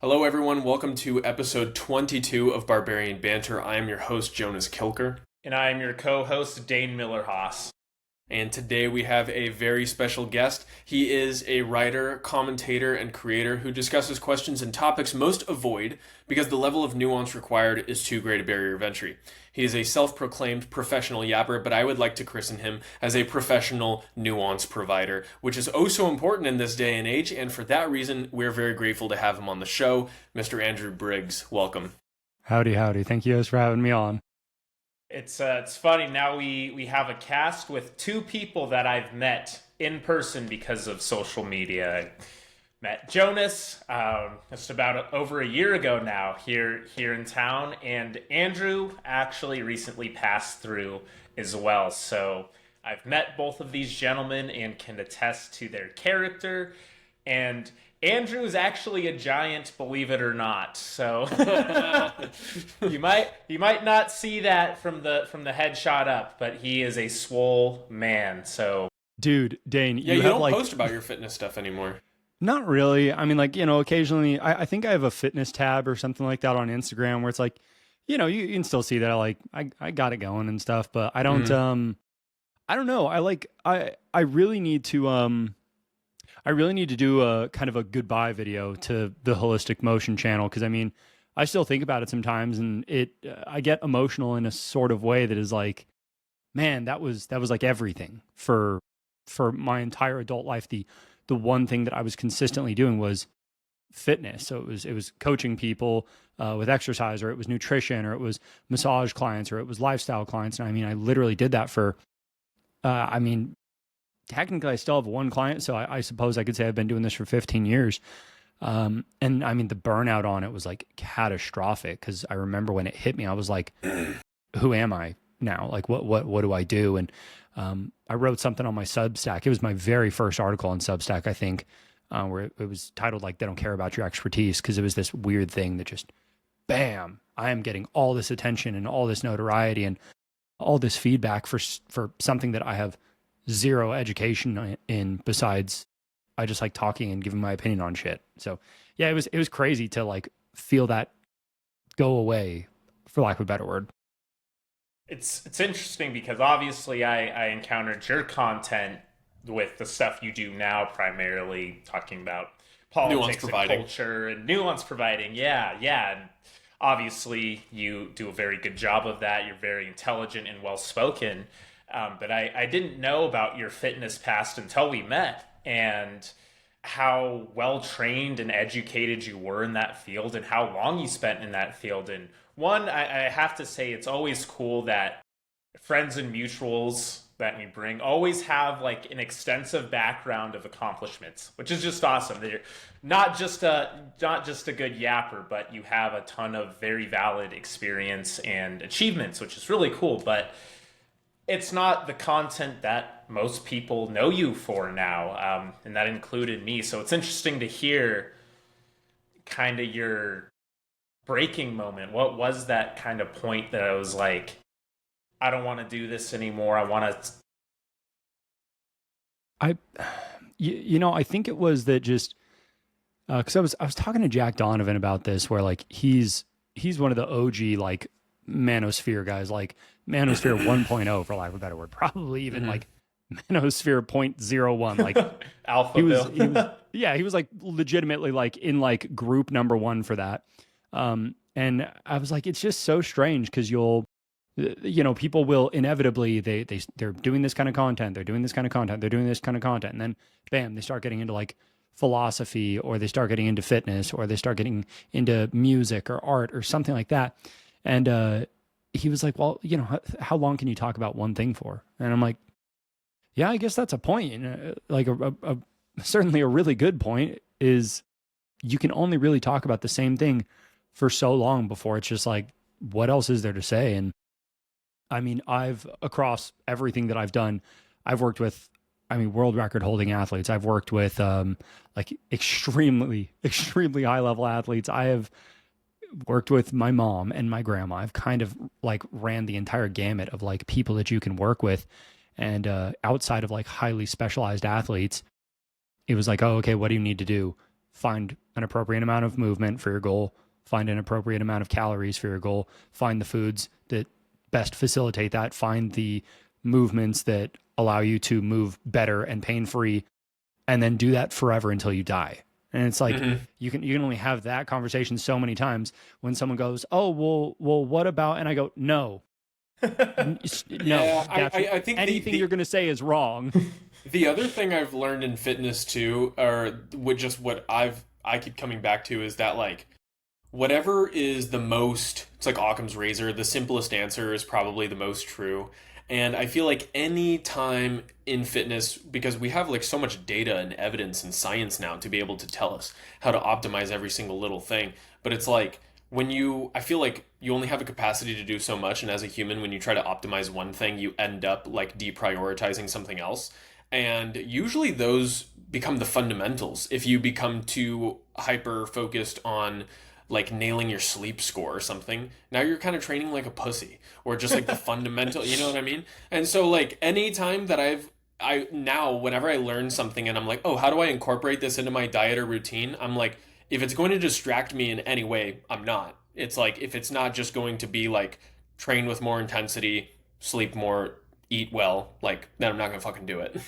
Hello, everyone. Welcome to episode 22 of Barbarian Banter. I am your host, Jonas Kilker. And I am your co-host, Dane Miller-Haas. And today we have a very special guest. He is a writer, commentator, and creator who discusses questions and topics most avoid because the level of nuance required is too great a barrier of entry. He is a self-proclaimed professional yapper, but I would like to christen him as a professional nuance provider, which is oh so important in this day and age, and for that reason, we're very grateful to have him on the show. Mr. Andrew Briggs, welcome. Howdy, howdy. Thank you guys for having me on. It's funny, now we have a cast with two people that I've met in person because of social media. I met Jonas just about over a year ago now here in town, and Andrew actually recently passed through as well. So I've met both of these gentlemen and can attest to their character, and Andrew is actually a giant, believe it or not. So you might not see that from the headshot up, but he is a swole man. So dude, Dane, you don't post about your fitness stuff anymore. Not really. I mean, occasionally I think I have a fitness tab or something like that on Instagram where it's like, you can still see that I got it going and stuff, but I don't I don't know. I really need to do a kind of a goodbye video to the Holistic Motion channel, because I mean, I still think about it sometimes, and I get emotional in a sort of way that is like, man, that was like everything for my entire adult life. The one thing that I was consistently doing was fitness. So it was coaching people with exercise, or it was nutrition, or it was massage clients, or it was lifestyle clients. And I mean, I literally did that for, technically I still have one client, so I suppose I could say I've been doing this for 15 years. And I mean, the burnout on it was like catastrophic, because I remember when it hit me, I was like, who am I now? Like, what do I do? And I wrote something on my Substack. It was my very first article on Substack, I think, where it was titled like, "They don't care about your expertise," because it was this weird thing that just, bam, I am getting all this attention and all this notoriety and all this feedback for something that I have zero education in, besides I just like talking and giving my opinion on shit. So yeah, it was crazy to like feel that go away, for lack of a better word. it's interesting because obviously I encountered your content with the stuff you do now, primarily talking about politics and culture and nuance providing. Yeah. And obviously you do a very good job of that. You're very intelligent and well-spoken. But I didn't know about your fitness past until we met, and how well-trained and educated you were in that field and how long you spent in that field. And one, I have to say, it's always cool that friends and mutuals that we bring always have like an extensive background of accomplishments, which is just awesome. They're not just a good yapper, but you have a ton of very valid experience and achievements, which is really cool. But it's not the content that most people know you for now, and that included me. So it's interesting to hear kind of your breaking moment. What was that kind of point that I was like, I don't want to do this anymore. I want to... I think it was that just, because I was talking to Jack Donovan about this, where like he's one of the OG like manosphere guys, like manosphere 1.0, for lack of a better word, probably even like manosphere 0.01, like alpha. He was like legitimately like in like group number one for that. And I was like, it's just so strange, because people will inevitably, they're doing this kind of content, they're doing this kind of content, they're doing this kind of content, and then bam, they start getting into like philosophy, or they start getting into fitness, or they start getting into music or art or something like that. And he was like, well, how long can you talk about one thing for? And I'm like, yeah, I guess that's a point. Like certainly a really good point is you can only really talk about the same thing for so long before it's just like, what else is there to say? And I mean, across everything that I've done, I've worked with, world record holding athletes. I've worked with like extremely, extremely high level athletes. I have worked with my mom and my grandma. I've kind of like ran the entire gamut of like people that you can work with. And outside of like highly specialized athletes, it was like, oh, okay, what do you need to do? Find an appropriate amount of movement for your goal, find an appropriate amount of calories for your goal, find the foods that best facilitate that, find the movements that allow you to move better and pain-free, and then do that forever until you die. And it's like, you can only have that conversation so many times. When someone goes, oh, well, what about, and I go, no, no, yeah, I think anything you're going to say is wrong. The other thing I've learned in fitness too, or just what I keep coming back to, is that like, whatever is the most, it's like Occam's razor, the simplest answer is probably the most true. And I feel like any time in fitness, because we have like so much data and evidence and science now to be able to tell us how to optimize every single little thing. But it's like I feel like you only have a capacity to do so much. And as a human, when you try to optimize one thing, you end up like deprioritizing something else. And usually those become the fundamentals. If you become too hyper focused on like nailing your sleep score or something, now you're kind of training like a pussy, or just like the fundamental, you know what I mean? And so like anytime that whenever I learn something and I'm like, oh, how do I incorporate this into my diet or routine? I'm like, if it's going to distract me in any way, I'm not. It's like, if it's not just going to be like train with more intensity, sleep more, eat well, like then I'm not gonna fucking do it.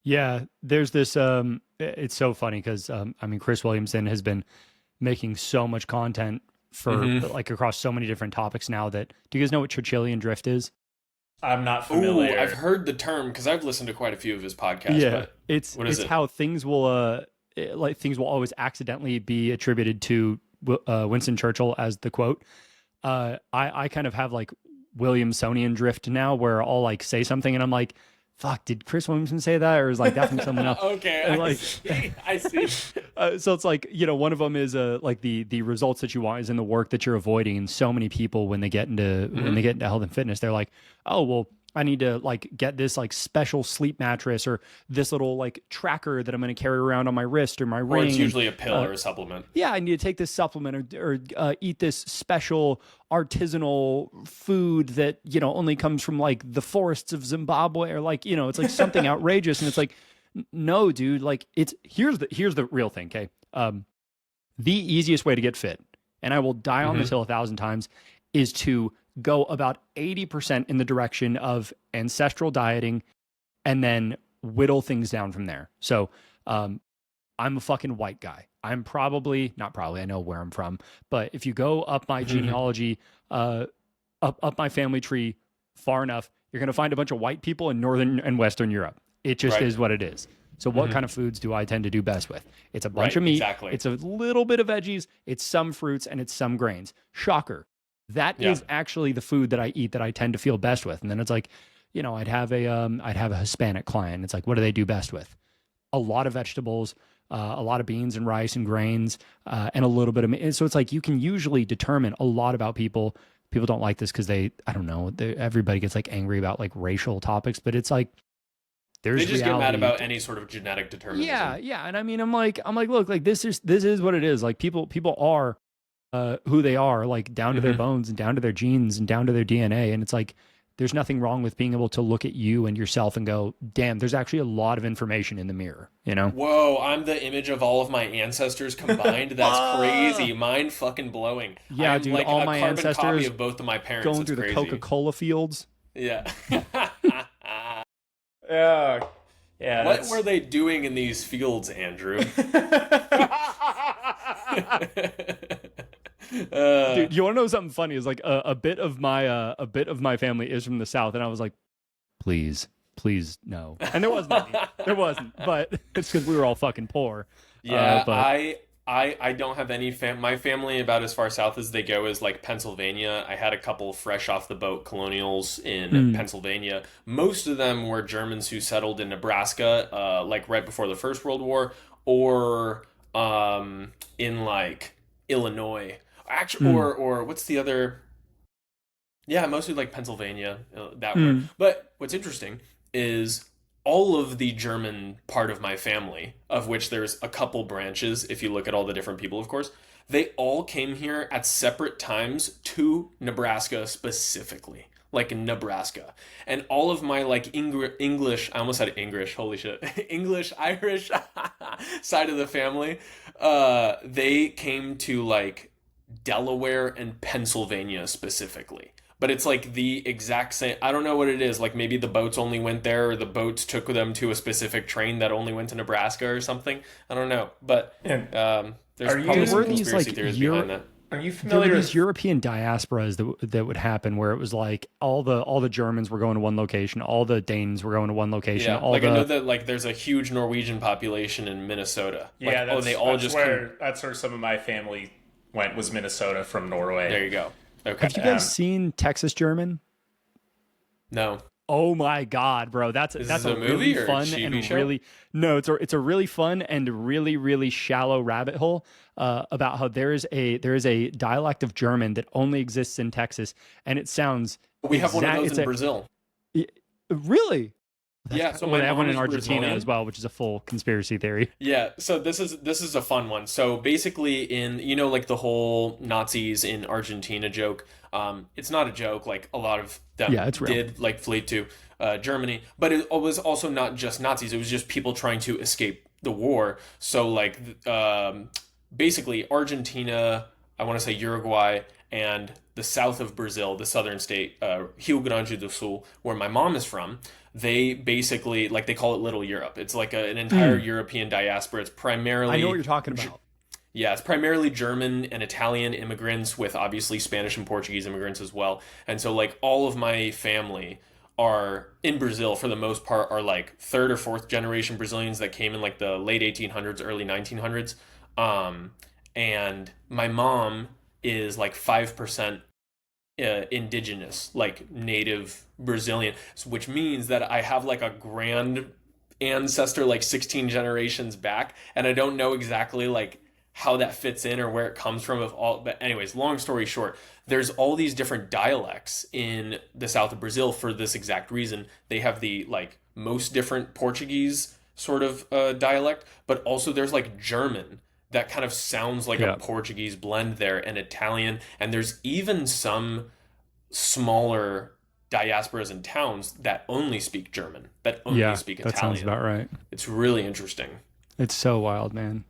Yeah, there's this, it's so funny because, I mean, Chris Williamson has been making so much content for like across so many different topics now that, do you guys know what Churchillian drift is? I'm not familiar. Ooh, I've heard the term because I've listened to quite a few of his podcasts. Yeah, but it's how things will, things will always accidentally be attributed to Winston Churchill as the quote. I kind of have like Williamsonian drift now, where I'll like say something and I'm like, fuck, did Chris Williamson say that? Or is like that from someone else? Okay, I see. So it's like, you know, one of them is like the results that you want is in the work that you're avoiding. And so many people, when they get into health and fitness, they're like, oh, well, I need to like get this like special sleep mattress or this little like tracker that I'm going to carry around on my wrist or my ring. Or it's usually a pill or a supplement. Yeah, I need to take this supplement or eat this special artisanal food that, you know, only comes from like the forests of Zimbabwe, or like, you know, it's like something outrageous. And it's like, no, dude, like here's the real thing. Okay. The easiest way to get fit, and I will die on this hill 1,000 times, is to go about 80% in the direction of ancestral dieting and then whittle things down from there. So I'm a fucking white guy. I'm not probably, I know where I'm from, but if you go up my genealogy, up my family tree far enough, you're going to find a bunch of white people in Northern and Western Europe. It just is what it is. So what kind of foods do I tend to do best with? It's a bunch of meat. Exactly. It's a little bit of veggies. It's some fruits and it's some grains. Shocker. That is actually the food that I eat that I tend to feel best with. And then it's like, you know, I'd have a Hispanic client. It's like, what do they do best with? A lot of vegetables, a lot of beans and rice and grains, and a little bit of meat. So it's like you can usually determine a lot about people. People don't like this because I don't know, everybody gets like angry about like racial topics, but it's like, they just get mad about any sort of genetic determinism. Yeah. And I mean, I'm like, look, like this is what it is. Like people are who they are, like down to their bones and down to their genes and down to their DNA. And it's like, there's nothing wrong with being able to look at you and yourself and go, damn, there's actually a lot of information in the mirror, you know? Whoa, I'm the image of all of my ancestors combined. That's crazy. Mind fucking blowing. Yeah, I'm dude, like all a my carbon ancestors copy of both of my parents. Going That's through crazy. the Coca-Cola fields. Yeah. Yeah. What were they doing in these fields, Andrew? Dude, you want to know something funny? Is like a bit of my family is from the South, and I was like, please no. And there wasn't but it's because we were all fucking poor. Yeah, I don't have any my family about as far south as they go is like Pennsylvania. I had a couple fresh off the boat colonials in Pennsylvania. Most of them were Germans who settled in Nebraska, like right before the First World War, or in like Illinois. Actually, or what's the other? Yeah, mostly like Pennsylvania, that way. But what's interesting is all of the German part of my family, of which there's a couple branches, if you look at all the different people, of course, they all came here at separate times to Nebraska specifically. like in Nebraska. And all of my like English, I almost said English, holy shit, English, Irish side of the family, they came to like Delaware and Pennsylvania specifically. But it's like the exact same. I don't know what it is. Like maybe the boats only went there, or the boats took them to a specific train that only went to Nebraska or something. I don't know. But there's probably some conspiracy theories behind that. Are you familiar with these European diasporas that would happen where it was like all the Germans were going to one location, all the Danes were going to one location. Yeah, I know that like there's a huge Norwegian population in Minnesota. Yeah, like, that's where some of my family went, was Minnesota from Norway. There you go. Okay. Have you guys seen Texas German? No. Oh my God, bro! That's a movie really fun and show? really it's a really fun and really shallow rabbit hole about how there is a dialect of German that only exists in Texas, and it sounds. We have one of those in Brazil. Really? Yeah, so I have one in Argentina as well, which is a full conspiracy theory. Yeah, so this is a fun one. So basically, in like the whole Nazis in Argentina joke, it's not a joke. Like a lot of them did like flee to Germany, but it was also not just Nazis. It was just people trying to escape the war. So like basically Argentina, I want to say Uruguay, and the south of Brazil, the southern state, Rio Grande do Sul, where my mom is from. They basically, like, they call it Little Europe. It's like an entire European diaspora. It's primarily... I know what you're talking about. Yeah, it's primarily German and Italian immigrants with obviously Spanish and Portuguese immigrants as well. And so, like, all of my family are in Brazil, for the most part, are like third or fourth generation Brazilians that came in like the late 1800s, early 1900s. And my mom is like 5% indigenous, like native Brazilian, which means that I have like a grand ancestor like 16 generations back, and I don't know exactly like how that fits in or where it comes from of all. But anyways, long story short, there's all these different dialects in the south of Brazil for this exact reason. They have the like most different Portuguese sort of dialect, but also there's like German that kind of sounds like a Portuguese blend there, and Italian, and there's even some smaller diasporas and towns that only speak German, that only speak Italian. That sounds about right. It's really interesting. It's so wild, man.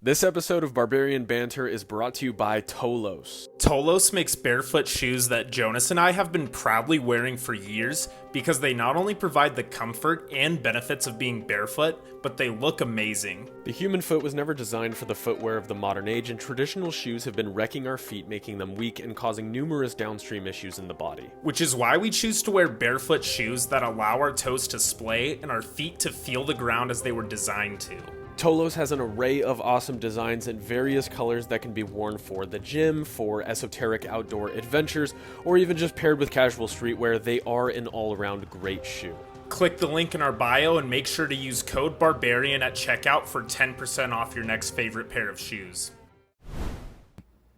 This episode of Barbarian Banter is brought to you by Tolos. Tolos makes barefoot shoes that Jonas and I have been proudly wearing for years because they not only provide the comfort and benefits of being barefoot, but they look amazing. The human foot was never designed for the footwear of the modern age, and traditional shoes have been wrecking our feet, making them weak and causing numerous downstream issues in the body. Which is why we choose to wear barefoot shoes that allow our toes to splay and our feet to feel the ground as they were designed to. Tolos has an array of awesome designs in various colors that can be worn for the gym, for esoteric outdoor adventures, or even just paired with casual streetwear. They are an all-around great shoe. Click the link in our bio and make sure to use code BARBARIAN at checkout for 10% off your next favorite pair of shoes.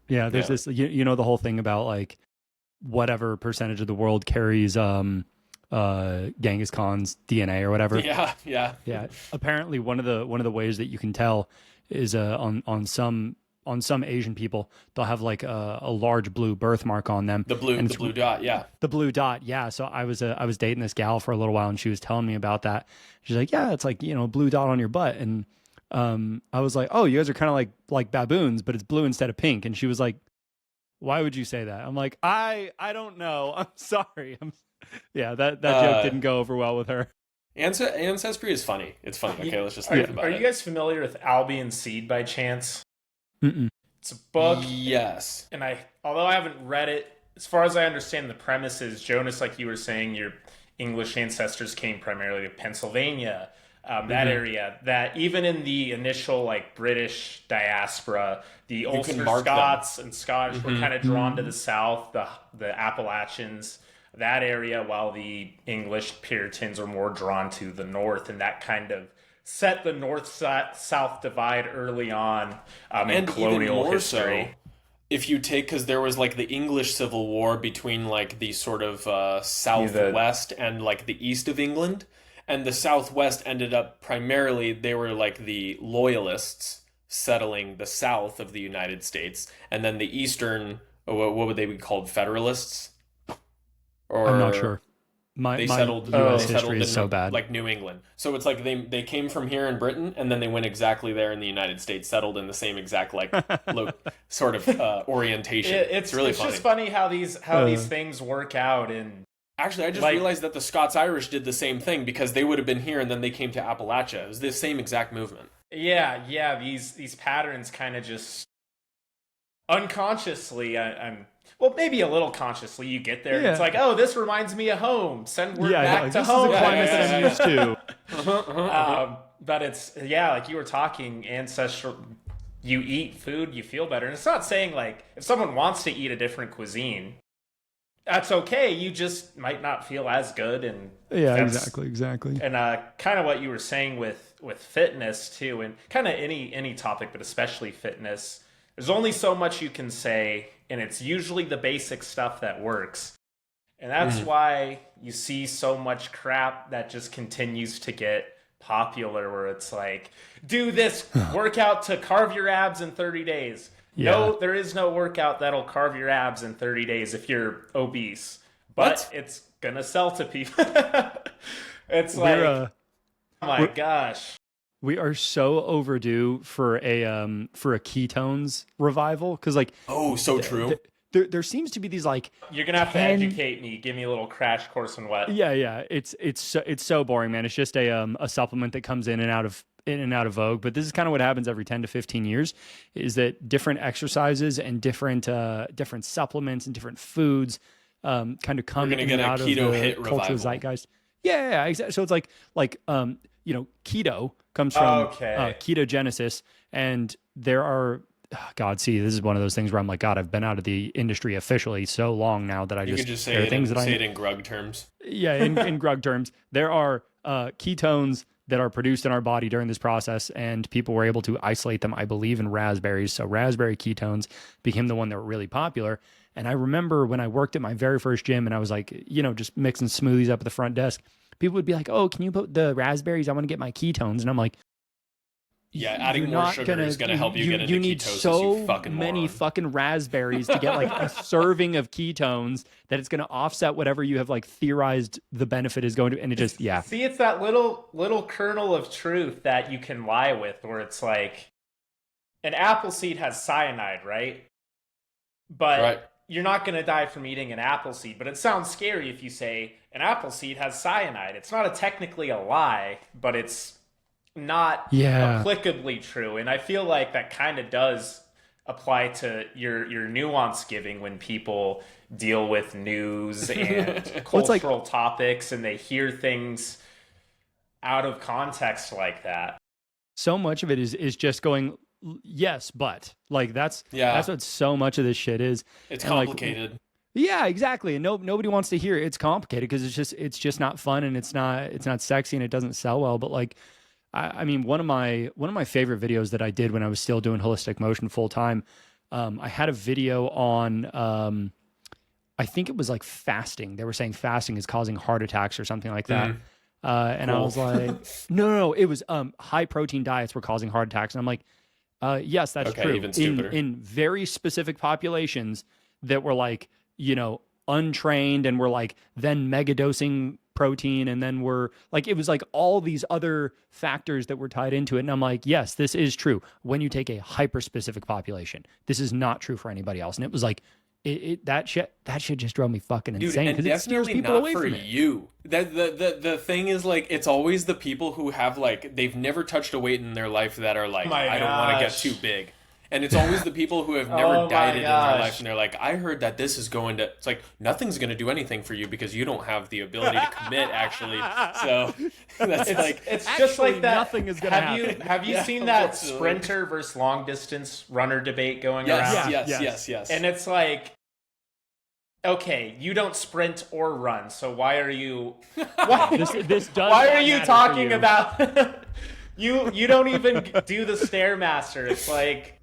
Yeah, there's this, you know, the whole thing about like whatever percentage of the world carries Genghis Khan's DNA or whatever. Yeah. Apparently, one of the ways that you can tell is on some Asian people, they'll have like a large blue birthmark on them. The blue dot, yeah. The blue dot, yeah. So I was dating this gal for a little while, and she was telling me about that. She's like, yeah, it's like, you know, a blue dot on your butt, and I was like, oh, you guys are kind of like baboons, but it's blue instead of pink. And she was like, why would you say that? I'm like, I don't know. I'm sorry. Yeah, that joke didn't go over well with her. Ancestry is funny. It's funny. Okay, let's just think about it. Are you guys familiar with Albion Seed by chance? Mm-mm. It's a book. Yes. And although I haven't read it, as far as I understand the premise is, Jonas, like you were saying, your English ancestors came primarily to Pennsylvania, that area, that even in the initial like British diaspora, the Ulster Scots and Scottish were kind of drawn to the south, the Appalachians, that area, while the English Puritans are more drawn to the north, and that kind of set the north-south divide early on in colonial history. So, if you take, because there was like the English Civil War between like the sort of southwest and like the east of England, and the southwest ended up primarily, they were like the loyalists settling the south of the United States, and then the eastern, what would they be called, federalists? Or I'm not sure. They my settled U.S. in history is so bad. like New England. So it's like they came from here in Britain, and then they went exactly there in the United States, settled in the same exact like sort of orientation. It's really funny. It's just funny how these things work out. And actually, I just realized that the Scots-Irish did the same thing, because they would have been here and then they came to Appalachia. It was the same exact movement. Yeah. These patterns kind of just unconsciously, well, maybe a little consciously, you get there. And it's like, oh, this reminds me of home. Send word back to home. This is a climate that I'm used to. But it's, like you were talking, ancestral. You eat food, you feel better. And it's not saying like if someone wants to eat a different cuisine, that's okay. You just might not feel as good. And exactly. And kind of what you were saying with fitness too, and kind of any topic, but especially fitness. There's only so much you can say, and it's usually the basic stuff that works. And that's why you see so much crap that just continues to get popular, where it's like, do this workout to carve your abs in 30 days. Yeah. No, there is no workout that'll carve your abs in 30 days if you're obese. But it's going to sell to people. It's like, oh my gosh. We are so overdue for a ketones revival, because like so true. There seems to be these like, you're gonna have to educate me, give me a little crash course on what. Yeah. It's so boring, man. It's just a supplement that comes in and out of vogue. But this is kind of what happens every 10 to 15 years, is that different exercises and different supplements and different foods kind of come in and out of the cultural zeitgeist. Yeah, exactly. So it's like keto comes from ketogenesis, and there are, this is one of those things where I'm like, God, I've been out of the industry officially so long now that you could just say it in Grug terms. Yeah, in Grug terms, there are ketones that are produced in our body during this process, and people were able to isolate them, I believe, in raspberries. So raspberry ketones became the one that were really popular. And I remember when I worked at my very first gym, and I was like, just mixing smoothies up at the front desk, people would be like, oh, can you put the raspberries? I want to get my ketones. And I'm like, adding more sugar is going to help you get into ketosis, you need so many fucking raspberries to get like a serving of ketones that it's going to offset whatever you have like theorized the benefit is going to. And it just, See, it's that little kernel of truth that you can lie with, where it's like, an apple seed has cyanide, right? But you're not going to die from eating an apple seed. But it sounds scary if you say an apple seed has cyanide. It's not technically a lie, but it's not applicably true. And I feel like that kind of does apply to your nuance giving when people deal with news and cultural topics, and they hear things out of context like that. So much of it is just going, yes, but like that's what so much of this shit is. It's complicated. Yeah, exactly. And nobody wants to hear it's complicated, because it's just not fun, and it's not sexy, and it doesn't sell well. But like, I mean, one of my favorite videos that I did when I was still doing holistic motion full time, I had a video on I think it was like fasting. They were saying fasting is causing heart attacks or something like that. And I was like, no, it was high protein diets were causing heart attacks. And I'm like, yes, that's true. Even stupider. In very specific populations that were like, untrained, and were like then mega dosing protein, and then were like, it was like all these other factors that were tied into it. And I'm like, yes, this is true when you take a hyper specific population. This is not true for anybody else. And it was like, that shit just drove me fucking insane, because it steers people away from it. You. The thing is, like, it's always the people who have like, they've never touched a weight in their life that are like, I don't want to get too big. And it's always the people who have never dieted in their life, and they're like, I heard that this is going to... It's like, nothing's going to do anything for you because you don't have the ability to commit, actually. So that's it's just like that. Nothing is going to happen. Have you seen that sprinter versus long distance runner debate going around? Yes. And it's like, okay, you don't sprint or run, so why are you... Why are you talking about... You don't even do the Stairmaster. It's like...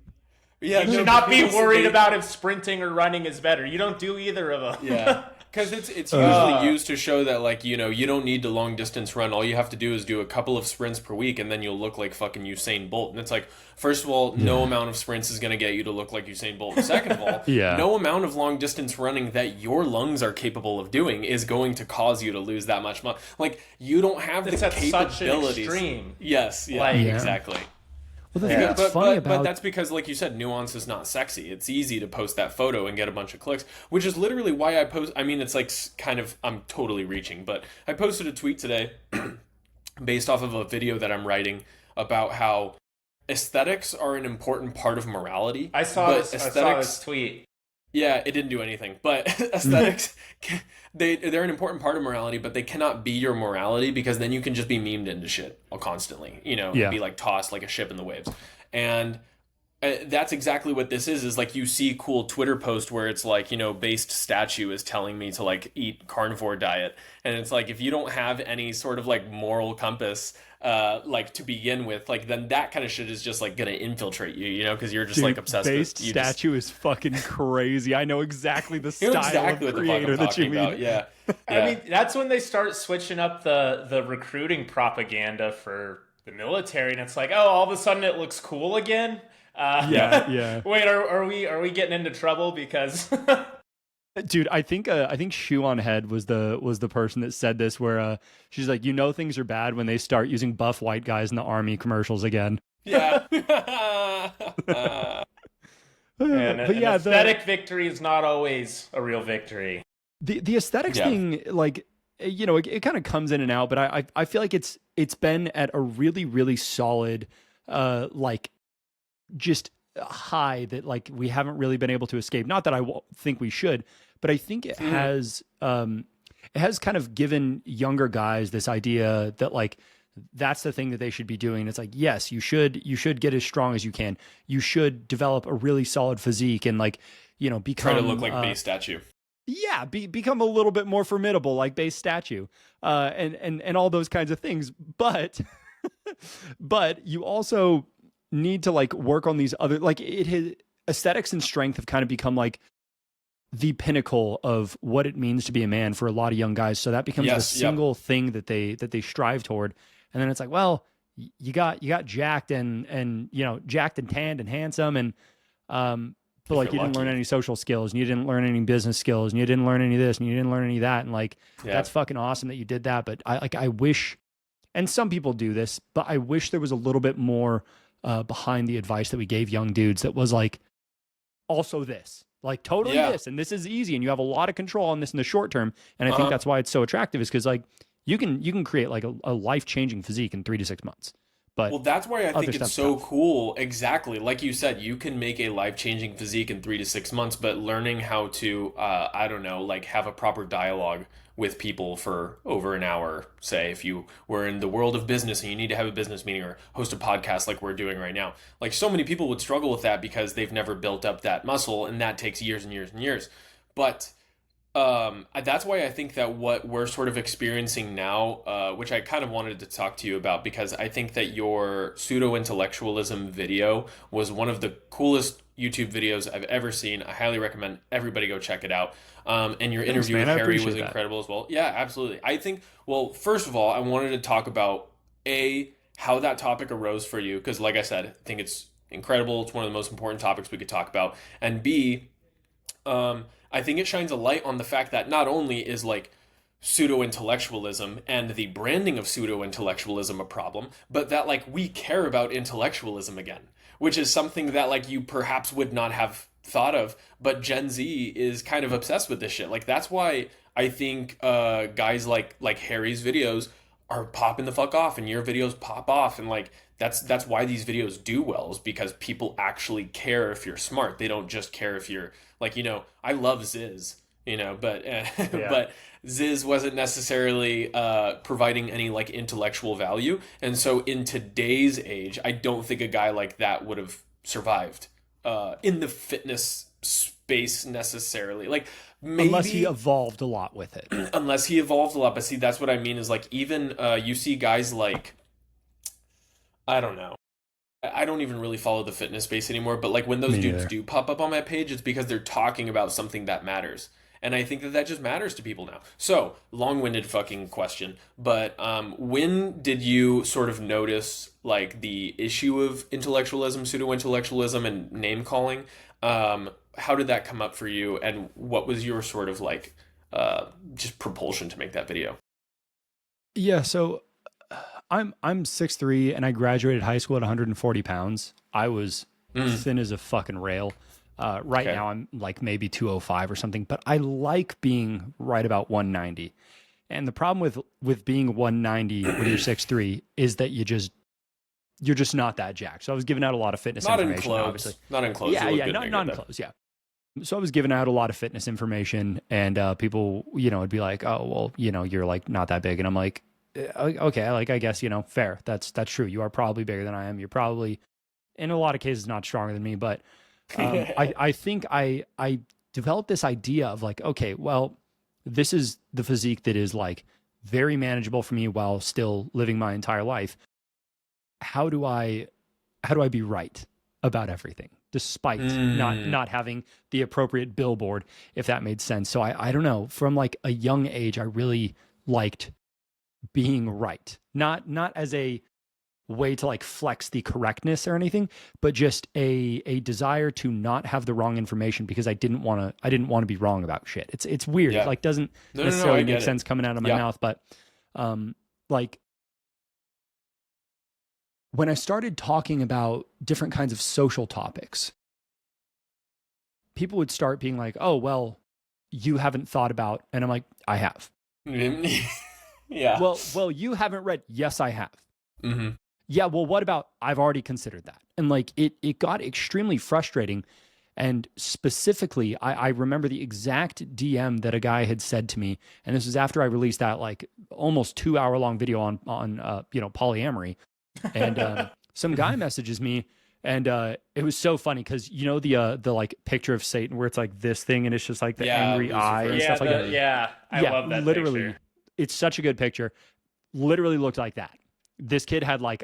you should not be worried about if sprinting or running is better. You don't do either of them. Yeah. Because it's usually used to show that, like, you know, you don't need to long distance run. All you have to do is do a couple of sprints per week, and then you'll look like fucking Usain Bolt. And it's like, first of all, no amount of sprints is going to get you to look like Usain Bolt. And second of all, no amount of long distance running that your lungs are capable of doing is going to cause you to lose that much money. Like, you don't have the capabilities. Such an extreme. Yes, exactly. Well, the thing that's funny about... But that's because, like you said, Nuance is not sexy. It's easy to post that photo and get a bunch of clicks, which is literally why I post... I mean, it's like kind of... I'm totally reaching, but I posted a tweet today based off of a video that I'm writing about how aesthetics are an important part of morality. I saw this tweet. Yeah, it didn't do anything. But aesthetics, they're an important part of morality, but they cannot be your morality, because then you can just be memed into shit constantly, you know, be like tossed like a ship in the waves. And that's exactly what this is like, you see cool Twitter post where it's like, you know, based statue is telling me to like eat carnivore diet. And it's like, if you don't have any sort of like moral compass, like to begin with, like, then that kind of shit is just like gonna infiltrate you, you know, because you're just like obsessed based with statue is fucking crazy. I know exactly the style exactly of what the fuck I'm that you mean about. Yeah. I mean, that's when they start switching up the recruiting propaganda for the military, and it's like, oh, all of a sudden it looks cool again. Wait, are we getting into trouble because? Dude, I think Shoe on Head was the person that said this, where she's like, you know, things are bad when they start using buff white guys in the army commercials again. Yeah. But yeah, aesthetic victory is not always a real victory. The aesthetics thing, like, you know, it kind of comes in and out, but I feel like it's been at a really, really solid, like, just high that like we haven't really been able to escape. Not that I think we should, but I think it has kind of given younger guys this idea that like that's the thing that they should be doing. It's like, yes, you should get as strong as you can. You should develop a really solid physique and, like, you know, become try to look like base statue. Yeah, become a little bit more formidable like base statue, and all those kinds of things. But but you also need to like work on these other, like, aesthetics and strength have kind of become like the pinnacle of what it means to be a man for a lot of young guys. So that becomes the single thing that they strive toward. And then it's like, well, you got jacked and you know, jacked and tanned and handsome, and but like you didn't learn any social skills, and you didn't learn any business skills, and you didn't learn any of this, and you didn't learn any of that, and like that's fucking awesome that you did that. But I wish, and some people do this, but I wish there was a little bit more behind the advice that we gave young dudes that was like, also this, like totally this, and this is easy, and you have a lot of control on this in the short term. And I think that's why it's so attractive, is because like you can create like a life-changing physique in 3 to 6 months. But well, that's why I think it's so cool. Exactly. Like you said, you can make a life-changing physique in 3 to 6 months, but learning how to, I don't know, like have a proper dialogue with people for over an hour, say, if you were in the world of business and you need to have a business meeting or host a podcast like we're doing right now. Like, so many people would struggle with that because they've never built up that muscle, and that takes years and years and years. But that's why I think that what we're sort of experiencing now, which I kind of wanted to talk to you about, because I think that your pseudo-intellectualism video was one of the coolest YouTube videos I've ever seen. I highly recommend everybody go check it out. And your interview with Harry was incredible as well. Yeah, absolutely. I think, well, first of all, I wanted to talk about how that topic arose for you, because like I said, I think it's incredible. It's one of the most important topics we could talk about. And B, I think it shines a light on the fact that not only is like pseudo-intellectualism and the branding of pseudo-intellectualism a problem, but that like we care about intellectualism again, which is something that like you perhaps would not have thought of, but Gen Z is kind of obsessed with this shit. Like, that's why I think guys like Harry's videos are popping the fuck off, and your videos pop off, and like that's why these videos do well, is because people actually care if you're smart. They don't just care if you're like, you know, I love Ziz, you know, but but Ziz wasn't necessarily providing any like intellectual value. And so in today's age, I don't think a guy like that would have survived in the fitness space necessarily. Like, maybe, unless he evolved a lot with it. Unless he evolved a lot. But see, that's what I mean, is like, even you see guys like, I don't know, I don't even really follow the fitness space anymore, but like when those dudes do pop up on my page, it's because they're talking about something that matters. And I think that that just matters to people now. So, long-winded fucking question, but when did you sort of notice like the issue of intellectualism, pseudo-intellectualism, and name calling? How did that come up for you, and what was your sort of like just propulsion to make that video? Yeah, so I'm 6'3", and I graduated high school at 140 pounds. I was thin as a fucking rail. Right now I'm like maybe 205 or something, but I like being right about 190. And the problem with being 190 when you're 6'3" is that you're just not that jacked. So I was giving out a lot of fitness information, obviously. Not in clothes. Yeah, not in clothes, yeah. So I was giving out a lot of fitness information, and people, would be like, "Oh, well, you're like not that big," and I'm like, "Okay, like I guess fair. That's true. You are probably bigger than I am. You're probably, in a lot of cases, not stronger than me." But I think I developed this idea of like, okay, well, this is the physique that is like very manageable for me while still living my entire life. How do I be right about everything, despite not having the appropriate billboard, if that made sense? So I don't know, from like a young age, I really liked being right, not as a way to like flex the correctness or anything, but just a desire to not have the wrong information, because I didn't want to be wrong about shit. It's weird. It like doesn't necessarily make sense coming out of my mouth, but like when I started talking about different kinds of social topics, people would start being like, "Oh, well, you haven't thought about," and I'm like, "I have." Yeah. Well, you haven't read. Yes, I have. Mm-hmm. Yeah, well, what about, I've already considered that. And like, it got extremely frustrating. And specifically, I remember the exact DM that a guy had said to me, and this was after I released that like almost 2-hour long video on polyamory. And some guy messages me, and it was so funny because the like picture of Satan where it's like this thing and it's just like the angry eye and stuff like that. Yeah, I love that literally, picture. It's such a good picture. Literally looked like that. This kid had like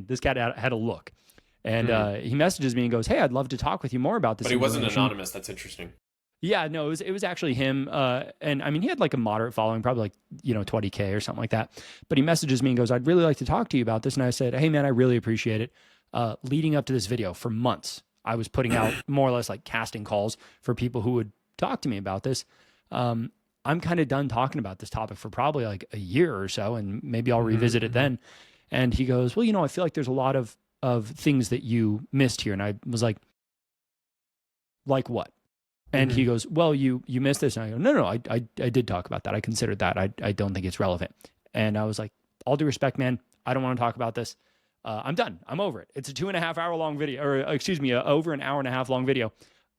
this cat had a look, and he messages me and goes, "Hey, I'd love to talk with you more about this." But he wasn't anonymous. That's interesting. Yeah, no, it was actually him. And I mean, he had like a moderate following, probably like 20K or something like that. But he messages me and goes, "I'd really like to talk to you about this." And I said, "Hey, man, I really appreciate it." Leading up to this video, for months, I was putting out more or less like casting calls for people who would talk to me about this. I'm kind of done talking about this topic for probably like a year or so, and maybe I'll revisit it then. And he goes, "Well, I feel like there's a lot of things that you missed here." And I was like what? And he goes, "Well, you missed this." And I go, No, I did talk about that. I considered that. I don't think it's relevant. And I was like, all due respect, man, I don't want to talk about this. I'm done. I'm over it. It's a 2.5 hour long video, or excuse me, over an hour and a half long video.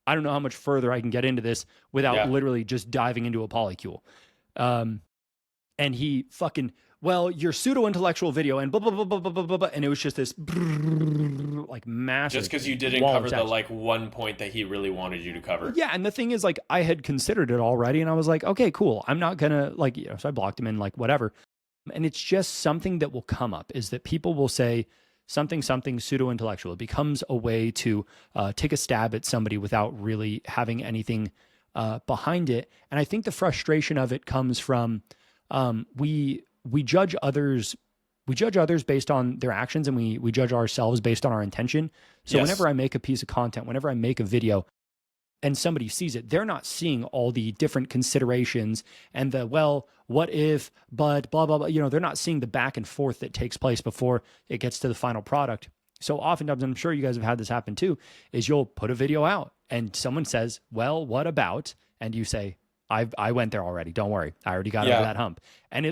I don't know how much further I can get into this without literally just diving into a polycule. And he fucking, "Well, your pseudo-intellectual video," and blah, blah, blah, blah, blah, blah, blah. And it was just this like massive. Just because you didn't cover the like one point that he really wanted you to cover. Yeah. And the thing is, like, I had considered it already, and I was like, okay, cool. I'm not gonna so I blocked him and like whatever. And it's just something that will come up, is that people will say something pseudo-intellectual. It becomes a way to take a stab at somebody without really having anything behind it. And I think the frustration of it comes from we judge others based on their actions, and we judge ourselves based on our intention. So whenever I make a piece of content, whenever I make a video and somebody sees it, they're not seeing all the different considerations and the, well, what if, but blah, blah, blah. They're not seeing the back and forth that takes place before it gets to the final product. So oftentimes, I'm sure you guys have had this happen too, is you'll put a video out and someone says, "Well, what about?" And you say, I went there already. Don't worry. I already got over that hump. And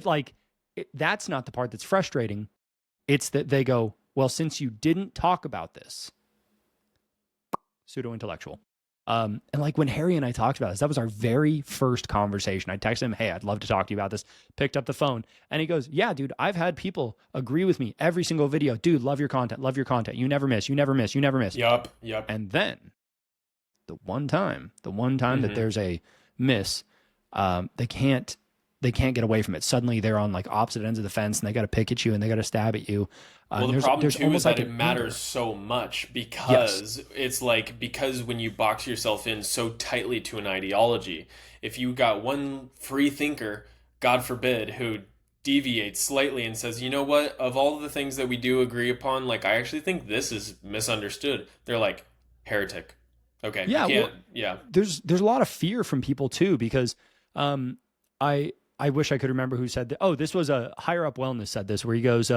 that's not the part that's frustrating. It's that they go, "Well, since you didn't talk about this," pseudo-intellectual. And like when Harry and I talked about this, that was our very first conversation. I texted him, "Hey, I'd love to talk to you about this." Picked up the phone and he goes, "Yeah, dude, I've had people agree with me every single video. Dude, love your content. Love your content. You never miss. You never miss. You never miss." Yup. And then the one time that there's a miss, they can't they can't get away from it. Suddenly they're on like opposite ends of the fence and they got to pick at you and they got to stab at you. Well, the problem too is that it matters so much because it's like, because when you box yourself in so tightly to an ideology, if you got one free thinker, God forbid, who deviates slightly and says, you know what, of all the things that we do agree upon, like, I actually think this is misunderstood. They're like, heretic. Okay. Yeah. There's a lot of fear from people too, because I wish I could remember who said that. Oh, this was a higher up wellness said this, where he goes,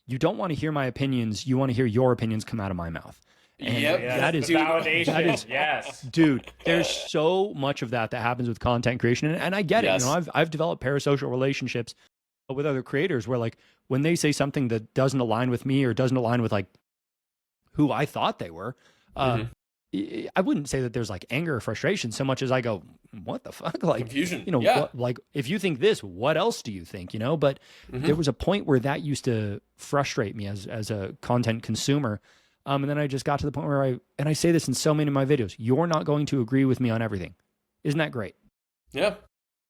you don't want to hear my opinions. You want to hear your opinions come out of my mouth. And that is validation. That is, yes, dude, there's so much of that happens with content creation. And I get it. You know, I've developed parasocial relationships with other creators where, like, when they say something that doesn't align with me or doesn't align with like who I thought they were, I wouldn't say that there's like anger or frustration so much as I go, what the fuck? Like, confusion. You know, what, like, if you think this, what else do you think? You know, but there was a point where that used to frustrate me as a content consumer. And then I just got to the point where I say this in so many of my videos, you're not going to agree with me on everything. Isn't that great? Yeah.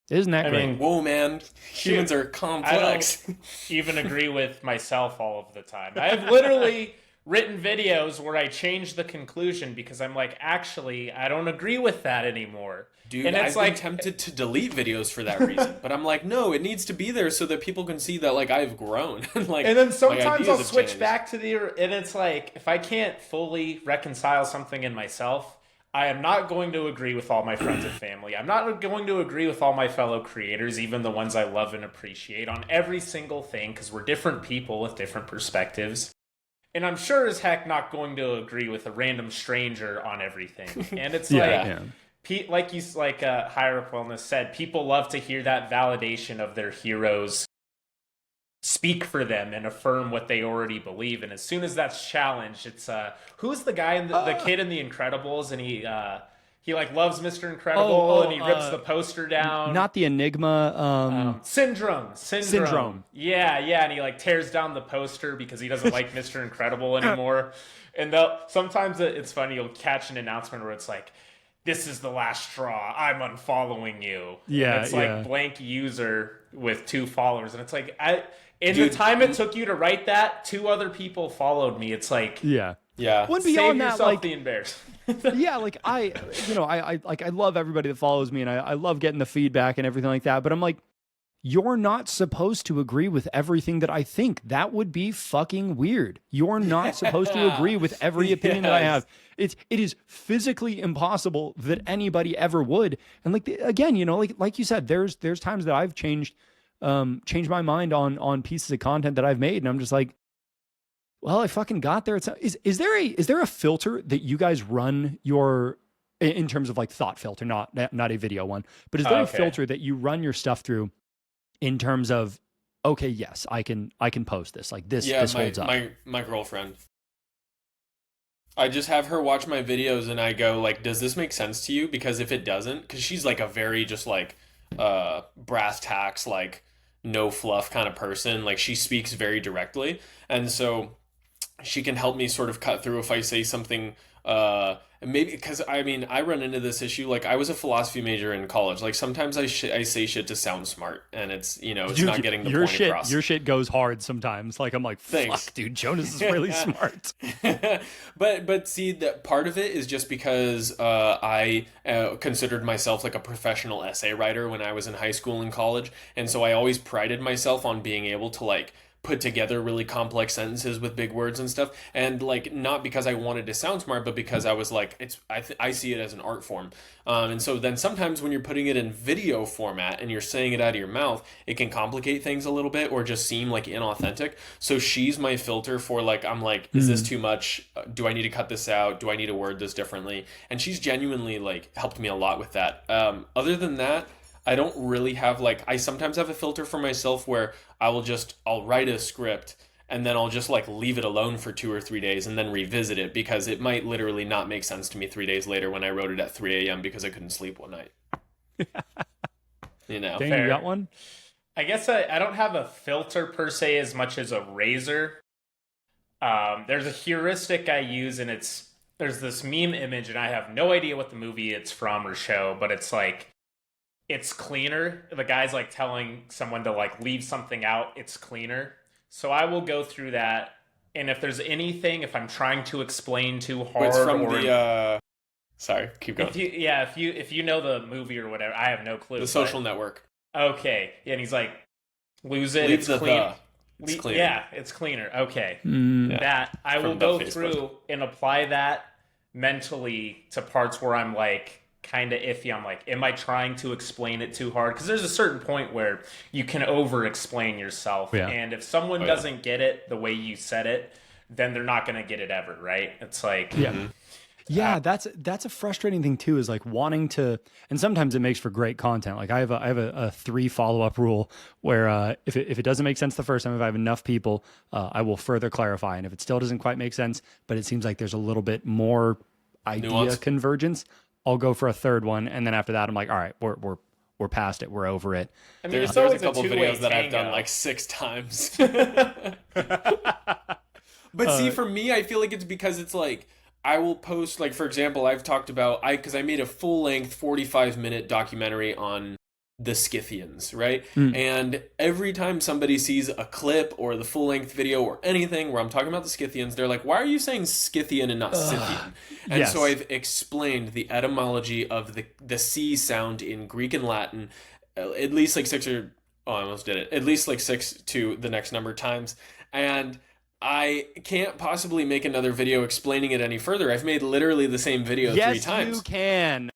Isn't that great? I mean, whoa, man. Humans are complex. I don't even agree with myself all of the time. I've literally written videos where I change the conclusion because I'm like, actually, I don't agree with that anymore. Dude, and it's I've been tempted to delete videos for that reason, but I'm like, no, it needs to be there so that people can see that, like, I've grown. Like, and then sometimes I'll switch back to and it's like, if I can't fully reconcile something in myself, I am not going to agree with all my friends and family. I'm not going to agree with all my fellow creators, even the ones I love and appreciate, on every single thing, because we're different people with different perspectives. And I'm sure as heck not going to agree with a random stranger on everything. And it's like Higher Up Wellness said, people love to hear that validation of their heroes speak for them and affirm what they already believe. And as soon as that's challenged, it's who's the guy in the kid in The Incredibles, and he like loves Mr. Incredible and he rips the poster down. Not the Enigma. Syndrome. Yeah, and he like tears down the poster because he doesn't like Mr. Incredible anymore. And sometimes it's funny, you'll catch an announcement where it's like, this is the last straw, I'm unfollowing you. Yeah, and it's like blank user with 2 followers. And it's like, the time it took you to write that, 2 other people followed me. It's like, yeah. When beyond that, like the embarrassment. yeah, like I love everybody that follows me, and I love getting the feedback and everything like that. But I'm like, you're not supposed to agree with everything that I think. That would be fucking weird. You're not supposed to agree with every opinion that I have. It is physically impossible that anybody ever would. And like, again, you know, like you said, there's times that I've changed my mind on pieces of content that I've made, and I'm just like, well, I fucking got there. Is there a filter that you guys run your, in terms of like thought filter, not a video one, but is there a filter that you run your stuff through in terms of, okay, yes, I can post this, like this holds up? My girlfriend, I just have her watch my videos and I go like, does this make sense to you? Because if it doesn't, because she's like a very just like brass tacks, like no fluff kind of person. Like, she speaks very directly, and so she can help me sort of cut through if I say something, maybe, because I mean, I run into this issue. Like, I was a philosophy major in college. Like, sometimes I say shit to sound smart, and it's, you know, it's not getting the point across. Your shit goes hard sometimes. Like, I'm like, fuck, dude, Jonas is really smart. But see, that part of it is just because I considered myself like a professional essay writer when I was in high school and college, and so I always prided myself on being able to like put together really complex sentences with big words and stuff, and like, not because I wanted to sound smart, but because I was like, I see it as an art form, and so then sometimes when you're putting it in video format and you're saying it out of your mouth, it can complicate things a little bit or just seem like inauthentic. So she's my filter for like, I'm like, is this too much? Do I need to cut this out? Do I need to word this differently? And she's genuinely like helped me a lot with that. Other than that, I don't really have like, I sometimes have a filter for myself where I'll write a script and then I'll just like leave it alone for 2 or 3 days and then revisit it, because it might literally not make sense to me 3 days later when I wrote it at 3 a.m. because I couldn't sleep one night. You know, Dang, you got one? I guess I don't have a filter per se as much as a razor. There's a heuristic I use, and there's this meme image, and I have no idea what the movie it's from or show, but it's like, it's cleaner. The guy's like telling someone to like leave something out, it's cleaner. So I will go through that, and if there's anything, if I'm trying to explain too hard, it's from the sorry, keep going. If you know the movie or whatever, I have no clue. The Social Network. Okay, and he's like, lose it. Leave it's the clean. It's cleaner. Yeah, it's cleaner. Okay, Yeah. I will go through and apply that mentally to parts where I'm like kind of iffy. I'm like, am I trying to explain it too hard? Because there's a certain point where you can over explain yourself, and if someone doesn't get it the way you said it, then they're not going to get it ever, right? It's like, yeah, that's a frustrating thing too, is like wanting to, and sometimes it makes for great content. Like I have a 3 follow-up rule where if it doesn't make sense the first time, if I have enough people, I will further clarify. And if it still doesn't quite make sense, but it seems like there's a little bit more idea convergence, I'll go for a 3rd one. And then after that, I'm like, all right, we're past it. We're over it. I mean, there's a couple videos that I've done like 6 times. But see, for me, I feel like it's because it's like, I will post, like, for example, I've talked about, because I made a full-length 45-minute documentary on the Scythians, right? And every time somebody sees a clip or the full-length video or anything where I'm talking about the Scythians, they're like, why are you saying Scythian and not Scythian? And so I've explained the etymology of the C sound in Greek and Latin, at least like 6 or, oh, I almost did it, at least like 6 to the next number of times. And I can't possibly make another video explaining it any further. I've made literally the same video 3 times. Yes, you can.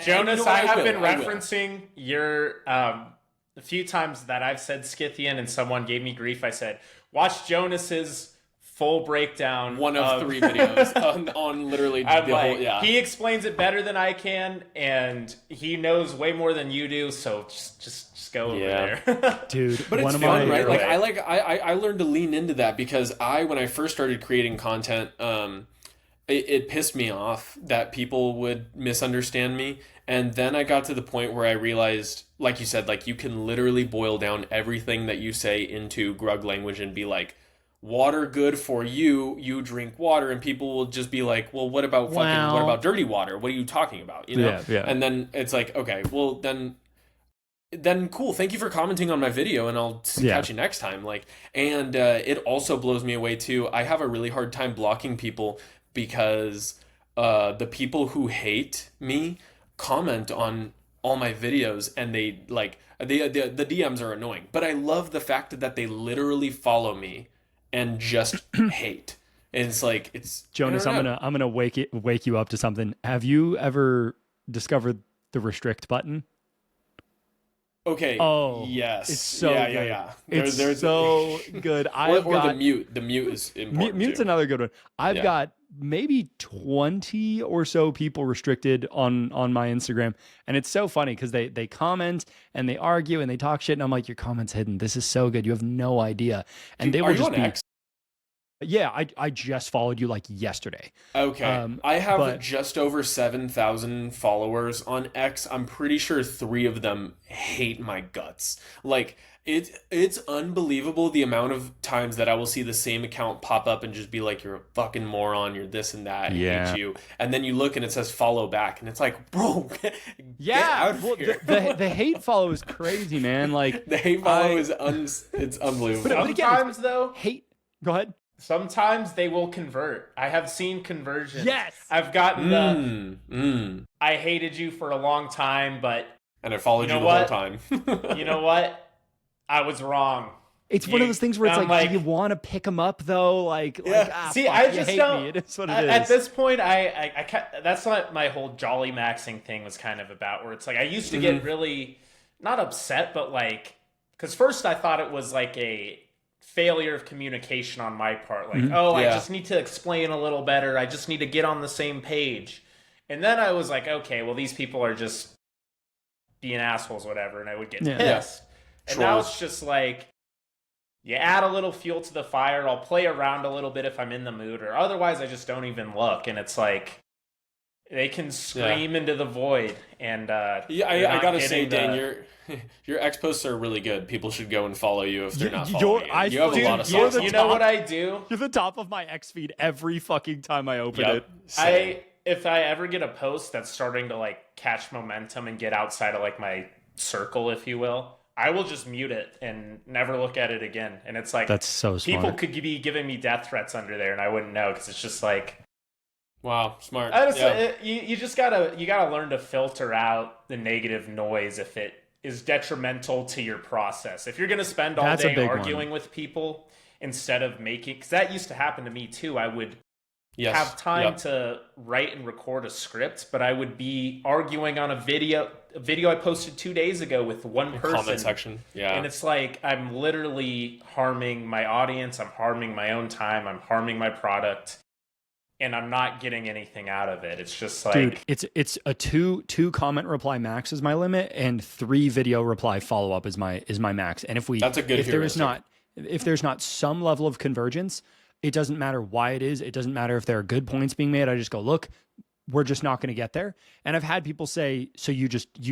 Jonas, I have been referencing your a few times that I've said Scythian and someone gave me grief. I said, watch Jonas's full breakdown. One of 3 videos on literally the whole, He explains it better than I can, and he knows way more than you do, so just go over there. Dude, but it's fun, right? Like I learned to lean into that because when I first started creating content, it pissed me off that people would misunderstand me. And then I got to the point where I realized, like you said, like you can literally boil down everything that you say into grug language and be like, water good for you, you drink water, and people will just be like, well, what about what about dirty water? What are you talking about? You know? Yeah. And then it's like, okay, well then cool, thank you for commenting on my video, and I'll catch you next time. Like, and it also blows me away too. I have a really hard time blocking people because the people who hate me comment on all my videos, and they like the DMs are annoying, but I love the fact that they literally follow me and just hate. And it's like, it's Jonas, I'm gonna wake you up to something. Have you ever discovered the restrict button? Okay. Oh, yes. It's so good. Yeah. There's so good. The mute. The mute is important. Mute's too. another good one. I've got maybe 20 or so people restricted on my Instagram, and it's so funny because they comment and they argue and they talk shit, and I'm like, your comment's hidden. This is so good. You have no idea. And they will just be. X? Yeah, I just followed you like yesterday. Okay. I have just over 7,000 followers on X. I'm pretty sure 3 of them hate my guts. Like, it's unbelievable the amount of times that I will see the same account pop up and just be like, you're a fucking moron, you're this and that, I hate you. And then you look and it says follow back, and it's like, bro, get out of here. The hate follow is crazy, man. Like, the hate follow is it's unbelievable. But sometimes though, go ahead. Sometimes they will convert. I have seen conversions. Yes. I've gotten I hated you for a long time, and I followed you the whole time. You know what? I was wrong. It's one of those things where it's like, do you want to pick them up though? Like, see, I just don't. Me. It is what it is. At this point, I that's what my whole jolly maxing thing was kind of about. Where it's like I used to get really not upset, but like, because first I thought it was like a failure of communication on my part. Like, I just need to explain a little better. I just need to get on the same page. And then I was like, okay, well, these people are just being assholes, whatever. And I would get pissed. And now it's just like, you add a little fuel to the fire. I'll play around a little bit if I'm in the mood, or otherwise I just don't even look. And it's like, they can scream into the void. And I gotta say, Dan, your X posts are really good. People should go and follow you if they're not following you. You have a lot of sauce. You know what I do? You're the top of my X feed every fucking time I open it. I if I ever get a post that's starting to like catch momentum and get outside of like my circle, if you will, I will just mute it and never look at it again. And it's like, that's so smart. People could be giving me death threats under there and I wouldn't know, because it's just like, wow, smart. You just gotta learn to filter out the negative noise if it is detrimental to your process. If you're gonna spend all day arguing with people instead of making, because that used to happen to me too. I would have time to write and record a script, but I would be arguing on a video I posted 2 days ago with one person. Comment section. Yeah. And it's like, I'm literally harming my audience, I'm harming my own time, I'm harming my product, and I'm not getting anything out of it. It's just like, dude, it's a two comment reply max is my limit, and 3 video reply follow up is my max. And that's a good heuristic. If there's not some level of convergence, it doesn't matter why it is. It doesn't matter if there are good points being made. I just go, look, we're just not going to get there. And I've had people say, so you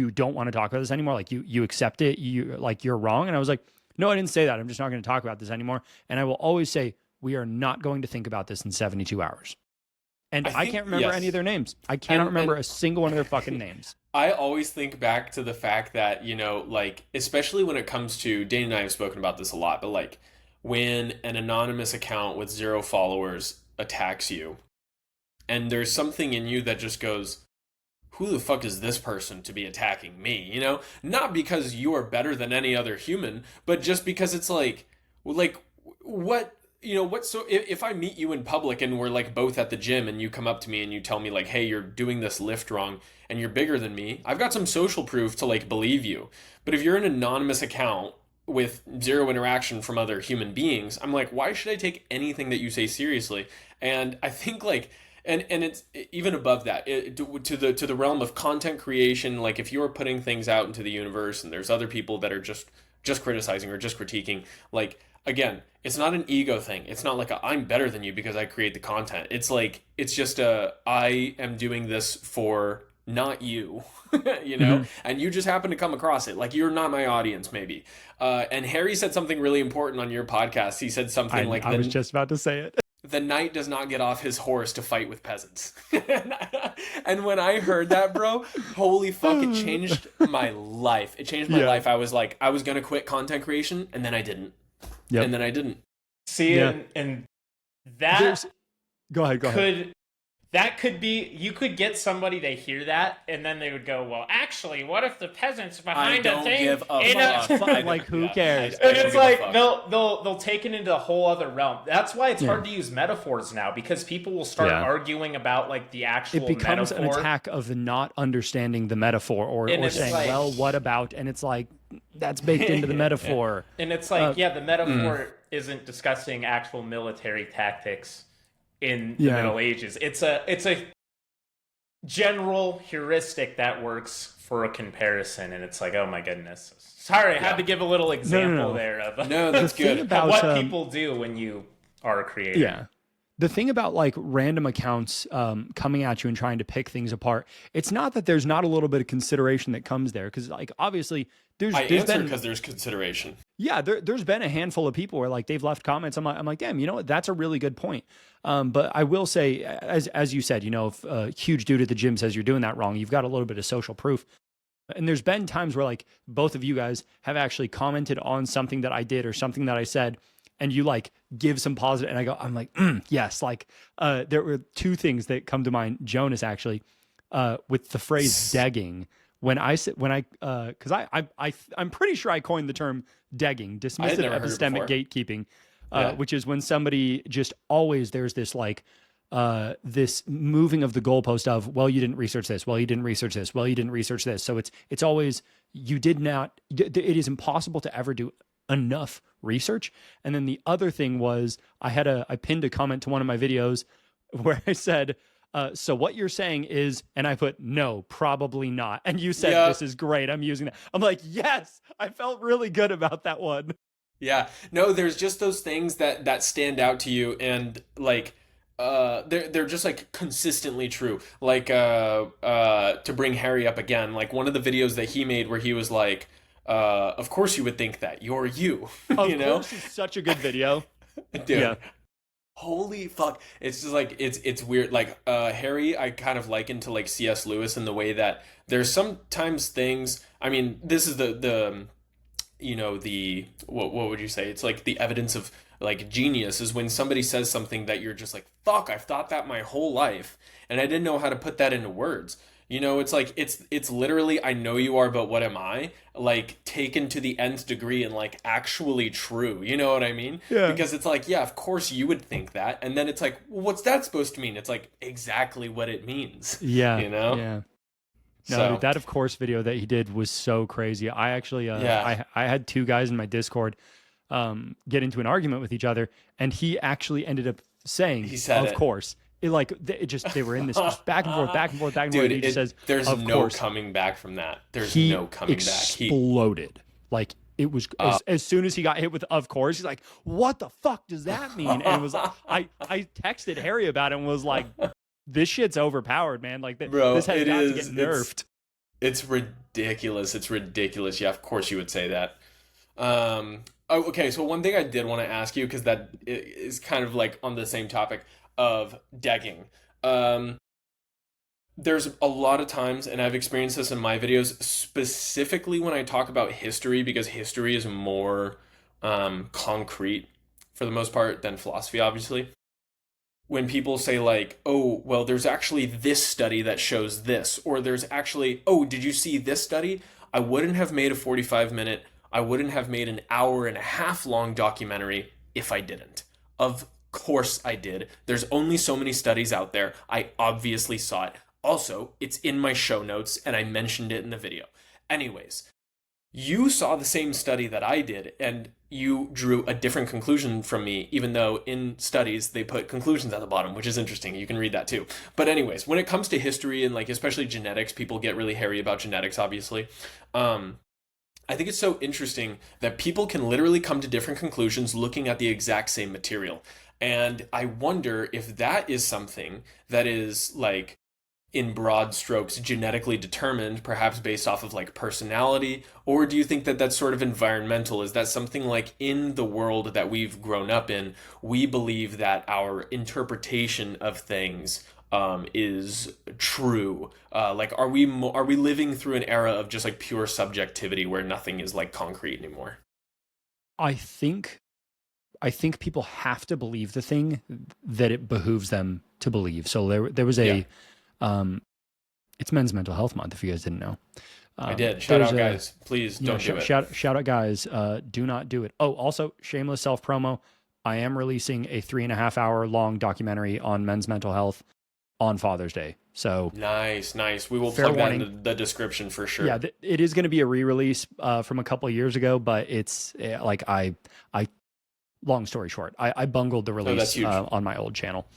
don't want to talk about this anymore? Like you accept it? You're wrong? And I was like, no, I didn't say that. I'm just not going to talk about this anymore. And I will always say, we are not going to think about this in 72 hours. And I can't remember any of their names. I cannot remember a single one of their fucking names. I always think back to the fact that, like, especially when it comes to, Dane and I have spoken about this a lot, but like when an anonymous account with 0 followers attacks you, and there's something in you that just goes, who the fuck is this person to be attacking me? Not because you are better than any other human, but just because it's like what, so if I meet you in public and we're like both at the gym and you come up to me and you tell me like, hey, you're doing this lift wrong and you're bigger than me, I've got some social proof to like believe you. But if you're an anonymous account with 0 interaction from other human beings, I'm like, why should I take anything that you say seriously? And I think like, and it's even above that, to the realm of content creation. Like if you're putting things out into the universe and there's other people that are just criticizing or just critiquing, like, again, it's not an ego thing. It's not like I'm better than you because I create the content. It's like, it's just I am doing this for not you, and you just happen to come across it. Like, you're not my audience, maybe. And Harry said something really important on your podcast. He said something I was just about to say it. The knight does not get off his horse to fight with peasants. And when I heard that, bro, holy fuck, it changed my life. It changed my life. I was like, I was going to quit content creation, and then I didn't. Yep. And then I didn't. See, and that go ahead. That could be, you could get somebody to hear that, and then they would go, well, actually, what if the peasants behind a thing? Give a fuck. Like, who cares? And it's like, they'll take it into a whole other realm. That's why it's hard to use metaphors now, because people will start arguing about like the actual metaphor. It becomes an attack of not understanding the metaphor, or saying, like, well, what about? And it's like, that's baked into the metaphor. And it's like, the metaphor isn't discussing actual military tactics in the Middle Ages. It's a general heuristic that works for a comparison, and it's like, oh my goodness. Sorry, I had to give a little example there of that's good. About, what people do when you are a creator. Yeah. The thing about like random accounts coming at you and trying to pick things apart, it's not that there's not a little bit of consideration that comes there, because like obviously there's been, because there's consideration. Yeah, there's been a handful of people where like they've left comments. I'm like, damn, you know what? That's a really good point. But I will say, as you said, if a huge dude at the gym says you're doing that wrong, you've got a little bit of social proof. And there's been times where like both of you guys have actually commented on something that I did or something that I said, and you like give some positive, and I'm like, yes. Like there were 2 things that come to mind. Jonas actually, with the phrase degging. Because I'm pretty sure I coined the term degging, dismissive epistemic gatekeeping, which is when somebody just always, there's this like, this moving of the goalpost of, well, you didn't research this. Well, you didn't research this. Well, you didn't research this. So it's always, you did not, it is impossible to ever do enough research. And then the other thing was I pinned a comment to one of my videos where I said, so what you're saying is, and I put, no, probably not. And you said, this is great. I'm using that. I'm like, yes, I felt really good about that one. Yeah, no, there's just those things that stand out to you, and like, they're just like consistently true. Like, to bring Harry up again, like one of the videos that he made where he was like, of course you would think that, you're you. Of course, it's such a good video. Dude. Holy fuck. It's just like it's weird. Like Harry, I kind of liken to like C.S. Lewis in the way that there's sometimes things, I mean, this is the the what would you say? It's like the evidence of like genius is when somebody says something that you're just like, fuck, I've thought that my whole life and I didn't know how to put that into words. It's like it's literally I know you are, but what am I? Like taken to the nth degree and like actually true. You know what I mean? Yeah. Because it's like, yeah, of course you would think that. And then it's like, well, what's that supposed to mean? It's like exactly what it means. Yeah. Yeah. No, dude, that of course video that he did was so crazy. I actually, I had two guys in my Discord get into an argument with each other, and he actually ended up saying, he said of course. They were in this just back and forth, back and forth, back and forth. Dude, And he just says, there's of no course. coming back from that. There's no coming back. He exploded. Like it was as soon as he got hit with of course, he's like, what the fuck does that mean? And it was like, I texted Harry about it and was like, this shit's overpowered, man. Like bro, this has got to get nerfed. It's ridiculous. It's ridiculous. Yeah, of course you would say that. Okay, so one thing I did want to ask you, because that is kind of like on the same topic of degging. There's a lot of times, and I've experienced this in my videos, specifically when I talk about history, because history is more concrete for the most part than philosophy, obviously. When people say like, oh, well, there's actually this study that shows this, or there's actually, oh, did you see this study? I wouldn't have made a 45-minute, I wouldn't have made an hour and a half long documentary if I didn't. Of course I did. There's only so many studies out there. I obviously saw it. Also, it's in my show notes and I mentioned it in the video. Anyways, you saw the same study that I did and you drew a different conclusion from me, even though in studies they put conclusions at the bottom, which is interesting. You can read that too. But anyways, when it comes to history and like especially genetics, people get really hairy about genetics, obviously. I think it's so interesting that people can literally come to different conclusions looking at the exact same material. And I wonder if that is something that is like in broad strokes genetically determined, perhaps based off of like personality, or do you think that that's sort of environmental? Is that something like in the world that we've grown up in, we believe that our interpretation of things is true? Like, are we living through an era of just like pure subjectivity where nothing is like concrete anymore? I think people have to believe the thing that it behooves them to believe. So there was a it's Men's Mental Health Month, if you guys didn't know. I did. Shout out, guys. Please don't do it. Shout out, guys. Do not do it. Oh, also, shameless self-promo. I am releasing a 3.5 hour long documentary on men's mental health on Father's Day. So nice. We will plug that in the description for sure. Yeah, it is going to be a re-release from a couple of years ago, but it's like I long story short, I bungled the release on my old channel.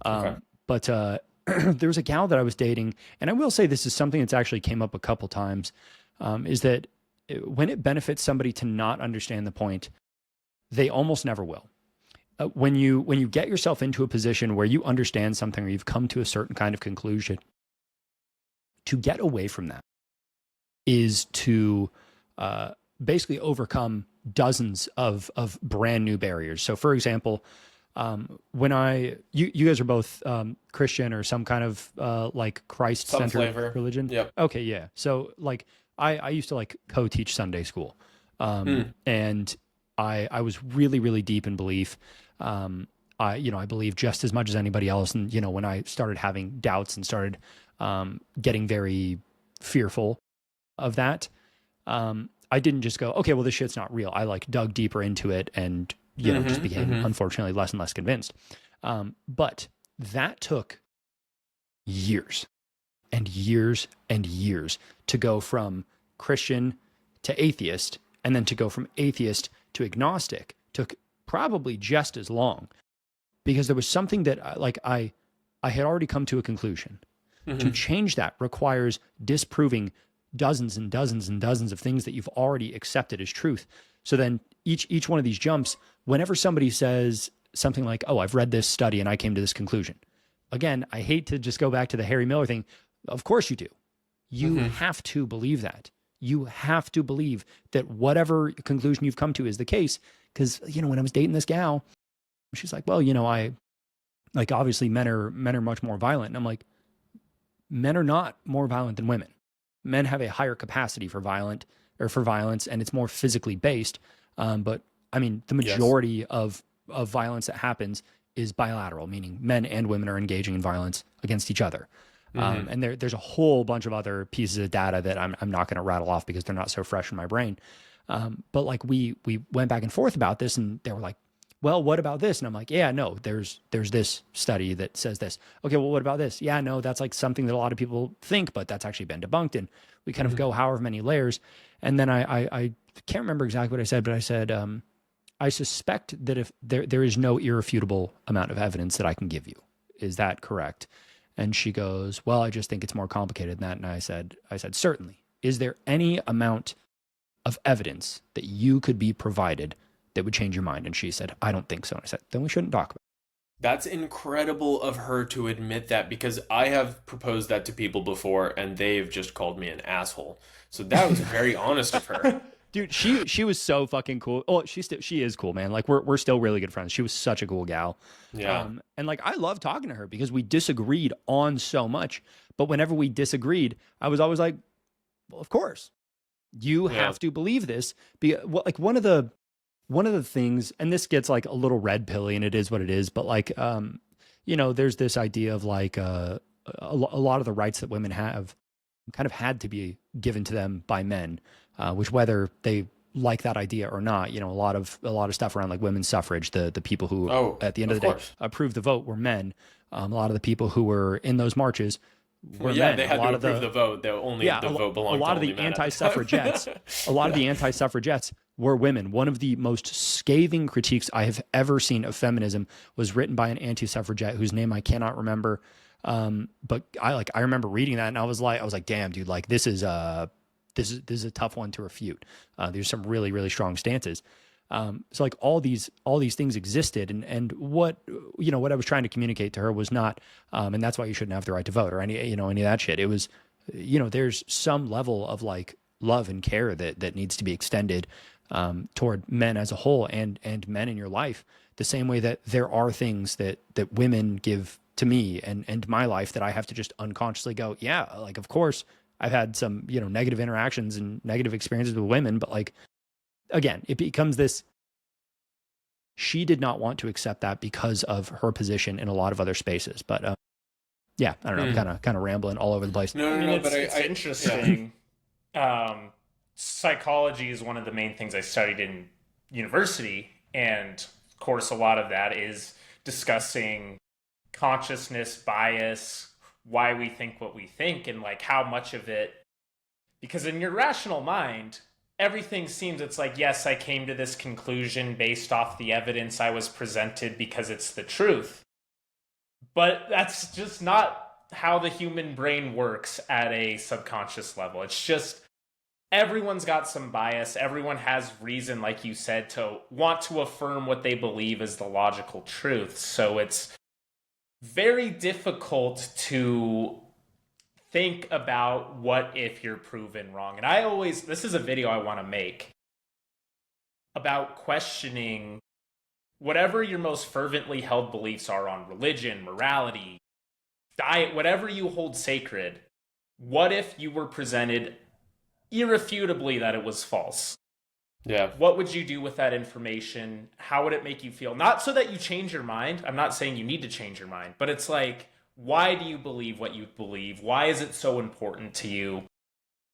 Okay. But there was a gal that I was dating, and I will say this is something that's actually came up a couple times, is that when it benefits somebody to not understand the point, they almost never will. When you get yourself into a position where you understand something or you've come to a certain kind of conclusion, to get away from that is to basically overcome dozens of brand new barriers. So for example, when you guys are both Christian or some kind of like Christ-centered religion. Yep. Okay, yeah. So like I used to like co-teach Sunday school, and I was really, really deep in belief. I believe just as much as anybody else. And when I started having doubts and started getting very fearful of that, I didn't just go, okay, well, this shit's not real. I like dug deeper into it and just became unfortunately less and less convinced. But that took years and years and years to go from Christian to atheist, and then to go from atheist to agnostic took probably just as long, because there was something that I had already come to a conclusion. To change that requires disproving dozens and dozens and dozens of things that you've already accepted as truth. So then each one of these jumps, whenever somebody says something like, oh, I've read this study and I came to this conclusion. Again, I hate to just go back to the Harry Miller thing. Of course you do. You have to believe that. You have to believe that whatever conclusion you've come to is the case. Because, when I was dating this gal, she's like, well, like obviously men are much more violent. And I'm like, men are not more violent than women. Men have a higher capacity for violence, and it's more physically based. But I mean, the majority of violence that happens is bilateral, meaning men and women are engaging in violence against each other. And there's a whole bunch of other pieces of data that I'm not going to rattle off because they're not so fresh in my brain. But like we went back and forth about this, and they were like, well, what about this? And I'm like, yeah, no, there's this study that says this. Okay, well, what about this? Yeah, no, that's like something that a lot of people think, but that's actually been debunked. And we kind of go however many layers. And then I can't remember exactly what I said, but I said, I suspect that if there is no irrefutable amount of evidence that I can give you. Is that correct? And she goes, well, I just think it's more complicated than that. And I said, certainly. Is there any amount of evidence that you could be provided that would change your mind? And she said, I don't think so. And I said, then we shouldn't talk about it. That's incredible of her to admit that, because I have proposed that to people before and they've just called me an asshole. So that was very honest of her. Dude, she was so fucking cool. Oh, she is cool, man. Like we're still really good friends. She was such a cool gal. Yeah. And like I love talking to her because we disagreed on so much. But whenever we disagreed, I was always like, well, of course, you have to believe this. Like one of the things, and this gets like a little red pilly, and it is what it is. But like, there's this idea of like a lot of the rights that women have kind of had to be given to them by men. Which whether they like that idea or not, a lot of stuff around like women's suffrage, the people who at the end of the day approved the vote were men. A lot of the people who were in those marches were men. They had to approve the vote. The vote belonged to a lot of the anti-suffragettes. A lot of the anti-suffragettes were women. One of the most scathing critiques I have ever seen of feminism was written by an anti-suffragette whose name I cannot remember. But I remember reading that and I was like, damn, dude, like this is a tough one to refute. There's some really, really strong stances. So like all these things existed, and what I was trying to communicate to her was not, and that's why you shouldn't have the right to vote or any of that shit. It was, there's some level of like love and care that needs to be extended toward men as a whole and men in your life, the same way that there are things that women give to me and my life that I have to just unconsciously go, yeah, like of course. I've had some, negative interactions and negative experiences with women, but like, again, it becomes this, she did not want to accept that because of her position in a lot of other spaces. But yeah, I don't know, I'm kind of rambling all over the place. No, but it's interesting. Yeah. Psychology is one of the main things I studied in university. And of course, a lot of that is discussing consciousness, bias, why we think what we think, and like how much of it, because in your rational mind, everything seems, it's like, yes, I came to this conclusion based off the evidence I was presented because it's the truth. But that's just not how the human brain works at a subconscious level. It's just, everyone's got some bias. Everyone has reason, like you said, to want to affirm what they believe is the logical truth. So it's very difficult to think about what if you're proven wrong. And this is a video I want to make about questioning whatever your most fervently held beliefs are on religion, morality, diet, whatever you hold sacred. What if you were presented irrefutably that it was false? Yeah. What would you do with that information? How would it make you feel? Not so that you change your mind. I'm not saying you need to change your mind, but it's like, why do you believe what you believe? Why is it so important to you?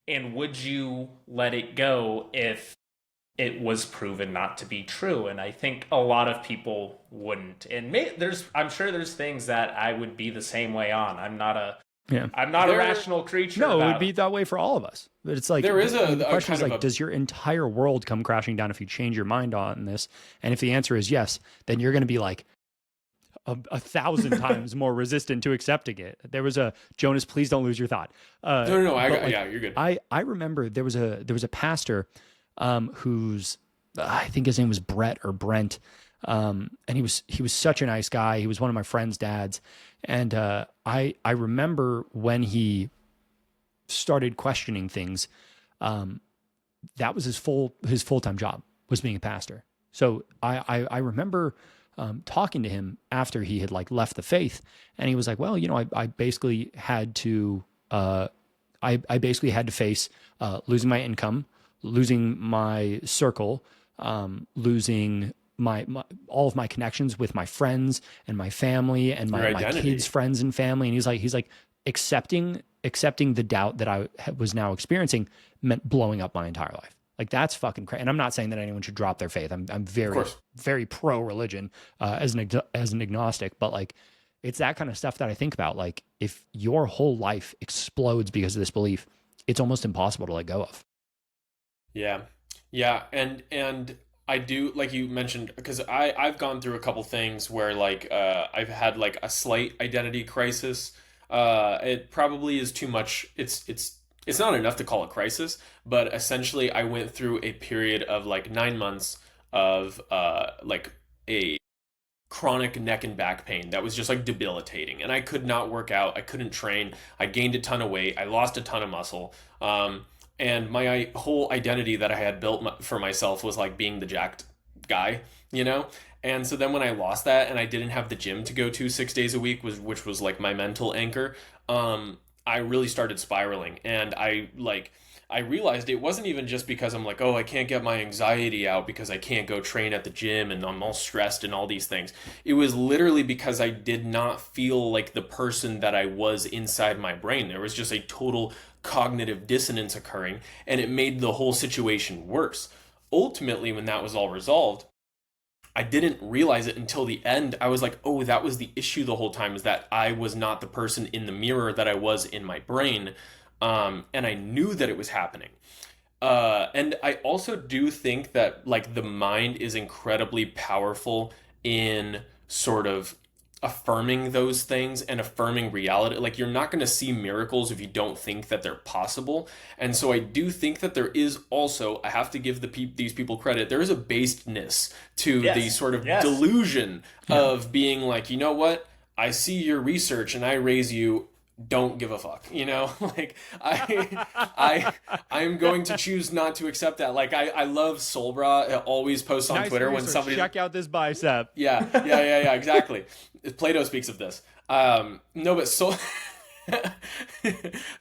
And would you let it go if it was proven not to be true? And I think a lot of people wouldn't. And I'm sure there's things that I would be the same way on. I'm not a rational creature. No, it would be that way for all of us. But it's like, the question is like, of does your entire world come crashing down if you change your mind on this? And if the answer is yes, then you're going to be like 1,000 times more resistant to accepting it. There was Jonas, please don't lose your thought. No, you're good. I remember there was a pastor whose, I think his name was Brett or Brent. And he was such a nice guy. He was one of my friend's dads. And I remember when he started questioning things, that was his full-time job, was being a pastor. So I remember talking to him after he had like left the faith, and he was like, well, I basically had to I basically had to face losing my income, losing my circle, losing my all of my connections with my friends and my family and my kids' friends and family. And he's like accepting the doubt that I was now experiencing meant blowing up my entire life. Like, that's fucking crazy. And I'm not saying that anyone should drop their faith. I'm very, very pro religion as an agnostic, but like, it's that kind of stuff that I think about. Like, if your whole life explodes because of this belief, it's almost impossible to let go of. Yeah. And I do, like you mentioned, because I've gone through a couple things where like I've had like a slight identity crisis. It probably is too much. It's not enough to call a crisis, but essentially I went through a period of like 9 months of like a chronic neck and back pain that was just like debilitating, and I could not work out. I couldn't train. I gained a ton of weight. I lost a ton of muscle. And my whole identity that I had built for myself was like being the jacked guy, And so then when I lost that and I didn't have the gym to go to 6 days a week, which was like my mental anchor, I really started spiraling. And I realized it wasn't even just because I'm like, oh, I can't get my anxiety out because I can't go train at the gym and I'm all stressed and all these things. It was literally because I did not feel like the person that I was inside my brain. There was just a total cognitive dissonance occurring, and it made the whole situation worse. Ultimately, when that was all resolved, I didn't realize it until the end. I was like, oh, that was the issue the whole time, is that I was not the person in the mirror that I was in my brain. And I knew that it was happening. And I also do think that like the mind is incredibly powerful in sort of affirming those things and affirming reality. Like, you're not going to see miracles if you don't think that they're possible. And so I do think that there is also, I have to give these people credit, there is a basedness to the sort of delusion of being like, you know what? I see your research and I raise you. Don't give a fuck, like I'm going to choose not to accept that. Like, I love Solbra always posts on Twitter when somebody check out this bicep. Yeah, exactly. Plato speaks of this. No, but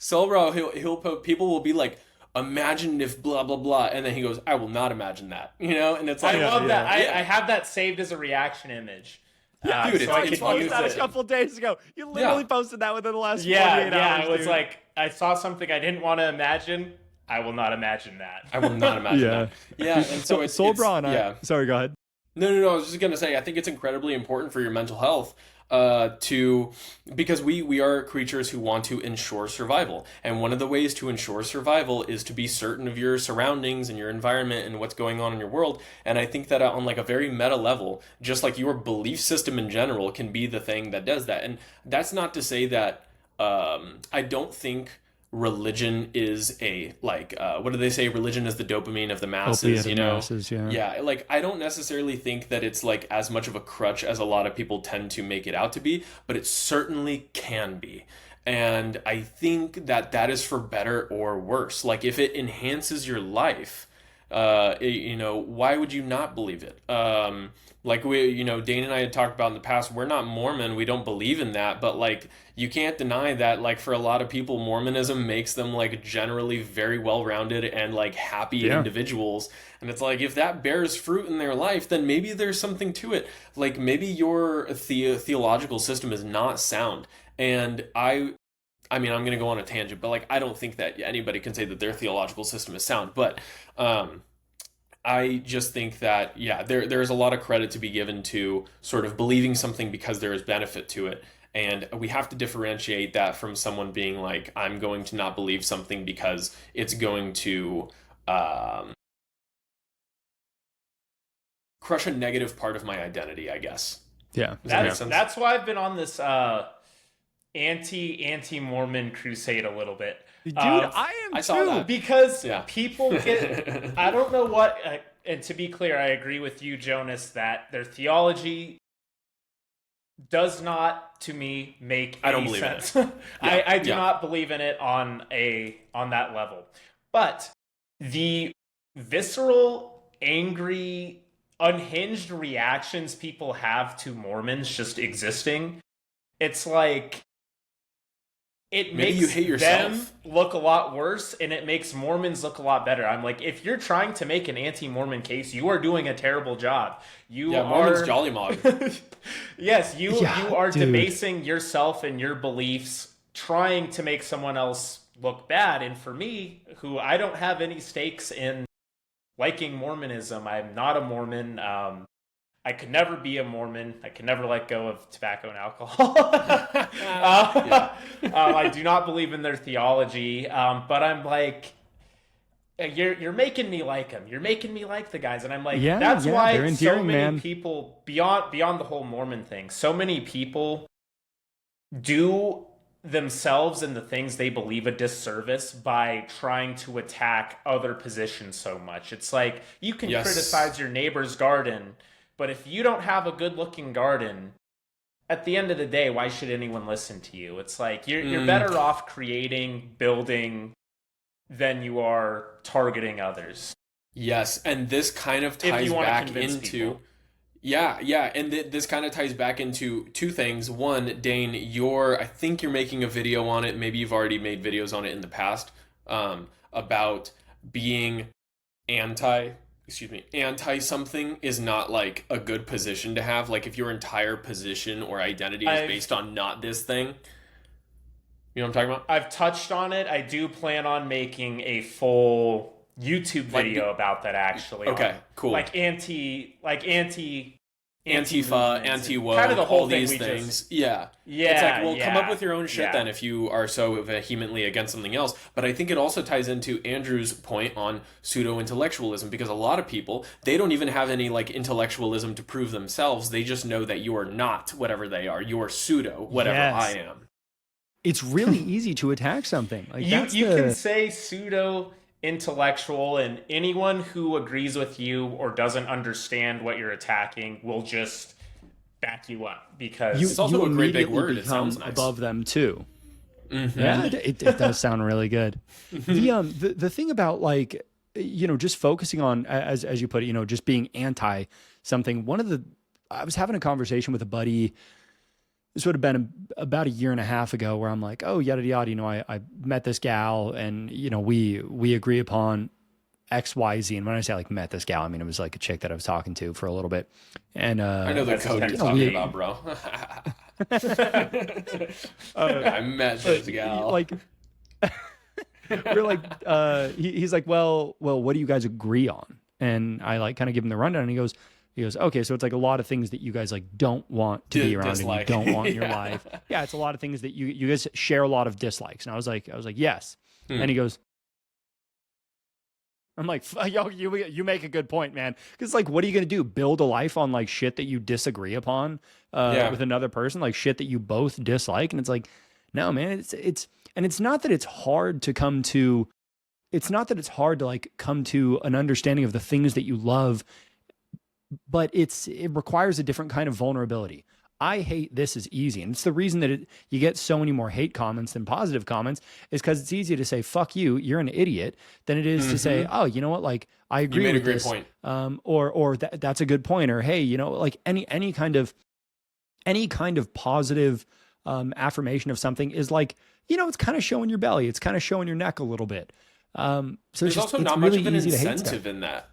Solbra, he'll put, people will be like, imagine if blah blah blah, and then he goes, I will not imagine that, and it's like, I love that. I have that saved as a reaction image. Yeah, dude, so I posted that a couple days ago. You literally posted that within the last 48 hours. Yeah, it was like, I saw something I didn't want to imagine. I will not imagine that. I will not imagine that. Yeah, and so it's Solbra and I. Sorry, go ahead. No. I was just gonna say, I think it's incredibly important for your mental health because we are creatures who want to ensure survival, and one of the ways to ensure survival is to be certain of your surroundings and your environment and what's going on in your world. And I think that on like a very meta level, just like your belief system in general can be the thing that does that. And that's not to say that I don't think religion is a like what do they say, religion is the dopamine of the masses, masses, like, I don't necessarily think that it's like as much of a crutch as a lot of people tend to make it out to be, but it certainly can be. And I think that is for better or worse. Like, if it enhances your life, why would you not believe it? Like, Dane and I had talked about in the past, we're not Mormon, we don't believe in that, but like, you can't deny that, like, for a lot of people, Mormonism makes them like generally very well-rounded and like happy individuals. And it's like, if that bears fruit in their life, then maybe there's something to it. Like, maybe your theological system is not sound. And I mean, I'm going to go on a tangent, but like, I don't think that anybody can say that their theological system is sound. But I just think that, there's a lot of credit to be given to sort of believing something because there is benefit to it. And we have to differentiate that from someone being like, I'm going to not believe something because it's going to crush a negative part of my identity, I guess. Yeah. That's why I've been on this anti-Mormon crusade a little bit. Dude, I am saw that. Because people get, I don't know what, and to be clear, I agree with you, Jonas, that their theology does not, to me, make any sense. I do not believe in it on that level. But the visceral, angry unhinged reactions people have to Mormons just existing, it's like it Maybe you hate makes them yourself. look a lot worse, and it makes Mormons look a lot better. I'm like, if you're trying to make an anti-Mormon case, you are doing a terrible job. You are Mormons jolly mog. Yes, you are dude. debasing yourself and your beliefs, trying to make someone else look bad. And for me, who I don't have any stakes in liking Mormonism, I'm not a Mormon. I could never be a Mormon. I could never let go of tobacco and alcohol. I do not believe in their theology, but I'm like, you're making me like them. You're making me like the guys, and I'm like, that's why so many people beyond the whole Mormon thing, so many people do themselves and the things they believe a disservice by trying to attack other positions so much. It's like, you can criticize your neighbor's garden, but if you don't have a good-looking garden, at the end of the day, why should anyone listen to you? It's like, you're better off creating, building, than you are targeting others. Yes, and this kind of ties back into... this kind of ties back into two things. One, Dane, I think you're making a video on it. Maybe you've already made videos on it in the past, about being anti something is not like a good position to have. Like, if your entire position or identity is based on not this thing. You know what I'm talking about? I've touched on it. I do plan on making a full YouTube video about that, actually. Okay, cool. Antifa, anti-woke, kind of the whole all these things. Yeah. It's like, well, come up with your own shit then if you are so vehemently against something else. But I think it also ties into Andrew's point on pseudo-intellectualism, because a lot of people, they don't even have any like intellectualism to prove themselves. They just know that you are not whatever they are. You are pseudo whatever I am. It's really easy to attack something. Like, you can say pseudo-intellectual, and anyone who agrees with you or doesn't understand what you're attacking will just back you up, because it's also a great big word. It sounds nice. Above them too. Mm-hmm. Yeah, it does sound really good. The thing about, like, just focusing on, as you put it, just being anti something. I was having a conversation with a buddy. This would have been about a year and a half ago, where I'm like, oh, yada, yada, I met this gal, and, we agree upon X, Y, Z. And when I say like met this gal, I mean, it was like a chick that I was talking to for a little bit. And I know the code you're talking about, bro. I met this gal. Like, we're like, he's like, well, what do you guys agree on? And I like kind of give him the rundown, and he goes, okay, so it's like a lot of things that you guys like don't want to be around and you don't want in your life. Yeah, it's a lot of things that you guys share a lot of dislikes. And I was like, yes. And he goes, I'm like, yo, you make a good point, man. Because like, what are you gonna do? Build a life on like shit that you disagree upon with another person, like shit that you both dislike? And it's like, no, man. It's not that it's hard to come to. It's not that it's hard to like come to an understanding of the things that you love. But it requires a different kind of vulnerability. I hate this is easy. And it's the reason that you get so many more hate comments than positive comments, is because it's easy to say, fuck you, you're an idiot, than it is to say, oh, you know what, like, I agree with this. Point. Or that's a good point. Or, hey, like any kind of positive affirmation of something is like, it's kind of showing your belly. It's kind of showing your neck a little bit. So there's also not much of an incentive in that.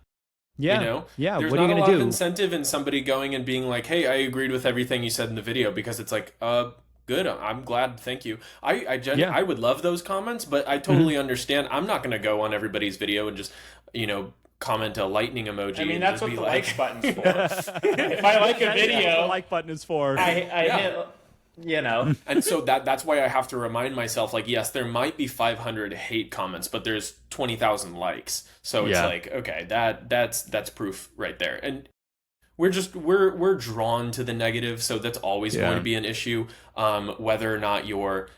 Yeah. Yeah. There's what are not you a lot do? of incentive in somebody going and being like, hey, I agreed with everything you said in the video, because it's like, good. I'm glad. Thank you. I would love those comments, but I totally understand. I'm not going to go on everybody's video and just, comment a lightning emoji. I mean, that's what the likes button's for. If I like a video, that's what the like button is for. I hit. And so that's why I have to remind myself, like, yes, there might be 500 hate comments, but there's 20,000 likes. So it's like, okay, that's proof right there. And we're drawn to the negative, so that's always going to be an issue. Whether or not you're,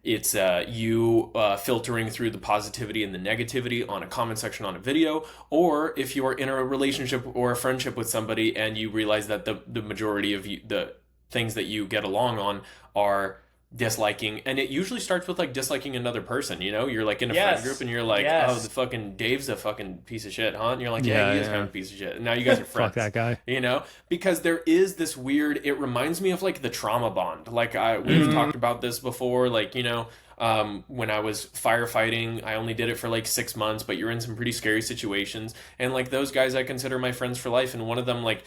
it's you filtering through the positivity and the negativity on a comment section on a video, or if you're in a relationship or a friendship with somebody and you realize that the majority of the things that you get along on are disliking, and it usually starts with like disliking another person. You're like in a friend group and you're like, oh, the fucking Dave's a fucking piece of shit, huh? And you're like, yeah, he is kind of a piece of shit, and now you guys are friends. Fuck that guy. Because there is this weird, it reminds me of like the trauma bond. Like we've talked about this before, like when I was firefighting, I only did it for like 6 months, but you're in some pretty scary situations, and like those guys I consider my friends for life, and one of them, like,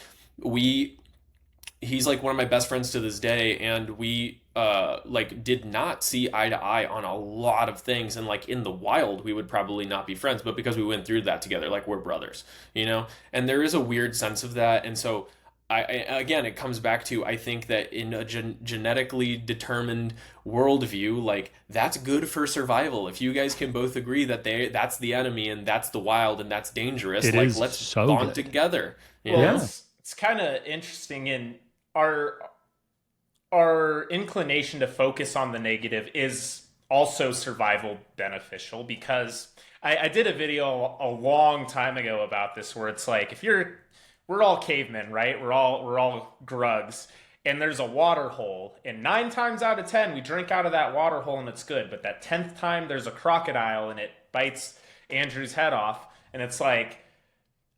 he's like one of my best friends to this day, and we like did not see eye to eye on a lot of things, and like in the wild we would probably not be friends, but because we went through that together, like we're brothers, and there is a weird sense of that. And so again, it comes back to, I think that in a genetically determined worldview, like that's good for survival. If you guys can both agree that that's the enemy and that's the wild and that's dangerous, like let's so bond together. It's kind of interesting in our inclination to focus on the negative is also survival beneficial, because I did a video a long time ago about this, where it's like, we're all cavemen, right? We're all grugs, and there's a water hole, and 9 times out of 10 we drink out of that water hole and it's good, but that 10th time there's a crocodile and it bites Andrew's head off, and it's like,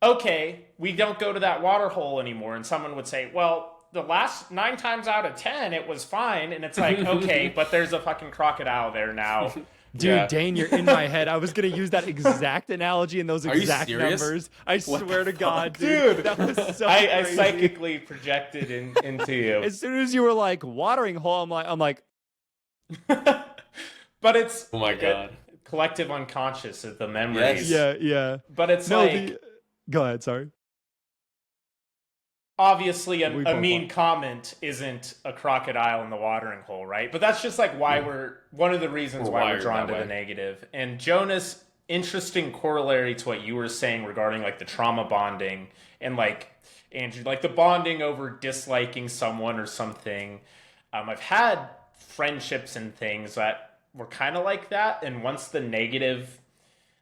okay, we don't go to that water hole anymore. And someone would say, well, the last 9 times out of 10 it was fine, and it's like, okay, but there's a fucking crocodile there now. Dude, Dane, you're in my head. I was gonna use that exact analogy and those exact numbers. I swear to God, dude, that was so I psychically projected into you. As soon as you were like watering hole, I'm like but it's, oh my God, collective unconscious of the memories. Yeah. But it's go ahead, sorry. Obviously, a mean comment isn't a crocodile in the watering hole, right? But that's just like why one of the reasons why we're drawn to the negative. And Jonas, interesting corollary to what you were saying regarding like the trauma bonding, and like Andrew, like the bonding over disliking someone or something. I've had friendships and things that were kind of like that, and once the negative,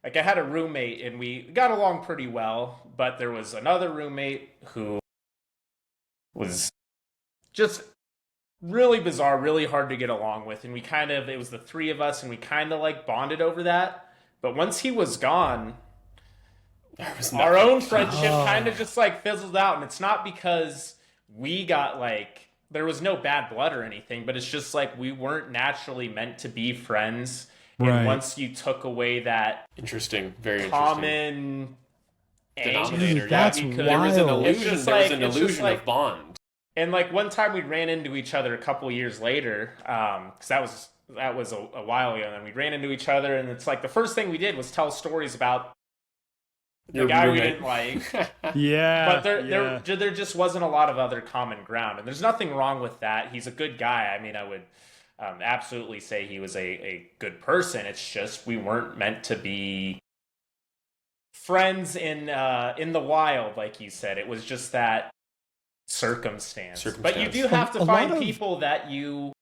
like I had a roommate and we got along pretty well, but there was another roommate who was just really bizarre, really hard to get along with, and it was the 3 of us, and we kind of like bonded over that. But once he was gone, our own friendship kind of just like fizzled out. And it's not because we got like, there was no bad blood or anything, but it's just like we weren't naturally meant to be friends. Right. And once you took away that very common denominator, there was an illusion of bond. And like one time we ran into each other a couple years later, because that was a while ago, and then we ran into each other, and it's like the first thing we did was tell stories about the guy we didn't like. But there just wasn't a lot of other common ground, and there's nothing wrong with that. He's a good guy. I mean, I would absolutely say he was a good person. It's just we weren't meant to be friends in the wild, like you said. It was just that circumstance. But you do have to find people that you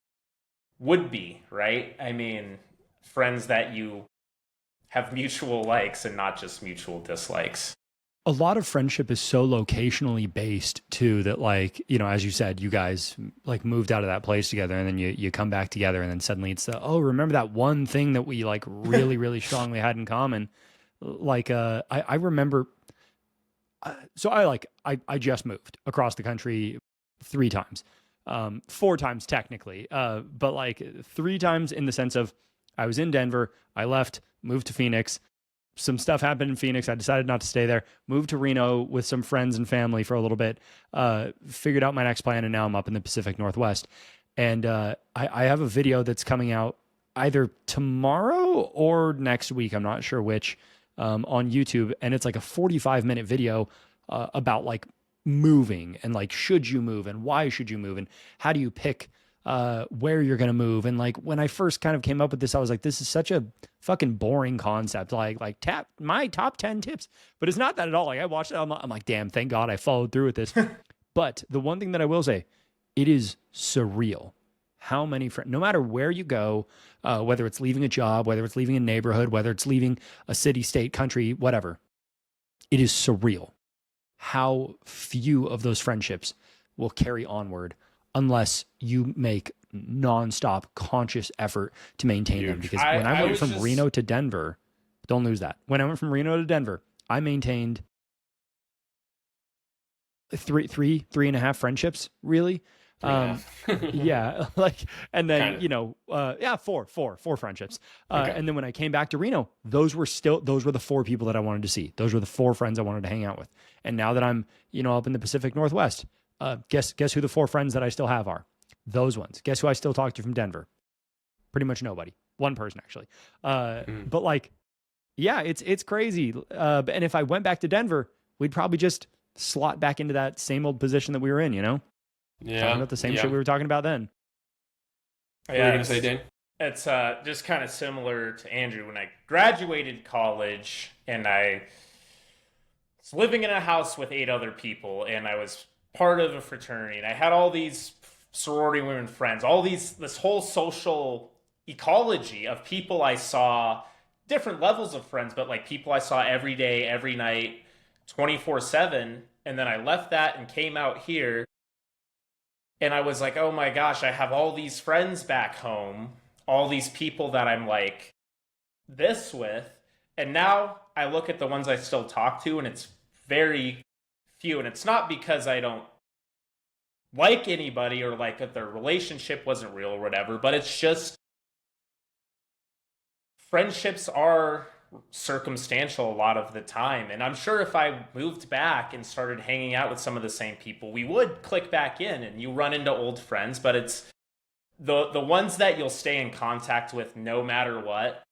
would be, right? I mean, friends that you have mutual likes and not just mutual dislikes. A lot of friendship is so locationally based too, that like, as you said, you guys like moved out of that place together, and then you come back together, and then suddenly it's remember that one thing that we like really, really strongly had in common. Like, I remember, so I just moved across the country 3 times, 4 times technically, but like 3 times in the sense of I was in Denver, I left, moved to Phoenix. Some stuff happened in Phoenix. I decided not to stay there. Moved to Reno with some friends and family for a little bit. Figured out my next plan, and now I'm up in the Pacific Northwest. And I have a video that's coming out either tomorrow or next week. I'm not sure which, on YouTube. And it's like a 45-minute video about like moving, and like, should you move, and why should you move, and how do you pick where you're going to move. And like, when I first kind of came up with this, I was like, this is such a fucking boring concept. Like my top 10 tips, but it's not that at all. Like I watched it. I'm like, damn, thank God I followed through with this. But the one thing that I will say, it is surreal how many friends, no matter where you go, whether it's leaving a job, whether it's leaving a neighborhood, whether it's leaving a city, state, country, whatever, it is surreal how few of those friendships will carry onward unless you make nonstop conscious effort to maintain them. Because when I went from Reno to Denver, don't lose that. When I went from Reno to Denver, I maintained three and a half friendships, really. Yeah, like, and then, four friendships. And then when I came back to Reno, those were the four people that I wanted to see. Those were the four friends I wanted to hang out with. And now that I'm, up in the Pacific Northwest, guess who the four friends that I still have are? Those ones. Guess who I still talk to from Denver? Pretty much nobody. One person, actually. But like, yeah, it's crazy. And if I went back to Denver, we'd probably just slot back into that same old position that we were in, Yeah. Talking about the same shit we were talking about then. What were you going to say, Dane? It's just kind of similar to Andrew. When I graduated college and I was living in a house with 8 other people, and I was part of a fraternity, and I had all these sorority women friends, this whole social ecology of people I saw, different levels of friends, but like people I saw every day, every night, 24/7. And then I left that and came out here, and I was like, oh my gosh, I have all these friends back home, all these people that I'm like this with. And now I look at the ones I still talk to, and it's very few. And it's not because I don't like anybody or like that their relationship wasn't real or whatever, but it's just friendships are circumstantial a lot of the time. And I'm sure if I moved back and started hanging out with some of the same people, we would click back in and you run into old friends, but it's the ones that you'll stay in contact with no matter what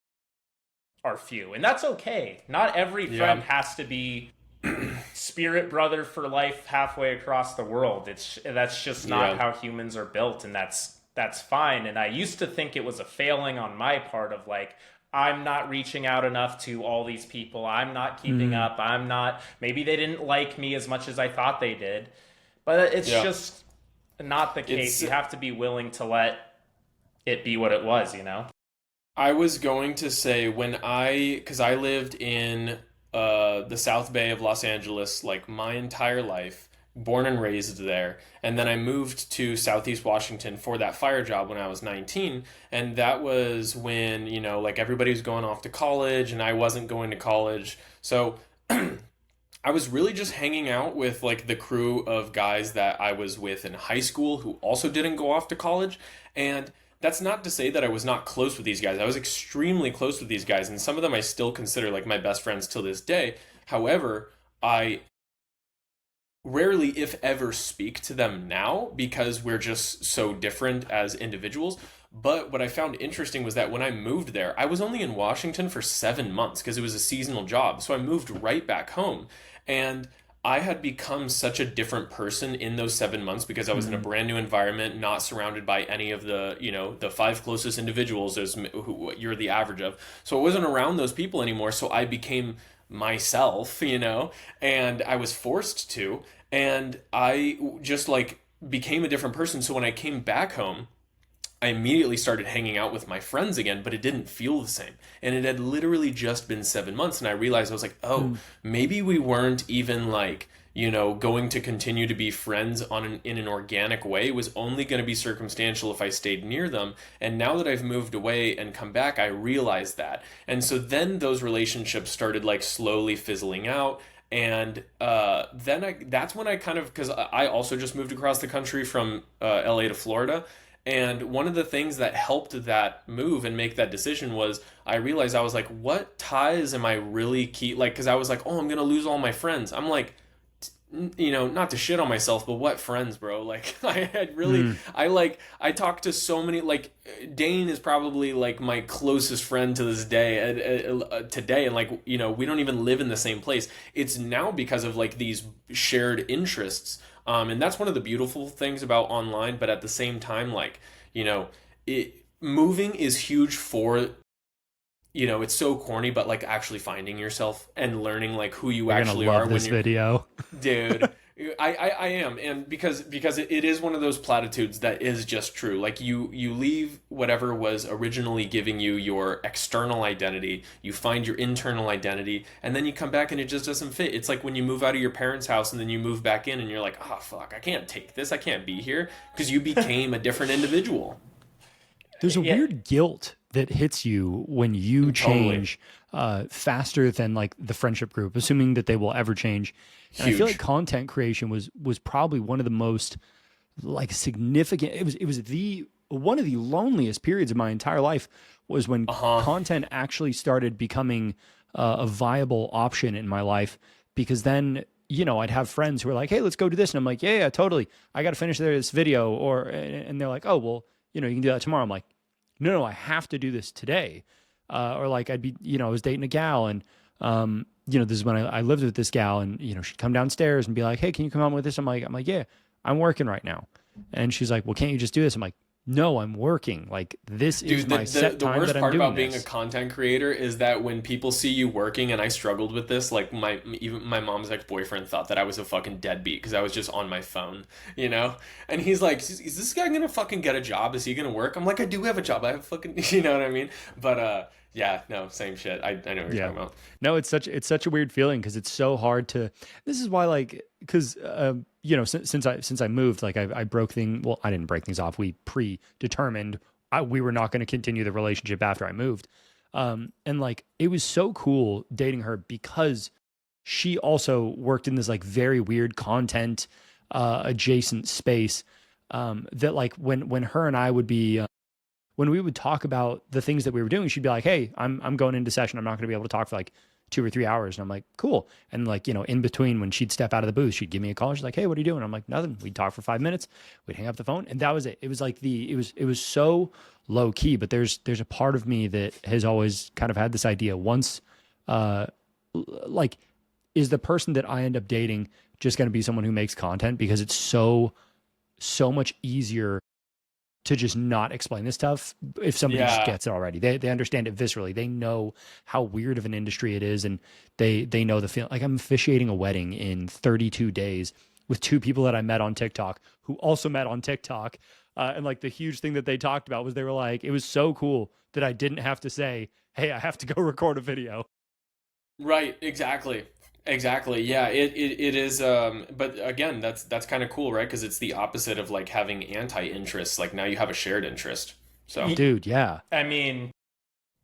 are few. And that's okay. Not every friend has to be spirit brother for life halfway across the world. That's just not how humans are built, and that's fine. And I used to think it was a failing on my part of like, I'm not reaching out enough to all these people. I'm not keeping up. Maybe they didn't like me as much as I thought they did. But it's just not the case. You have to be willing to let it be what it was, I was going to say because I lived in the South Bay of Los Angeles like my entire life, born and raised there, and then I moved to Southeast Washington for that fire job when I was 19, and that was when like everybody was going off to college and I wasn't going to college, so I was really just hanging out with like the crew of guys that I was with in high school who also didn't go off to college. And that's not to say that I was not close with these guys. I was extremely close with these guys, and some of them I still consider like my best friends till this day. However, I rarely, if ever, speak to them now because we're just so different as individuals. But what I found interesting was that when I moved there, I was only in Washington for 7 months because it was a seasonal job. So I moved right back home, and I had become such a different person in those 7 months because I was in a brand new environment, not surrounded by any of the, the 5 closest individuals who you're the average of. So I wasn't around those people anymore. So I became myself, and I was forced to, and I just like became a different person. So when I came back home, I immediately started hanging out with my friends again, but it didn't feel the same. And it had literally just been 7 months. And I realized I was like, maybe we weren't even like, going to continue to be friends in an organic way. It was only going to be circumstantial if I stayed near them. And now that I've moved away and come back, I realized that. And so then those relationships started like slowly fizzling out. And that's when I because I also just moved across the country from LA to Florida. And one of the things that helped that move and make that decision was I realized I was like, what ties am I really because I was like, oh, I'm going to lose all my friends. I'm like, not to shit on myself, but what friends, bro? Like I had really, I talked to so many, like Dane is probably like my closest friend to this day, today. And like, we don't even live in the same place. It's now because of like these shared interests. And that's one of the beautiful things about online, but at the same time, like, moving is huge for, it's so corny, but like actually finding yourself and learning like who you actually are. Love this video. Dude, I am, and because it is one of those platitudes that is just true. Like you leave whatever was originally giving you your external identity, you find your internal identity, and then you come back and it just doesn't fit. It's like when you move out of your parents' house and then you move back in and you're like, oh fuck, I can't take this, I can't be here, because you became a different individual. There's a weird guilt that hits you when you change faster than like the friendship group, assuming that they will ever change. And I feel like content creation was probably one of the most like significant. It was one of the loneliest periods of my entire life was when content actually started becoming a viable option in my life, because then, you know, I'd have friends who were like, hey, let's go do this. And I'm like, yeah, totally. I got to finish this video. And they're like, oh, well, you know, you can do that tomorrow. I'm like, no, I have to do this today. Or like I'd be, you know, I was dating a gal and, you know, this is when I lived with this gal, and, you know, she'd come downstairs and be like, hey, can you come on with this? I'm like, yeah, I'm working right now. And she's like, well, can't you just do this? I'm like, no, I'm working. Like, this is my set time that I'm doing. The worst part about being a content creator is that when people see you working, and I struggled with this, like even my mom's ex-boyfriend thought that I was a fucking deadbeat because I was just on my phone, you know? And he's like, is this guy gonna fucking get a job? Is he gonna work? I'm like, I do have a job. I have fucking, you know what I mean? But, yeah, no, same shit. I know what you're talking about. No, it's such a weird feeling because it's so hard to. This is why, like, because you know, since I moved, like I broke things. Well, I didn't break things off. We predetermined we were not going to continue the relationship after I moved. And like it was so cool dating her because she also worked in this like very weird content adjacent space. That like when her and I would be. When we would talk about the things that we were doing, she'd be like, hey, I'm going into session. I'm not going to be able to talk for like 2 or 3 hours. And I'm like, cool. And like, you know, in between when she'd step out of the booth, she'd give me a call. She's like, hey, what are you doing? I'm like, nothing. We'd talk for 5 minutes. We'd hang up the phone. And that was it. It was like it was so low key, but there's a part of me that has always kind of had this idea once, like, is the person that I end up dating just going to be someone who makes content? Because it's so much easier to just not explain this stuff if somebody just gets it already. They understand it viscerally. They know how weird of an industry it is, and they know the feeling. Like I'm officiating a wedding in 32 days with 2 people that I met on TikTok who also met on TikTok. And like the huge thing that they talked about was they were like, it was so cool that I didn't have to say, hey, I have to go record a video. Right, exactly. Yeah, it is. But again, that's kind of cool, right? Because it's the opposite of like having anti-interests. Like now you have a shared interest. So, dude, yeah. I mean,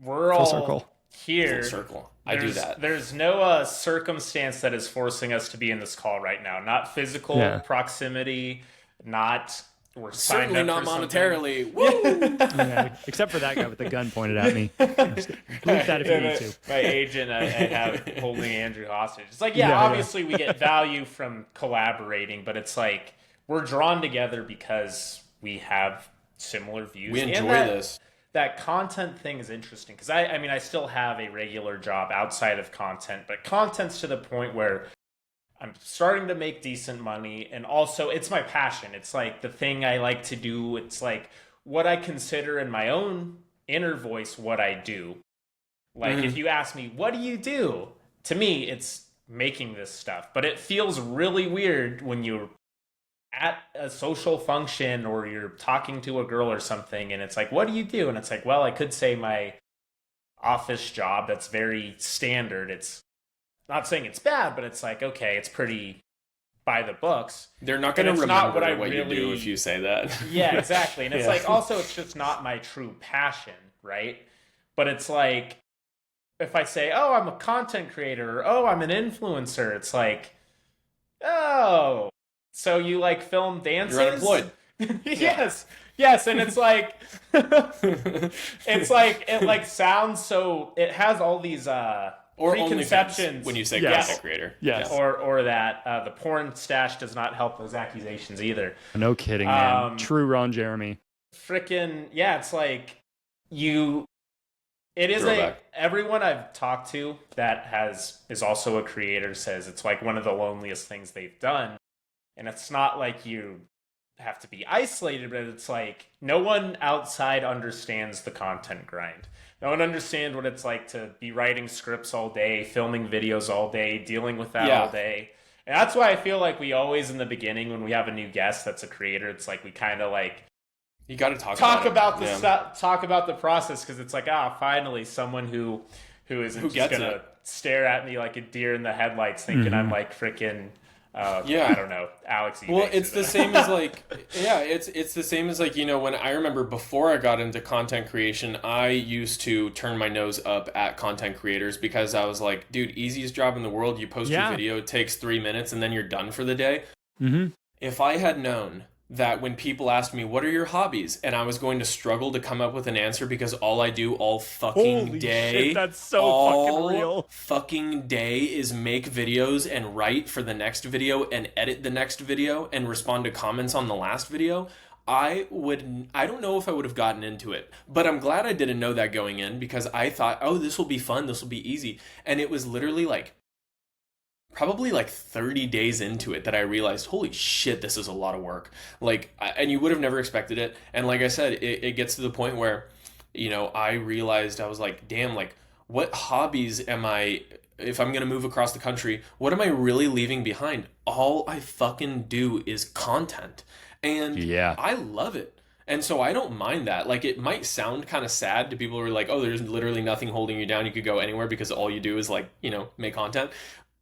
we're all circle here. Full circle. I do that. There's no circumstance that is forcing us to be in this call right now. Not physical proximity. Not. We're certainly not monetarily. Woo! Yeah, except for that guy with the gun pointed at me. Leave that if you need to. My agent, I have holding Andrew hostage. It's like, obviously we get value from collaborating, but it's like we're drawn together because we have similar views. We enjoy this. That content thing is interesting because I mean, I still have a regular job outside of content, but content's to the point where I'm starting to make decent money, and also it's my passion. It's like the thing I like to do. It's like what I consider in my own inner voice what I do. Like if you ask me, what do you do? To me, it's making this stuff. But it feels really weird when you're at a social function or you're talking to a girl or something, and it's like, what do you do? And it's like, well, I could say my office job. That's very standard. It's not saying it's bad, but it's like, okay, it's pretty by the books. They're not going to remember what you do if you say that. Yeah, exactly. And it's like, also, it's just not my true passion, right? But it's like, if I say, oh, I'm a content creator, or oh, I'm an influencer, it's like, oh, so you like film dances? You're unemployed. Yes. And it's like, it like sounds so, it has all these, or preconceptions when you say content creator. Yes. Or that the porn stash does not help those accusations either. No kidding, man. True Ron Jeremy. Frickin' yeah, it's like it is everyone I've talked to that is also a creator says it's like one of the loneliest things they've done. And it's not like you have to be isolated, but it's like no one outside understands the content grind. No one understands what it's like to be writing scripts all day, filming videos all day, dealing with that all day. And that's why I feel like we always, in the beginning, when we have a new guest that's a creator, it's like we kind of like you got to talk about the process, because it's like, finally someone who isn't just gonna stare at me like a deer in the headlights, thinking I'm like freaking. I don't know, Alex. Well, it's the same as like, it's the same as like, you know, when I remember before I got into content creation, I used to turn my nose up at content creators because I was like, dude, easiest job in the world. You post your video, it takes 3 minutes, and then you're done for the day. Mm-hmm. If I had known that when people asked me, what are your hobbies? And I was going to struggle to come up with an answer because all I do all fucking Holy day. Shit, that's so fucking real. Fucking day is make videos and write for the next video and edit the next video and respond to comments on the last video. I don't know if I would have gotten into it, but I'm glad I didn't know that going in, because I thought, this will be fun. This will be easy. And it was literally like, probably like 30 days into it that I realized, holy shit, this is a lot of work. Like, and you would have never expected it. And like I said, it gets to the point where, you know, I realized, I was like, damn, like, what hobbies am I, if I'm going to move across the country, what am I really leaving behind? All I fucking do is content. And I love it. And so I don't mind that. Like, it might sound kind of sad to people who are like, there's literally nothing holding you down. You could go anywhere because all you do is like, you know, make content.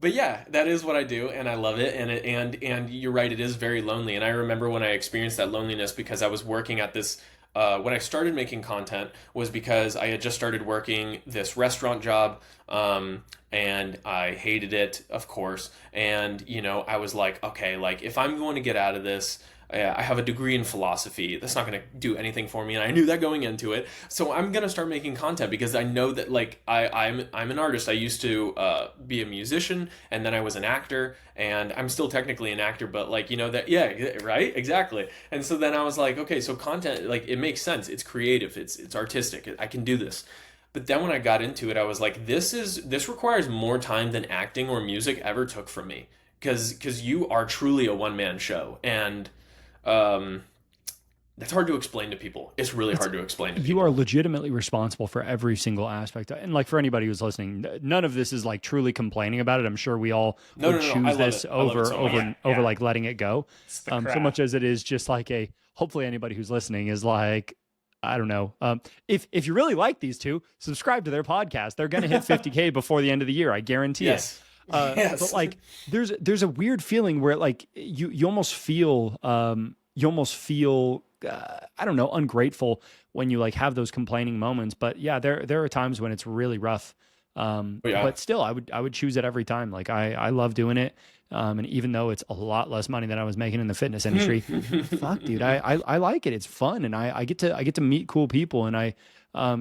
But yeah, that is what I do, and I love it. And you're right, it is very lonely. And I remember when I experienced that loneliness, because I was working at this. When I started making content was because I had just started working this restaurant job, and I hated it, of course. And you know, I was like, okay, like if I'm going to get out of this. I have a degree in philosophy. That's not going to do anything for me, and I knew that going into it. So I'm going to start making content because I know that, like, I'm an artist. I used to be a musician, and then I was an actor, and I'm still technically an actor, but like, you know that, right, exactly. And so then I was like, okay, so content, like, it makes sense. It's creative. It's artistic. I can do this. But then when I got into it, I was like, this requires more time than acting or music ever took from me, because you are truly a one-man show, and that's hard to explain to people. It's really hard to explain to people. You are legitimately responsible for every single aspect. And like, for anybody who's listening, none of this is like truly complaining about it. I'm sure we all would choose this over like letting it go. So much as it is just like hopefully anybody who's listening is like, I don't know. If you really like these two, subscribe to their podcast. They're going to hit 50K before the end of the year. I guarantee it. But like, there's a weird feeling where like you almost feel I don't know, ungrateful when you like have those complaining moments. But yeah, there are times when it's really rough. But still, I would choose it every time. Like I love doing it. And even though it's a lot less money than I was making in the fitness industry, fuck, dude, I like it. It's fun, and I get to meet cool people, and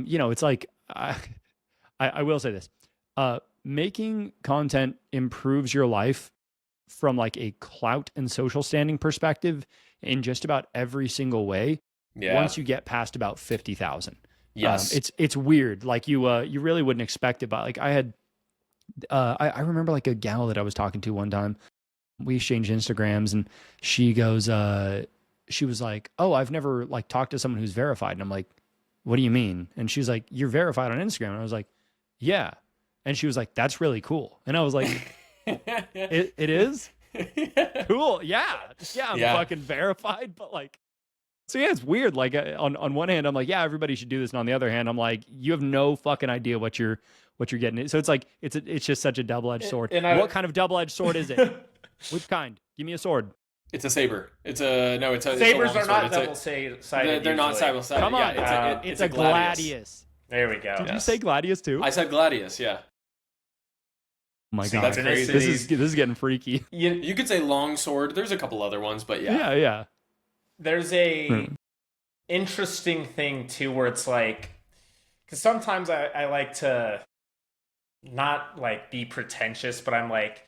you know, it's like I will say this. Making content improves your life from like a clout and social standing perspective in just about every single way. Once you get past about 50,000. Yes. It's weird. Like you really wouldn't expect it, but like I had, I remember like a gal that I was talking to one time. We exchanged Instagrams, and she goes, she was like, I've never like talked to someone who's verified. And I'm like, what do you mean? And she was like, you're verified on Instagram. And I was like, yeah. And she was like, that's really cool. And I was like, it is? Cool. Yeah. I'm fucking verified. But like, so yeah, it's weird. Like on one hand, I'm like, yeah, everybody should do this. And on the other hand, I'm like, you have no fucking idea what you're getting. So it's like, it's just such a double-edged sword. What kind of double-edged sword is it? Which kind? Give me a sword. It's a saber. Sabers are not double-sided. They're not double-sided. Come on. Yeah, it's a gladius. There we go. Did you say gladius too? I said gladius, yeah. Oh my God. That's crazy. This is getting freaky. You could say long sword. There's a couple other ones, but yeah. Yeah. There's a interesting thing too, where it's like, because sometimes I like to not like be pretentious, but I'm like,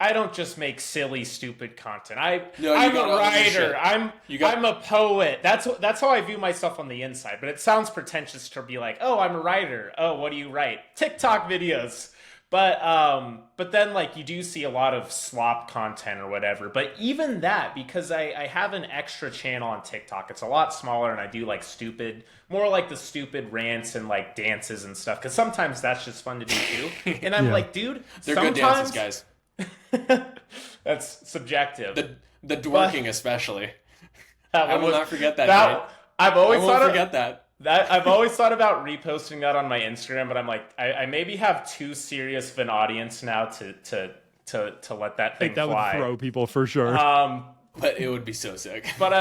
I don't just make silly, stupid content. I'm a writer. I'm a poet. That's how I view myself on the inside. But it sounds pretentious to be like, I'm a writer. What do you write? TikTok videos. But then like you do see a lot of slop content or whatever. But even that, because I have an extra channel on TikTok, it's a lot smaller, and I do like more like the stupid rants and like dances and stuff. Because sometimes that's just fun to do too. And I'm like, dude, they're good dances, guys. That's subjective. The dworking especially. I will not forget that. I've always forget that. I've always thought about reposting that on my Instagram, but I'm like, I maybe have too serious of an audience now to let that thing fly. That would throw people for sure. But it would be so sick. But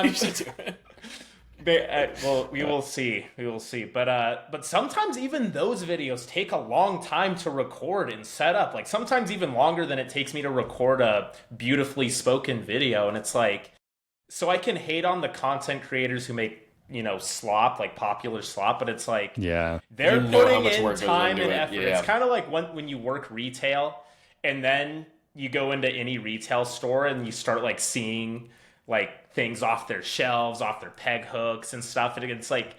well, we will see. But sometimes even those videos take a long time to record and set up. Like sometimes even longer than it takes me to record a beautifully spoken video. And it's like, so I can hate on the content creators who make, slop, like popular slop, but it's like, yeah, they're putting in time and effort. Yeah. It's kind of like when you work retail and then you go into any retail store and you start like seeing like things off their shelves, off their peg hooks and stuff. And it's like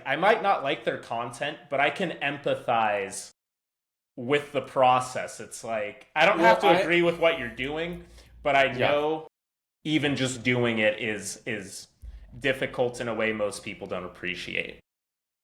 I might not like their content, but I can empathize with the process. It's like I don't have to agree with what you're doing, but I know even just doing it is difficult in a way most people don't appreciate.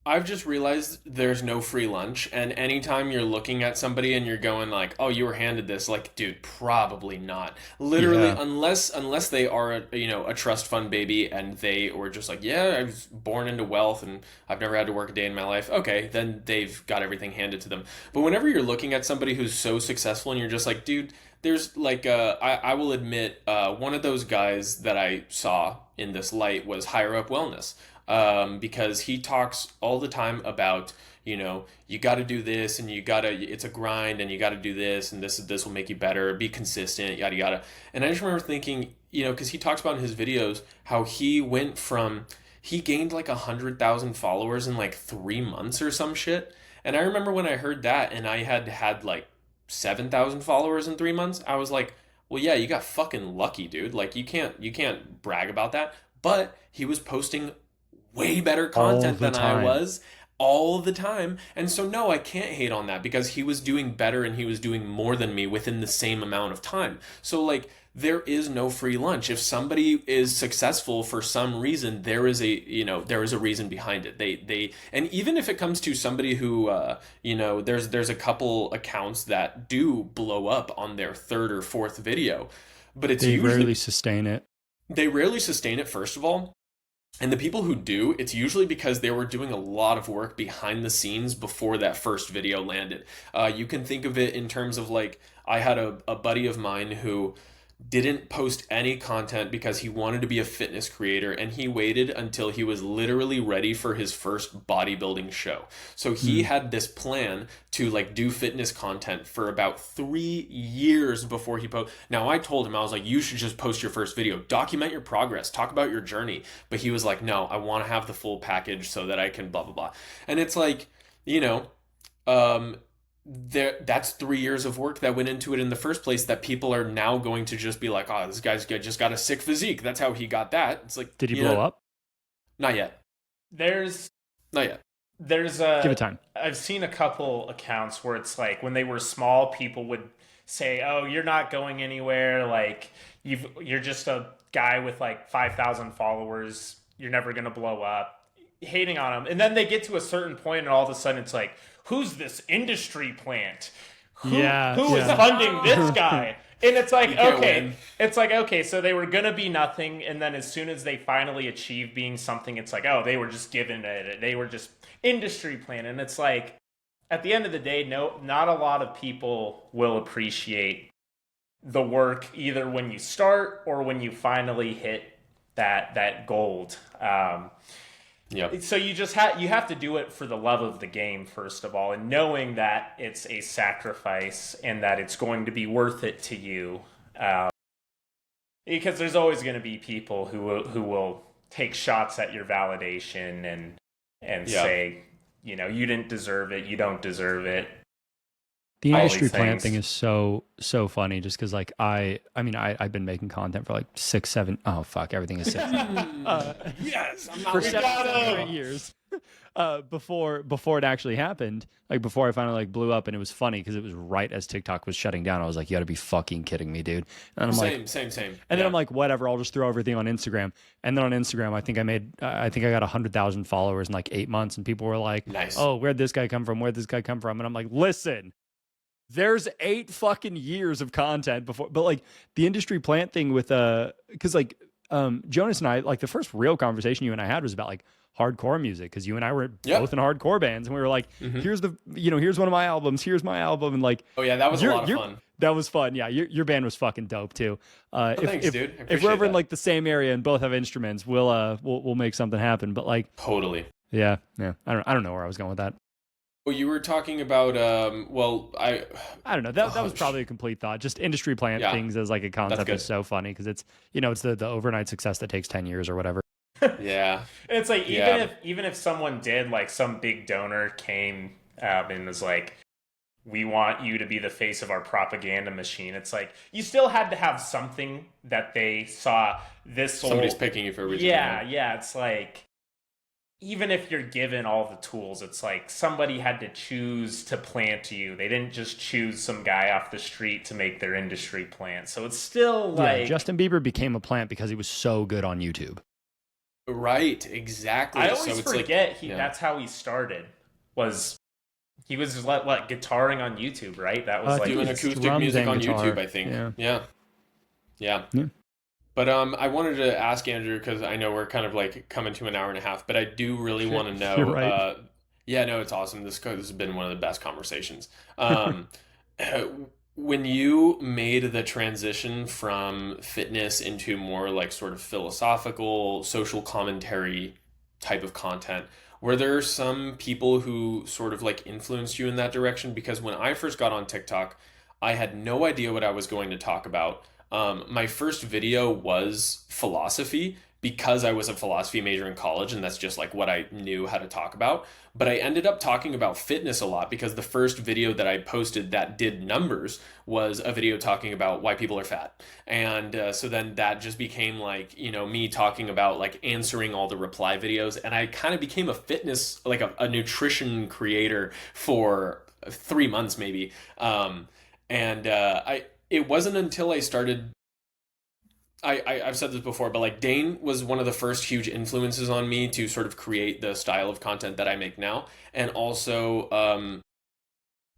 I've just realized there's no free lunch, and anytime you're looking at somebody and you're going like, oh, you were handed this, like, dude, probably not. Literally, unless they are a trust fund baby and they were just like, yeah, I was born into wealth and I've never had to work a day in my life. Okay, then they've got everything handed to them. But whenever you're looking at somebody who's so successful and you're just like, dude, there's like, I will admit, one of those guys that I saw in this light was Higher Up Wellness. Because he talks all the time about, you got to do this and it's a grind and you got to do this and this will make you better, be consistent, yada, yada. And I just remember thinking, because he talks about in his videos how he gained like 100,000 followers in like 3 months or some shit. And I remember when I heard that and I had like 7,000 followers in 3 months, I was like, well, yeah, you got fucking lucky, dude. Like you can't brag about that. But he was posting way better content than I was all the time. And so, no, I can't hate on that because he was doing better and he was doing more than me within the same amount of time. So, like, there is no free lunch. If somebody is successful for some reason, there is a reason behind it. And even if it comes to somebody who, there's a couple accounts that do blow up on their third or fourth video, but they rarely sustain it. They rarely sustain it, first of all. And the people who do, it's usually because they were doing a lot of work behind the scenes before that first video landed. You can think of it in terms of like, I had a buddy of mine who didn't post any content because he wanted to be a fitness creator, and he waited until he was literally ready for his first bodybuilding show. So he had this plan to like do fitness content for about 3 years before he posted. Now I told him, I was like, you should just post your first video, document your progress, talk about your journey. But he was like, no, I want to have the full package so that I can blah, blah, blah. And it's like, that's 3 years of work that went into it in the first place that people are now going to just be like, oh, this guy's just got a sick physique. That's how he got that. It's like, did he blow up? Not yet. Not yet. Give it time. I've seen a couple accounts where it's like when they were small, people would say, oh, you're not going anywhere. Like you're just a guy with like 5,000 followers. You're never going to blow up. Hating on them. And then they get to a certain point and all of a sudden it's like, who's this industry plant? Who is funding this guy? And it's like, okay, so they were going to be nothing. And then as soon as they finally achieve being something, it's like, oh, they were just given it. They were just industry plant. And it's like, at the end of the day, no, not a lot of people will appreciate the work either when you start or when you finally hit that gold. Yeah. So you have to do it for the love of the game, first of all, and knowing that it's a sacrifice and that it's going to be worth it to you. Because there's always going to be people who will take shots at your validation and say, you didn't deserve it, you don't deserve it. The industry plant thing is so funny just because like I've been making content for like 6, 7, oh fuck, everything is 6. Yes, I'm not for 7 years. Before it actually happened, like before I finally like blew up, and it was funny because it was right as TikTok was shutting down. I was like, you gotta be fucking kidding me, dude. And I'm same. And then I'm like, whatever, I'll just throw everything on Instagram. And then on Instagram, I think I got 100,000 followers in like 8 months, and people were like, nice. Oh, where'd this guy come from? And I'm like, listen. There's 8 fucking years of content before, but like the industry plant thing with because like Jonas and I, like the first real conversation you and I had was about like hardcore music, because you and I were both in hardcore bands, and we were like, here's one of my albums, here's my album, and like, oh yeah, that was a lot of fun. That was fun. Yeah, your band was fucking dope too. Thanks, dude. If we're ever in like the same area and both have instruments, we'll make something happen. But like, totally. Yeah. I don't know where I was going with that. Well, you were talking about I don't know. That was probably a complete thought. Just industry plant things as like a concept is so funny, because it's it's the overnight success that takes 10 years or whatever. Yeah. It's like even if someone did, like some big donor came and was like, we want you to be the face of our propaganda machine, it's like you still had to have something that they saw somebody's picking you for a reason. Yeah. It's like, even if you're given all the tools, it's like somebody had to choose to plant you. They didn't just choose some guy off the street to make their industry plant. So it's still like... Justin Bieber became a plant because he was so good on YouTube. Right, exactly. I always forget that's how he started. He was guitaring on YouTube, right? That was like doing acoustic music on YouTube, I think. Yeah. But I wanted to ask Andrew, because I know we're kind of like coming to an hour and a half, but I do really want to know. You're right. It's awesome. This has been one of the best conversations. When you made the transition from fitness into more like sort of philosophical, social commentary type of content, were there some people who sort of like influenced you in that direction? Because when I first got on TikTok, I had no idea what I was going to talk about. My first video was philosophy, because I was a philosophy major in college, and that's just like what I knew how to talk about. But I ended up talking about fitness a lot, because the first video that I posted that did numbers was a video talking about why people are fat. And so then that just became like, me talking about like answering all the reply videos. And I kind of became a fitness, like a nutrition creator for 3 months maybe. It wasn't until I started, I've said this before, but like Dane was one of the first huge influences on me to sort of create the style of content that I make now. And also,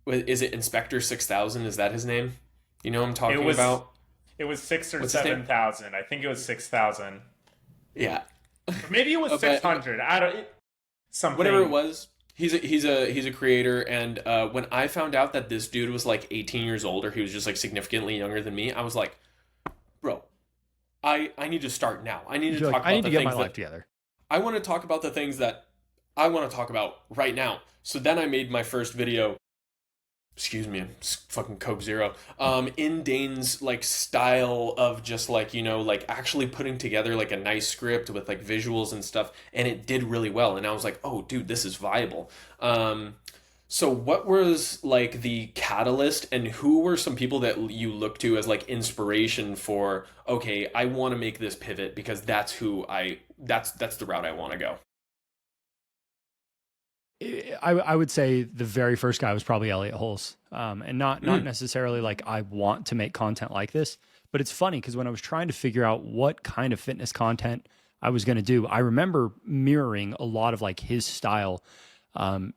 is it Inspector 6000? Is that his name? You know what I'm talking about? It was 6,000 or 7,000. I think it was 6,000. Yeah. Maybe it was 600. Something. Whatever it was. He's a creator, and when I found out that this dude was like 18 years old, or he was just like significantly younger than me, I was like, bro, I need to start now. I need to talk about the things my life together. I want to talk about the things that I want to talk about right now. So then I made my first video. Excuse me, I'm fucking Coke Zero. In Dane's like style of just like, like actually putting together like a nice script with like visuals and stuff, and it did really well. And I was like, oh dude, this is viable. So what was like the catalyst, and who were some people that you look to as like inspiration for, okay, I want to make this pivot because that's the route I want to go? I would say the very first guy was probably Elliot Hulse, and not necessarily like I want to make content like this, but it's funny because when I was trying to figure out what kind of fitness content I was going to do, I remember mirroring a lot of like his style,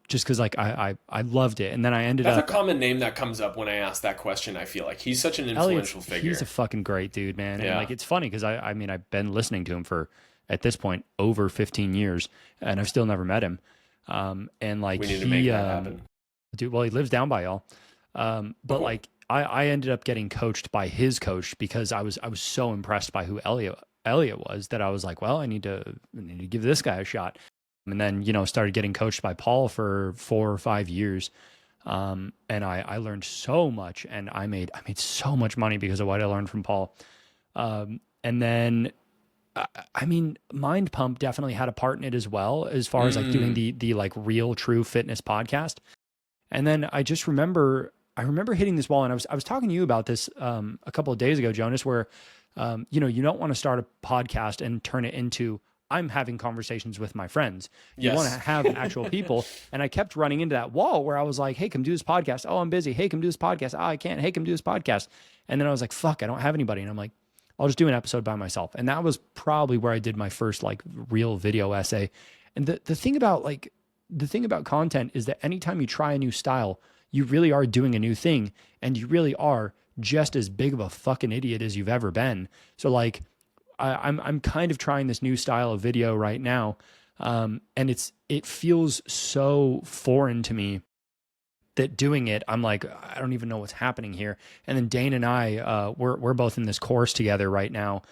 just because like I loved it, and then I ended up. That's a common name that comes up when I ask that question. I feel like he's such an influential figure. He's a fucking great dude, man, and like it's funny because I mean I've been listening to him for at this point over 15 years, and I've still never met him. And like we need to make that happen. Dude, well, he lives down by y'all. But like I ended up getting coached by his coach because I was so impressed by who Elliot was that I was like, well, I need to give this guy a shot. And then, started getting coached by Paul for 4 or 5 years. And I learned so much, and I made so much money because of what I learned from Paul. And then I mean, Mind Pump definitely had a part in it as well, as far as like doing the like real true fitness podcast. And then I just remember hitting this wall, and I was talking to you about this a couple of days ago, Jonas, where you don't want to start a podcast and turn it into I'm having conversations with my friends. You want to have actual people. And I kept running into that wall where I was like, hey, come do this podcast. Oh, I'm busy. Hey, come do this podcast. Oh, I can't. Hey, come do this podcast. And then I was like, fuck, I don't have anybody. And I'm like, I'll just do an episode by myself. And that was probably where I did my first like real video essay. And the thing about content is that anytime you try a new style, you really are doing a new thing, and you really are just as big of a fucking idiot as you've ever been. So like, I'm kind of trying this new style of video right now, and it feels so foreign to me that doing it, I'm like, I don't even know what's happening here. And then Dane and I, we're both in this course together right now,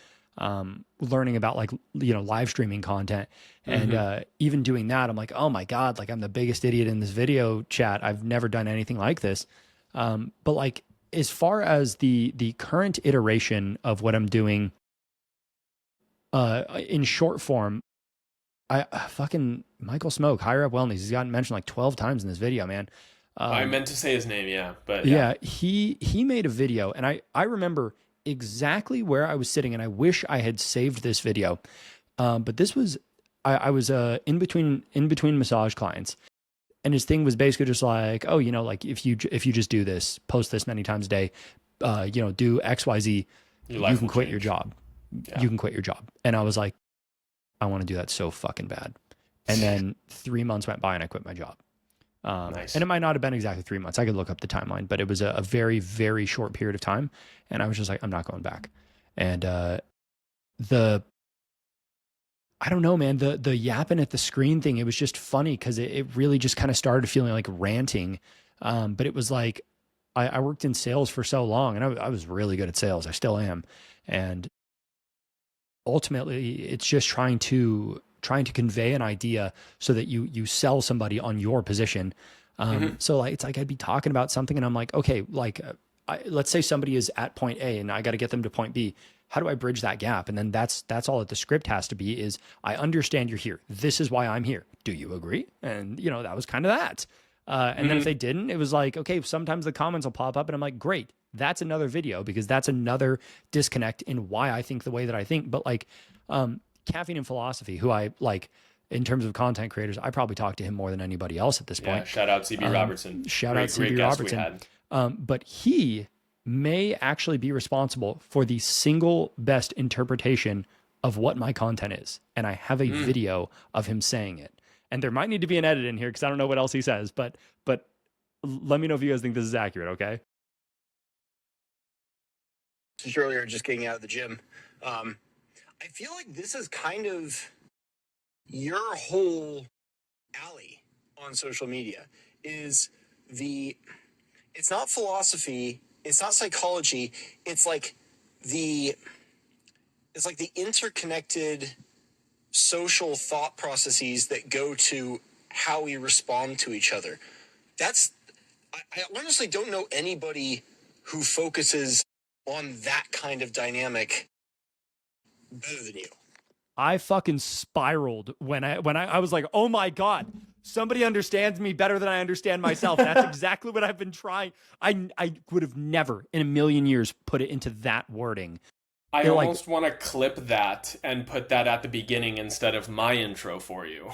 learning about like, live streaming content. And even doing that, I'm like, oh my God, like I'm the biggest idiot in this video chat. I've never done anything like this. But like, as far as the current iteration of what I'm doing in short form, I fucking Michael Smoke, Higher Up Wellness, he's gotten mentioned like 12 times in this video, man. I meant to say his name, but he made a video, and I remember exactly where I was sitting, and I wish I had saved this video. But this was I was in between massage clients, and his thing was basically just like, oh, like if you just do this, post this many times a day, do XYZ, you can quit your job. Yeah. You can quit your job. And I was like, I want to do that so fucking bad. And then 3 months went by and I quit my job. Nice. And it might not have been exactly 3 months. I could look up the timeline, but it was a very, very short period of time. And I was just like, I'm not going back. And I don't know, man, the yapping at the screen thing, it was just funny because it really just kind of started feeling like ranting. But it was like, I worked in sales for so long, and I was really good at sales. I still am. And ultimately, it's just trying to convey an idea so that you sell somebody on your position. So like, it's like I'd be talking about something and I'm like, okay, like let's say somebody is at point A and I got to get them to point B. How do I bridge that gap? And then that's all that the script has to be is, I understand you're here. This is why I'm here. Do you agree? And that was kind of that. And then if they didn't, it was like, okay, sometimes the comments will pop up and I'm like, great. That's another video, because that's another disconnect in why I think the way that I think. But like, Caffeine and Philosophy, who I like in terms of content creators, I probably talk to him more than anybody else at this point. Shout out CB Robertson. Shout out CB Robertson. But he may actually be responsible for the single best interpretation of what my content is. And I have a video of him saying it. And there might need to be an edit in here because I don't know what else he says, but let me know if you guys think this is accurate, okay? Just earlier, just getting out of the gym. I feel like this is kind of your whole alley on social media. It's not philosophy, it's not psychology, it's like the interconnected social thought processes that go to how we respond to each other. I honestly don't know anybody who focuses on that kind of dynamic better than you. I fucking spiraled when I was like, oh my God, somebody understands me better than I understand myself. That's exactly what I've been trying. I would have never in a million years put it into that wording. I almost want to clip that and put that at the beginning instead of my intro for you.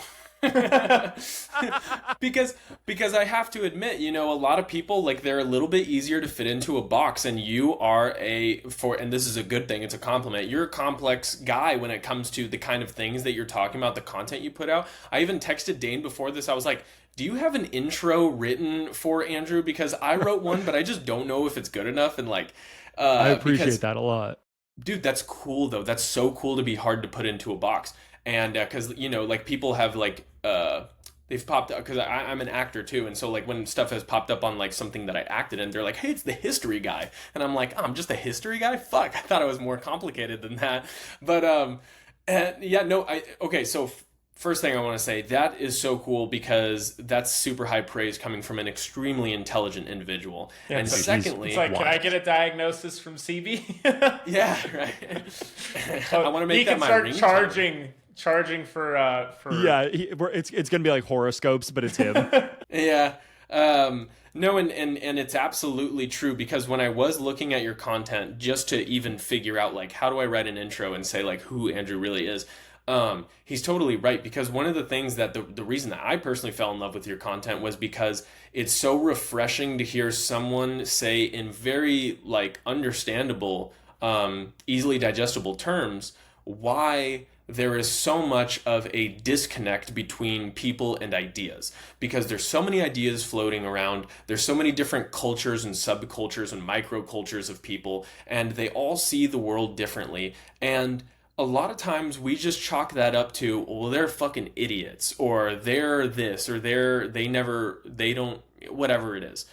because I have to admit, a lot of people, like, they're a little bit easier to fit into a box, and you are and this is a good thing, it's a compliment, you're a complex guy when it comes to the kind of things that you're talking about, the content you put out. I even texted Dane before this, I was like, do you have an intro written for Andrew? Because I wrote one, but I just don't know if it's good enough. And like, I appreciate that a lot. Dude, that's cool though. That's so cool to be hard to put into a box. And because like people have like they've popped up, because I'm an actor too, and so like when stuff has popped up on like something that I acted in, they're like, hey, it's the history guy, and I'm like, oh, I'm just a history guy? Fuck, I thought it was more complicated than that. But okay, so first thing I want to say, that is so cool, because that's super high praise coming from an extremely intelligent individual. Yeah, and secondly, it's like, can I get a diagnosis from CB? Yeah, right. I want to make he that my ringtone. Charging for yeah, it's gonna be like horoscopes, but it's him. Yeah. No, and it's absolutely true, because when I was looking at your content just to even figure out like, how do I write an intro and say like who Andrew really is, he's totally right, because one of the things that the reason that I personally fell in love with your content was because it's so refreshing to hear someone say in very like understandable, easily digestible terms why there is so much of a disconnect between people and ideas, because there's so many ideas floating around. There's so many different cultures and subcultures and microcultures of people, and they all see the world differently. And a lot of times we just chalk that up to, well, they're fucking idiots, or they're this, or they don't, whatever it is.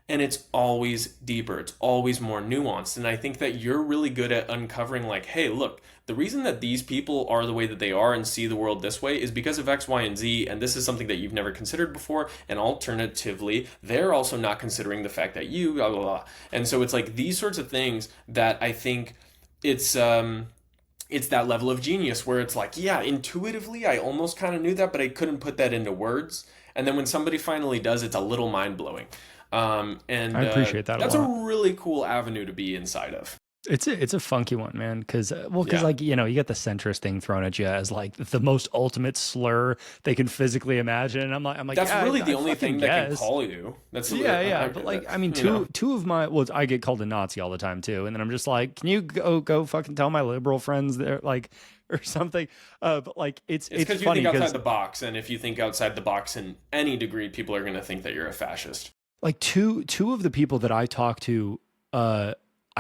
And it's always deeper. It's always more nuanced. And I think that you're really good at uncovering, like, hey, look, the reason that these people are the way that they are and see the world this way is because of X, Y, and Z. And this is something that you've never considered before. And alternatively, they're also not considering the fact that you, blah, blah, blah. And so it's like these sorts of things that I think it's that level of genius where it's like, yeah, intuitively, I almost kind of knew that, but I couldn't put that into words. And then when somebody finally does, it's a little mind blowing. And I appreciate that. That's a really cool avenue to be inside of. It's a funky one, man. Because like, you know, you get the centrist thing thrown at you as like the most ultimate slur they can physically imagine. I'm like, that's yeah, really I the only thing guess. that can call you. That's But like, I mean, two of my, well, I get called a Nazi all the time too, and then I'm just like, can you go fucking tell my liberal friends there, like, or something. But like, it's because you funny think outside the box, and if you think outside the box in any degree, people are going to think that you're a fascist. Like two of the people that I talk to, I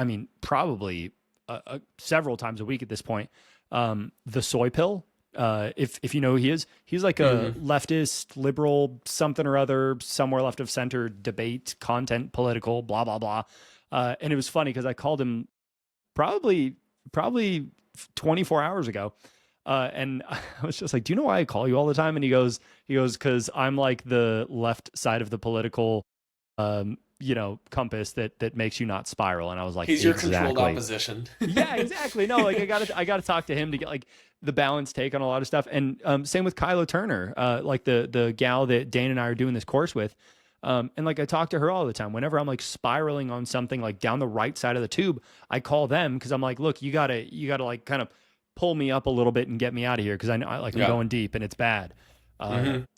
mean, probably several times a week at this point. The soy pill, if you know who he is, he's like a leftist, liberal, something or other, somewhere left of center, debate, content, political, blah, blah, blah. And it was funny because I called him probably 24 hours ago. And I was just like, do you know why I call you all the time? And he goes, because I'm like the left side of the political compass that makes you not spiral. And I was like, he's your controlled opposition. Yeah, exactly. No, like I gotta talk to him to get like the balanced take on a lot of stuff. And same with Kylo Turner, like the gal that Dane and I are doing this course with. And like I talk to her all the time. Whenever I'm like spiraling on something like down the right side of the tube, I call them because I'm like, look, you gotta like kind of pull me up a little bit and get me out of here because I'm going deep and it's bad.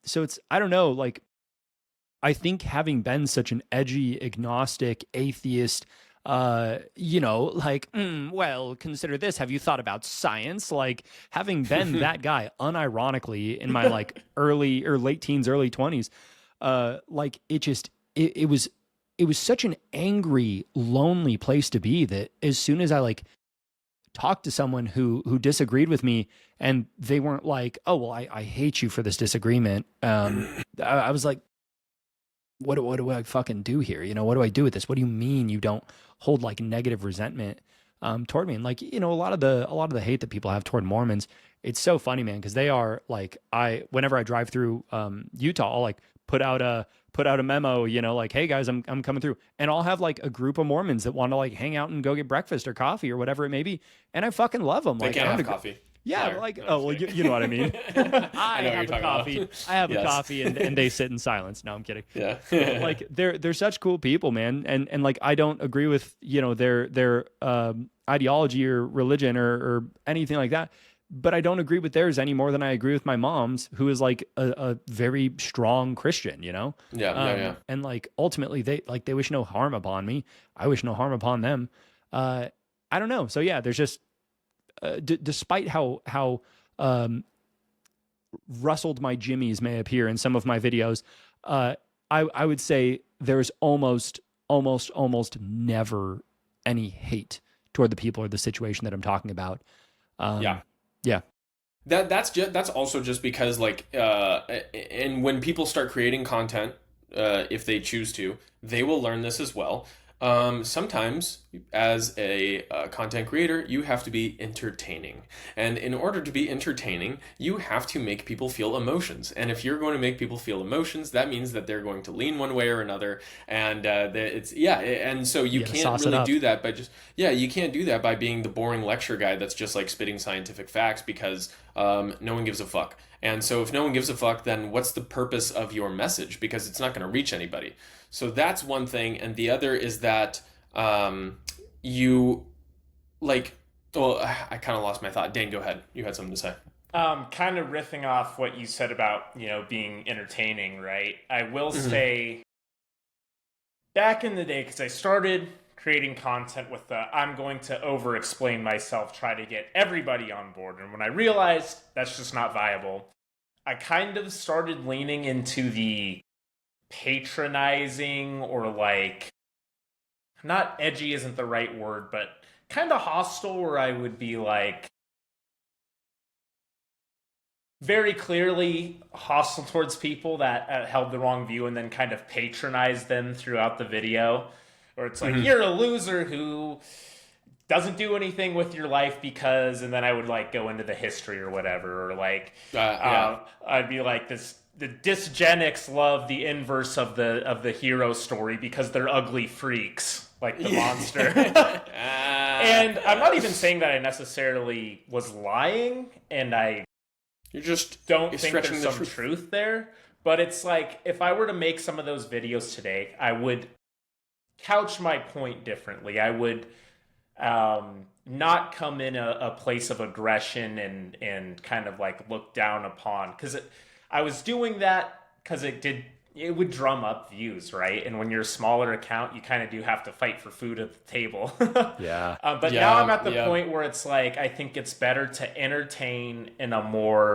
So it's, I don't know, like, I think having been such an edgy, agnostic, atheist, well, consider this. Have you thought about science? Like, having been that guy unironically in my like early or late teens, early 20s, like it was such an angry, lonely place to be that as soon as I like talked to someone who disagreed with me and they weren't like, oh, well, I hate you for this disagreement. I was like, what do I fucking do here? You know, what do I do with this? What do you mean you don't hold like negative resentment toward me? And like, you know, a lot of the hate that people have toward Mormons, it's so funny, man, because they are like, whenever I drive through Utah, I'll like put out a memo, you know, like, hey guys, I'm coming through, and I'll have like a group of Mormons that want to like hang out and go get breakfast or coffee or whatever it may be, and I fucking love them. They like, can't have coffee. Yeah, Fire. like, oh, well, you know what I mean. I have a coffee. I have a coffee, and they sit in silence. No, I'm kidding. Yeah. Like they're such cool people, man. And like I don't agree with, you know, their ideology or religion or anything like that. But I don't agree with theirs any more than I agree with my mom's, who is like a very strong Christian, you know? Yeah. And like ultimately they wish no harm upon me. I wish no harm upon them. I don't know. So yeah, there's just despite how rustled my jimmies may appear in some of my videos, I would say there's almost never any hate toward the people or the situation that I'm talking about. Yeah. That's also just because like and when people start creating content, if they choose to, they will learn this as well. Sometimes as a content creator, you have to be entertaining. And in order to be entertaining, you have to make people feel emotions. And if you're going to make people feel emotions, that means that they're going to lean one way or another. And and so you can't really do that by you can't do that by being the boring lecture guy that's just like spitting scientific facts because no one gives a fuck. And so if no one gives a fuck, then what's the purpose of your message? Because it's not going to reach anybody. So that's one thing. And the other is that you like, well, I kind of lost my thought. Dane, go ahead. You had something to say. Kind of riffing off what you said about, you know, being entertaining, right? I will say back in the day, because I started creating content with the I'm going to over explain myself, try to get everybody on board. And when I realized that's just not viable, I kind of started leaning into the patronizing, or like, not edgy isn't the right word, but kind of hostile, where I would be like very clearly hostile towards people that held the wrong view, and then kind of patronize them throughout the video. Or it's like, you're a loser who doesn't do anything with your life because, and then I would like go into the history or whatever, or like, I'd be like the dysgenics love the inverse of the hero story because they're ugly freaks, like the monster. And I'm not even saying that I necessarily was lying, and I don't think there's some truth there. But it's like, if I were to make some of those videos today, I would couch my point differently. I would not come in a place of aggression and kind of like look down upon, because I was doing that because it would drum up views, right? And when you're a smaller account, you kind of do have to fight for food at the table. Yeah. But now I'm at the point where it's like, I think it's better to entertain in a more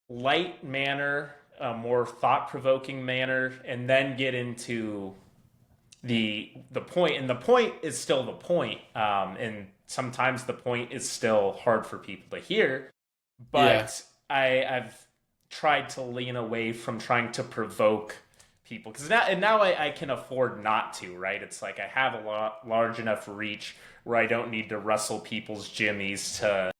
light manner, a more thought-provoking manner, and then get into the point. And the point is still the point. And sometimes the point is still hard for people to hear. But I've tried to lean away from trying to provoke people, because now I can afford not to, right? It's like I have a large enough reach where I don't need to rustle people's jimmies to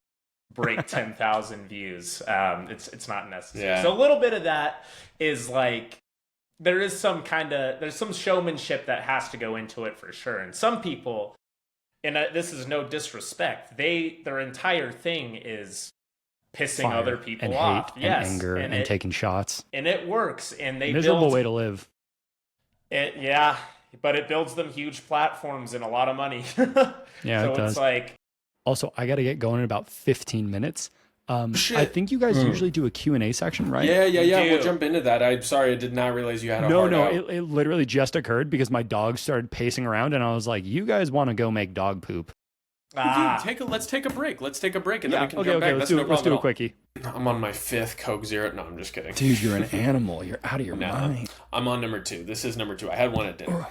break 10,000 views. It's not necessary. So a little bit of that is like, there's some showmanship that has to go into it for sure. And some people, and this is no disrespect, their entire thing is pissing Fire other people and off, hate and anger and taking shots, and it works. And they miserable way to live. It, but it builds them huge platforms and a lot of money. Yeah, so it does. It's like, also, I got to get going in about 15 minutes. I think you guys usually do a Q&A section, right? Yeah. We'll jump into that. I'm sorry, I did not realize you had a hard out. It literally just occurred because my dog started pacing around, and I was like, "You guys want to go make dog poop?" Dude, let's take a break. And then we can jump back. Let's do a quickie. I'm on my 5th Coke Zero. No, I'm just kidding. Dude, you're an animal. You're out of your mind. I'm on number 2. This is number 2. I had one at dinner.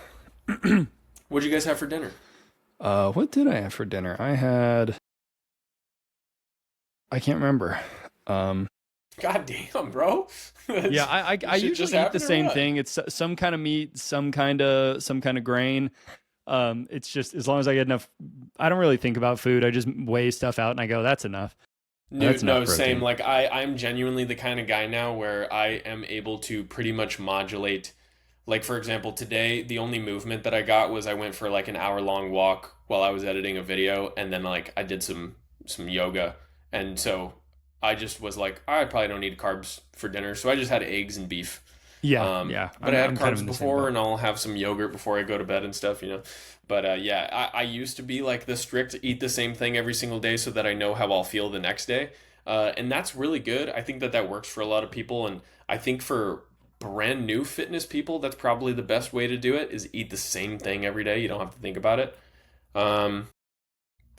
What'd you guys have for dinner? What did I have for dinner? I can't remember. God damn, bro. Yeah, I usually eat the same thing. It's some kind of meat, some kind of grain. It's just, as long as I get enough, I don't really think about food. I just weigh stuff out and I go, that's enough. No, same. Like I'm genuinely the kind of guy now where I am able to pretty much modulate. Like, for example, today, the only movement that I got was I went for like an hour-long walk while I was editing a video, and then like I did some yoga. And so I just was like, I probably don't need carbs for dinner. So I just had eggs and beef. Yeah. But I had carbs before, and I'll have some yogurt before I go to bed and stuff, But I used to be like the strict eat the same thing every single day so that I know how I'll feel the next day. And that's really good. I think that works for a lot of people. And I think for brand new fitness people, that's probably the best way to do it, is eat the same thing every day. You don't have to think about it. But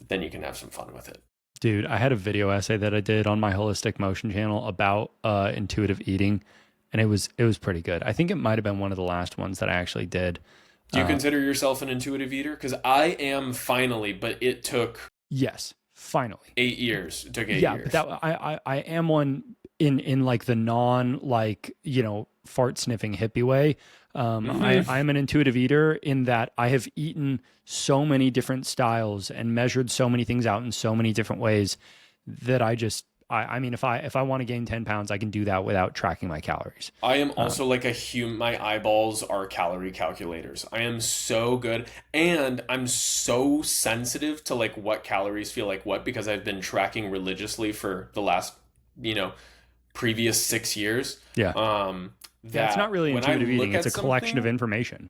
then you can have some fun with it. Dude, I had a video essay that I did on my Holistic Motion channel about intuitive eating, and it was pretty good. I think it might have been one of the last ones that I actually did. Do you consider yourself an intuitive eater? Because I am finally, but it took... Yes, finally. 8 years. It took 8 years. Yeah, but I am one in like the non, like, fart sniffing hippie way. I'm an intuitive eater in that I have eaten so many different styles and measured so many things out in so many different ways that I mean, if I want to gain 10 pounds, I can do that without tracking my calories. I am also like a human. My eyeballs are calorie calculators. I am so good. And I'm so sensitive to like what calories feel like what, because I've been tracking religiously for the last, previous 6 years. Yeah. It's not really intuitive eating. It's a collection of information.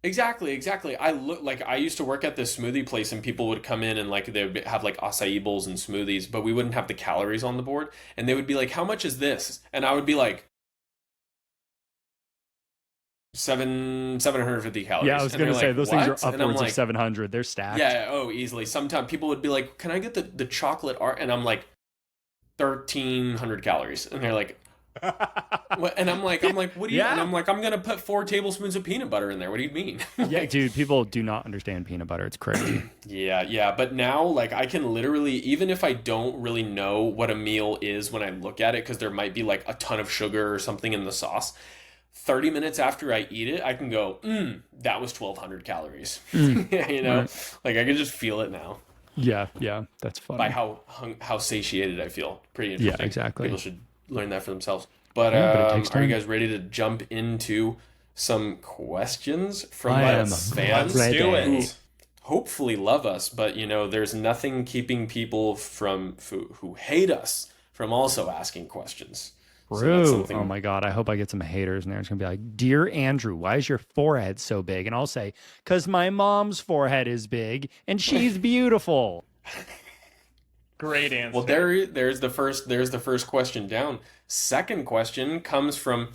Exactly. I used to work at this smoothie place, and people would come in and like they would have like acai bowls and smoothies, but we wouldn't have the calories on the board, and they would be like, "How much is this?" And I would be like, 750 calories. Yeah, I was going to say, like, those what? things are upwards of 700. They're stacked. Yeah, oh, easily. Sometimes people would be like, can I get the chocolate art? And I'm like, 1,300 calories. And they're like, what? And I'm like, what do you? Yeah. And I'm like, I'm gonna put 4 tablespoons of peanut butter in there. What do you mean? Yeah, dude, people do not understand peanut butter. It's crazy. Yeah. But now, like, I can literally, even if I don't really know what a meal is when I look at it, because there might be like a ton of sugar or something in the sauce, 30 minutes after I eat it, I can go, that was 1,200 calories. You know, right. Like I can just feel it now. Yeah, that's funny. By how satiated I feel. Pretty interesting. Yeah, exactly. People should learn that for themselves. But are you guys ready to jump into some questions from fans who hopefully love us, but you know, there's nothing keeping people who hate us from also asking questions. True. So oh my God, I hope I get some haters and they're just gonna be like, "Dear Andrew, why is your forehead so big?" And I'll say, "'Cause my mom's forehead is big and she's beautiful." Great answer. Well, there's the first question down. Second question comes from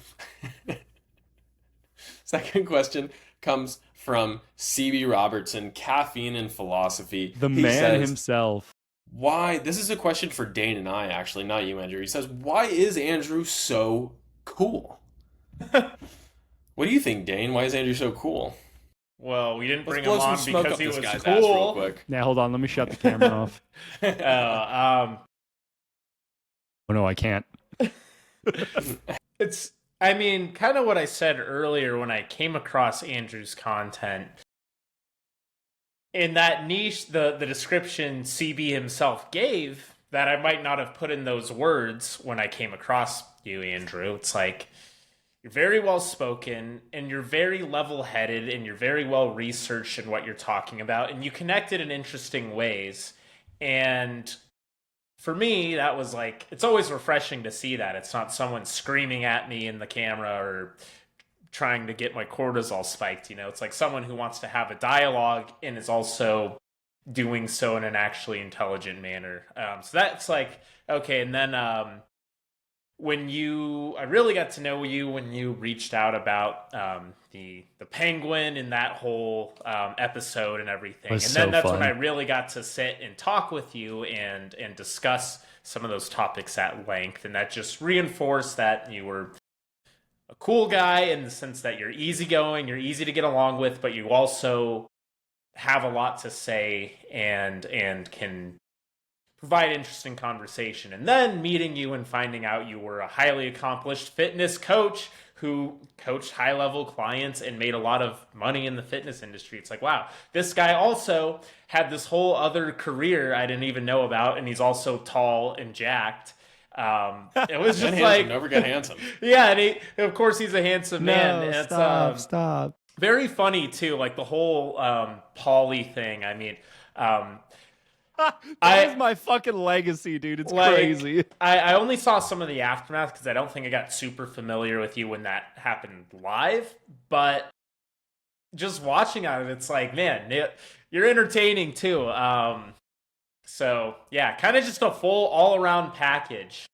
CB Robertson, Caffeine and Philosophy. The man himself. Why? This is a question for Dane and I, actually, not you, Andrew. He says, "Why is Andrew so cool?" What do you think, Dane? Why is Andrew so cool? Well, we didn't bring him on because he was cool. Real quick. Now, hold on. Let me shut the camera off. Oh, no, I can't. It's, I mean, kind of what I said earlier when I came across Andrew's content. In that niche, the description CB himself gave, that I might not have put in those words when I came across you, Andrew. It's like, you're very well spoken, and you're very level-headed, and you're very well researched in what you're talking about, and you connect it in interesting ways. And for me, that was like, it's always refreshing to see that. It's not someone screaming at me in the camera or trying to get my cortisol spiked, you know. It's like someone who wants to have a dialogue and is also doing so in an actually intelligent manner. So that's like, okay. And then I really got to know you when you reached out about the penguin in that whole episode and everything. And then that's when I really got to sit and talk with you and discuss some of those topics at length. And that just reinforced that you were a cool guy in the sense that you're easygoing, you're easy to get along with, but you also have a lot to say and can provide interesting conversation. And then meeting you and finding out you were a highly accomplished fitness coach who coached high-level clients and made a lot of money in the fitness industry. It's like, wow, this guy also had this whole other career I didn't even know about, and he's also tall and jacked. It was just like, never get handsome. Yeah, and of course he's a handsome man. No, stop. Very funny too, like the whole Pauly thing. I mean, that is my fucking legacy, dude. It's like, crazy. I only saw some of the aftermath because I don't think I got super familiar with you when that happened live. But just watching on it, it's like, man, you're entertaining too. So yeah, kind of just a full all-around package.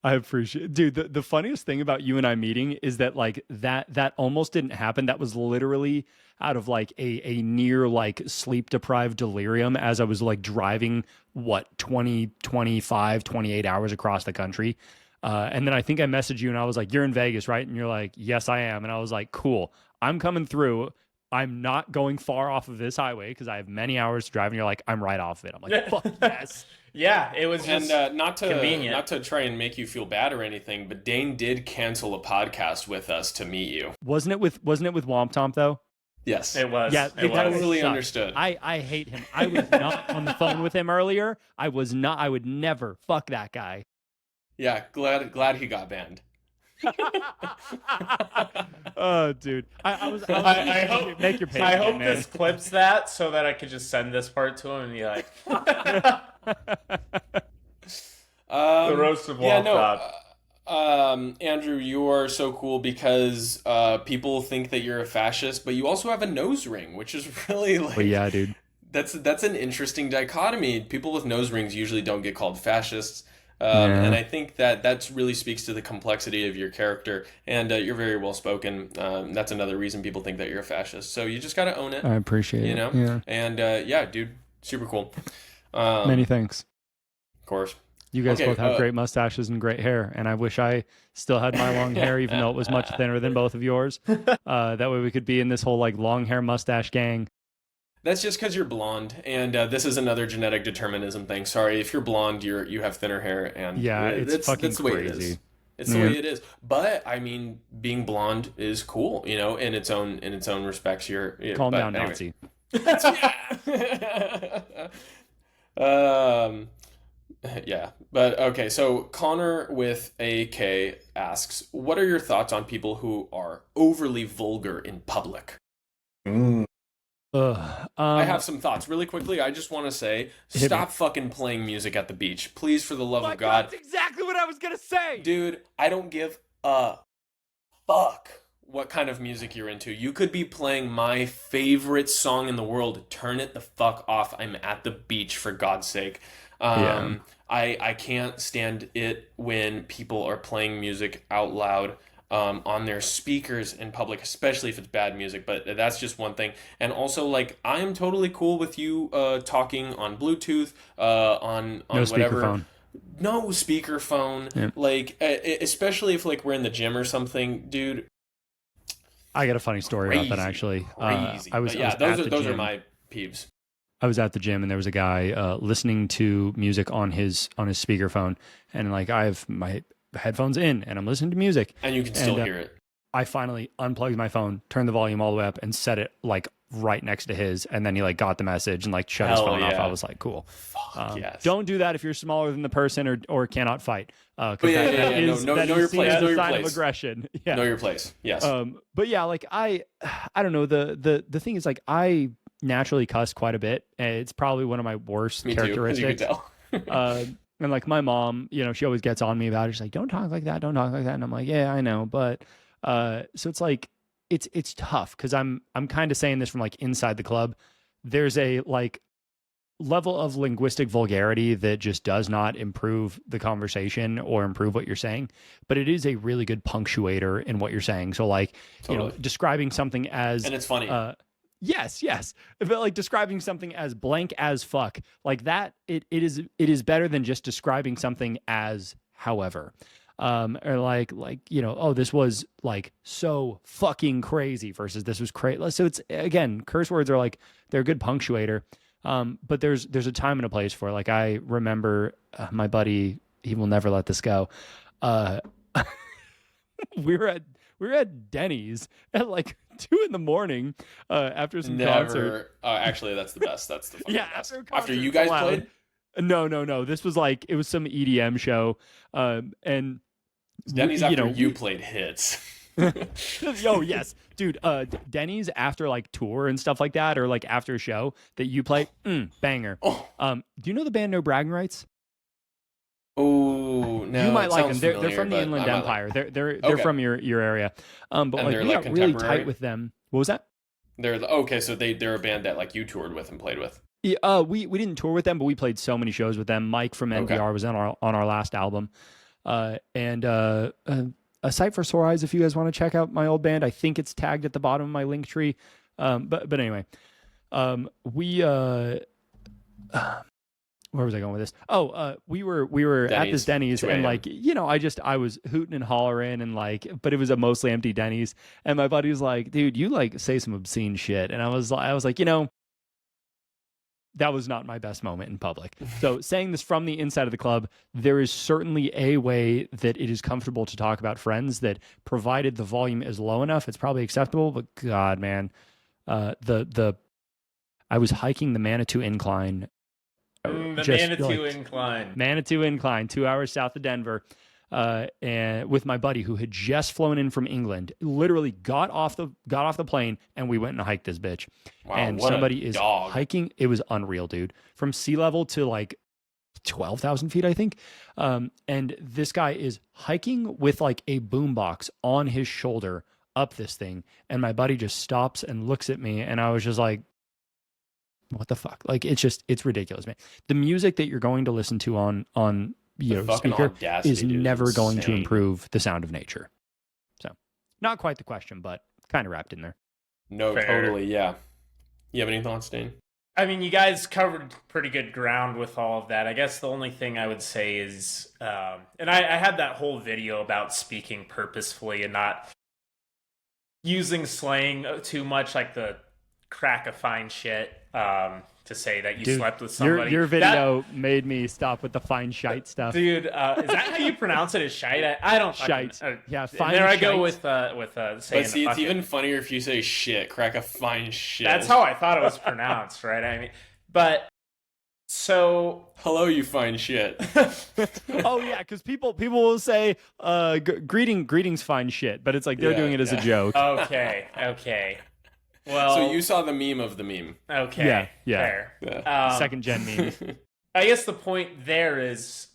I appreciate it. Dude, the funniest thing about you and I meeting is that like that almost didn't happen. That was literally out of like a near like sleep deprived delirium as I was like driving 28 hours across the country. And then I think I messaged you and I was like, "You're in Vegas, right?" And you're like, "Yes, I am." And I was like, "Cool. I'm coming through. I'm not going far off of this highway because I have many hours to drive." And you're like, "I'm right off of it." I'm like, "Fuck yes." Yeah, it was just convenient. Not to try and make you feel bad or anything, but Dane did cancel a podcast with us to meet you. Wasn't it with Womp Tomp though? Yes, it was. Yeah, it was. Totally understood. I hate him. I was not on the phone with him earlier. I was not. I would never fuck that guy. Yeah, glad he got banned. Oh, dude. I hope make your page. I hope this clips that so that I could just send this part to him and be like, the roast of Womp Tomp. Andrew, you are so cool because people think that you're a fascist, but you also have a nose ring, which is really like. Well, yeah, dude. That's an interesting dichotomy. People with nose rings usually don't get called fascists. And I think that really speaks to the complexity of your character, and you're very well spoken. That's another reason people think that you're a fascist. So you just got to own it. I appreciate it. You know? Yeah. And yeah, dude, super cool. Many thanks. Of course. You guys both have great mustaches and great hair, and I wish I still had my long hair, even though it was much thinner than both of yours. That way we could be in this whole like long hair mustache gang. That's just because you're blonde, and this is another genetic determinism thing. Sorry, if you're blonde, you have thinner hair, and it's fucking that's the way crazy. It is. It's the way it is. But I mean, being blonde is cool, you know, in its own respects. Calm down, anyway. Nazi. Yeah, but okay. So Connor with AK asks, "What are your thoughts on people who are overly vulgar in public?" I have some thoughts really quickly. I just want to say, stop fucking playing music at the beach, please, for the love of God. That's exactly what I was gonna say, dude. I don't give a fuck what kind of music you're into. You could be playing my favorite song in the world. Turn it the fuck off. I'm at the beach, for God's sake. I can't stand it when people are playing music out loud on their speakers in public, especially if it's bad music. But that's just one thing. And also, like, I am totally cool with you talking on Bluetooth, on no whatever. Speakerphone. No speakerphone. Yeah. Like, especially if like we're in the gym or something, dude. I got a funny story about that, actually. Those are my peeves. I was at the gym and there was a guy listening to music on his speakerphone, and like I have my headphones in and I'm listening to music, and you can still hear it. I finally unplugged my phone, turned the volume all the way up, and set it like right next to his, and then he like got the message and like shut his phone off. I was like, cool. Yes. Don't do that if you're smaller than the person or cannot fight. Know your place. Know your sign place of aggression. Yeah. Know your place. Yes. But yeah, like I don't know. The thing is, like, I naturally cuss quite a bit, and it's probably one of my worst characteristics. Too, as you can tell. And like my mom, you know, she always gets on me about it. She's like, don't talk like that, and I'm like, yeah, I know, but so it's like it's tough because I'm kind of saying this from like inside the club. There's a like level of linguistic vulgarity that just does not improve the conversation or improve what you're saying, but it is a really good punctuator in what you're saying. So like, you know, describing something as, and it's funny. Yes. But like describing something as blank as fuck, like that, it is better than just describing something as however. Or like, you know, oh, this was like so fucking crazy versus this was crazy. So it's, again, curse words are like, they're a good punctuator. But there's a time and a place for it. Like I remember my buddy, he will never let this go. we were at Denny's at like 2 a.m. After some concert. Actually, that's the best. That's the best. After you guys played? No. This was like, it was some EDM show. And Denny's after you played hits. Oh yes, dude. Denny's after like tour and stuff like that, or like after a show that you play, banger. Do you know the band No Bragging Rights? Oh no, you might like them. They're from the Inland Empire. They're from your area. But like we got really tight with them. What was that? So they're a band that like you toured with and played with. Yeah, we didn't tour with them, but we played so many shows with them. Mike from NPR was on our last album, and A Sight for Sore Eyes, if you guys want to check out my old band. I think it's tagged at the bottom of my link tree. But anyway, where was I going with this? We were at this Denny's, and like, you know, I was hooting and hollering, and like, but it was a mostly empty Denny's, and my buddy was like, dude, you like say some obscene shit. And I was like, you know, that was not my best moment in public. So saying this from the inside of the club, there is certainly a way that it is comfortable to talk about friends, that provided the volume is low enough, it's probably acceptable. But God, man, I was hiking the Manitou Incline. Manitou Incline, 2 hours south of Denver, and with my buddy who had just flown in from England. Literally got off the plane, and we went and hiked this bitch. Wow, and somebody is hiking. It was unreal, dude. From sea level to like 12,000 feet, I think. And this guy is hiking with like a boombox on his shoulder up this thing, and my buddy just stops and looks at me, and I was just like, what the fuck? Like, it's ridiculous, man. The music that you're going to listen to on speaker audacity, is dude, never going to insane. improve the sound of nature. So, not quite the question, but kind of wrapped in there. No, Fair. totally, yeah. You have any thoughts, Dane? I mean, you guys covered pretty good ground with all of that. I guess the only thing I would say is, and I had that whole video about speaking purposefully and not using slang too much, like the crack a fine shit, to say that you slept with somebody. Your video made me stop with the fine shite stuff. Dude, is that how you pronounce it? Is shite? I don't shite. Yeah, fine. There I shite. go with saying. But see, it's even funnier if you say shit. Crack a fine shit. That's how I thought it was pronounced, right? I mean, but so hello, you fine shit. Oh yeah, because people will say greetings fine shit, but it's like they're doing it as a joke. Okay. Well, so you saw the meme of the meme. Okay. Yeah. Fair. Yeah. Second gen memes. I guess the point there is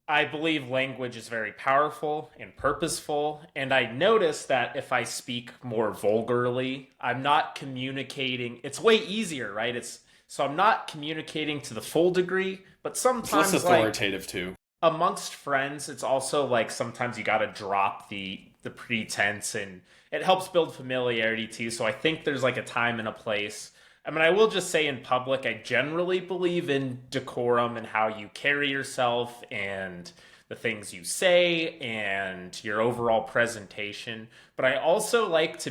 I believe language is very powerful and purposeful, and I notice that if I speak more vulgarly, I'm not communicating. It's way easier, right? So I'm not communicating to the full degree, but sometimes it's less authoritative too. Amongst friends, it's also like sometimes you got to drop the pretense, and it helps build familiarity too. So I think there's like a time and a place. I mean, I will just say in public, I generally believe in decorum and how you carry yourself and the things you say and your overall presentation. But I also like to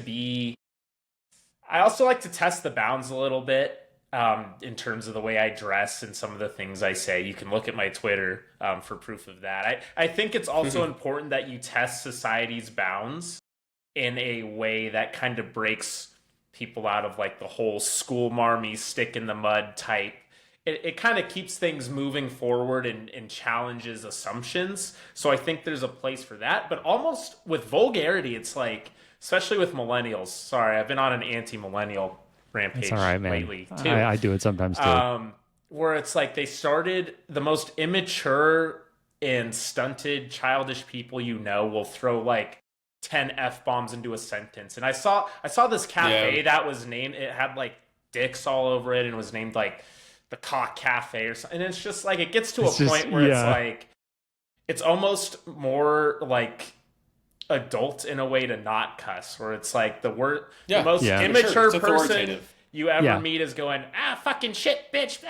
test the bounds a little bit in terms of the way I dress and some of the things I say. You can look at my Twitter for proof of that. I think it's also important that you test society's bounds in a way that kind of breaks people out of like the whole school marmy stick in the mud type. It kind of keeps things moving forward and challenges assumptions. So I think there's a place for that. But almost with vulgarity, it's like, especially with millennials. Sorry, I've been on an anti-millennial rampage lately too. I do it sometimes too. Where it's like they started, the most immature and stunted childish people will throw like 10 F-bombs into a sentence. And I saw this cafe that was named, it had like dicks all over it and was named like the Cock Cafe or something. And it's just like, it gets to a point where it's like, it's almost more like adult in a way to not cuss, where it's like the most immature person you ever meet is going, fucking shit, bitch.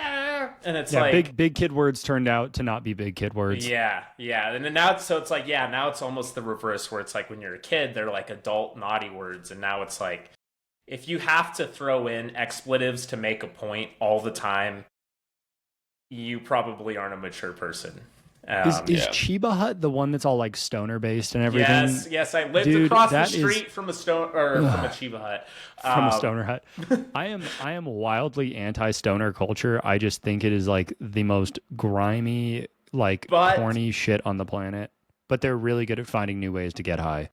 And it's like big kid words turned out to not be big kid words. Yeah. And then now it's like, now it's almost the reverse, where it's like when you're a kid, they're like adult naughty words. And now it's like, if you have to throw in expletives to make a point all the time, you probably aren't a mature person. Is Chiba Hut the one that's all like stoner based and everything? Yes. I lived across the street from a from a Chiba Hut. From a stoner hut. I am wildly anti-stoner culture. I just think it is like the most grimy, corny shit on the planet. But they're really good at finding new ways to get high.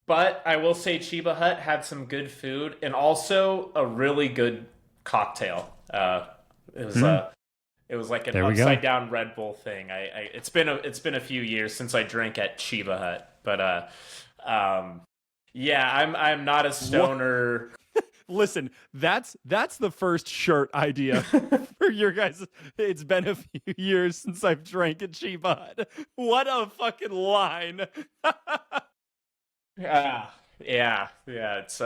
But I will say Chiba Hut had some good food and also a really good cocktail. It was like an upside down Red Bull thing. It's been a few years since I drank at Chiba Hut, but I'm not a stoner. Listen, that's the first shirt idea for your guys. It's been a few years since I've drank at Chiba Hut. What a fucking line. Yeah. It's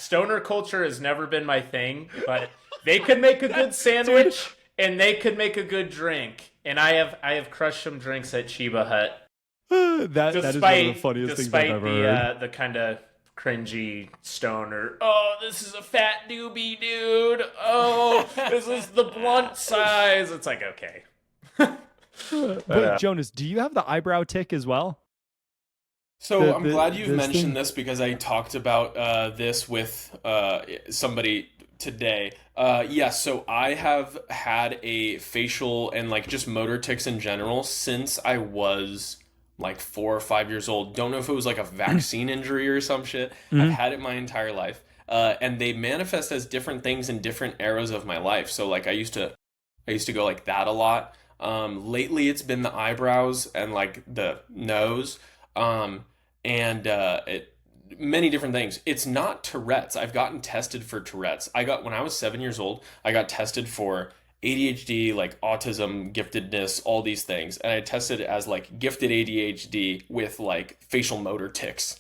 stoner culture has never been my thing, but they could make a good sandwich and they could make a good drink. And I have crushed some drinks at Chiba Hut. That is one of the funniest things I've ever heard. Despite the kind of cringy stoner, oh, this is a fat doobie, dude. Oh, this is the blunt size. It's like, okay. Wait, Jonas, do you have the eyebrow tick as well? So I'm glad you've mentioned this, because I talked about this with somebody today. So I have had a facial and just motor tics in general since I was 4 or 5 years old. Don't know if it was a vaccine injury or some shit. I've had it my entire life. And they manifest as different things in different eras of my life. So I used to go like that a lot. Lately it's been the eyebrows and the nose. Many different things. It's not Tourette's. I've gotten tested for Tourette's. When I was 7 years old, I got tested for ADHD, like autism, giftedness, all these things. And I tested it as like gifted ADHD with like facial motor tics.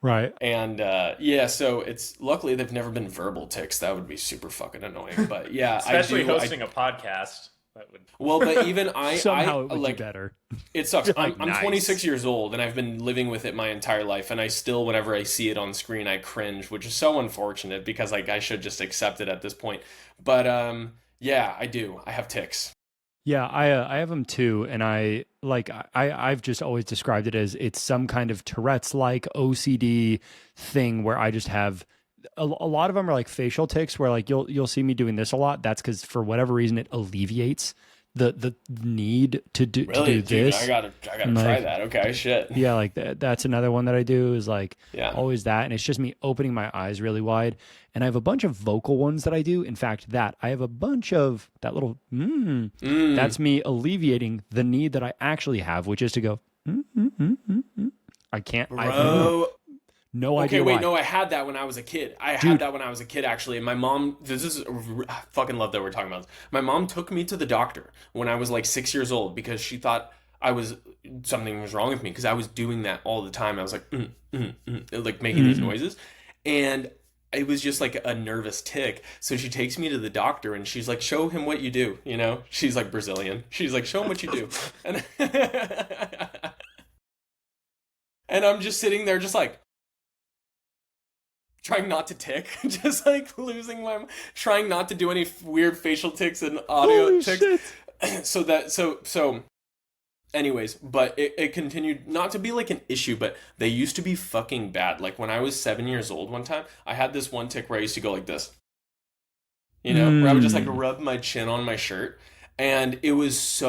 Right. And yeah, so it's luckily they've never been verbal tics. That would be super fucking annoying. But yeah, especially hosting a podcast. That would... Well, but even somehow it would like, be better. It sucks. Like, I'm 26 years old and I've been living with it my entire life, and I still, whenever I see it on screen, I cringe, which is so unfortunate because like I should just accept it at this point. But yeah, I do. I have tics. Yeah, I have them too, and I've just always described it as it's some kind of Tourette's-like OCD thing where I just have a lot of them are like facial tics where like you'll see me doing this a lot. That's because for whatever reason it alleviates the need to do this. I gotta try that. Okay, shit. Yeah, like that's another one that I do is like always that, and it's just me opening my eyes really wide. And I have a bunch of vocal ones that I do. In fact, I have a bunch of that little that's me alleviating the need that I actually have, which is to go I can't. Bro. No idea. Okay, wait, why. no, I had that when I was a kid. Had that when I was a kid, actually. And my mom, I fucking love that we're talking about this. My mom took me to the doctor when I was like 6 years old because she thought something was wrong with me because I was doing that all the time. I was like, like making these noises. And it was just like a nervous tic. So she takes me to the doctor and she's like, show him what you do. You know, she's like Brazilian. She's like, show him what you do. And, and I'm just sitting there just like, trying not to tic, just like trying not to do any weird facial tics and audio tics. So anyways, but it continued not to be like an issue, but they used to be fucking bad. Like when I was 7 years old one time, I had this one tic where I used to go like this, you know, where I would just like rub my chin on my shirt. And it was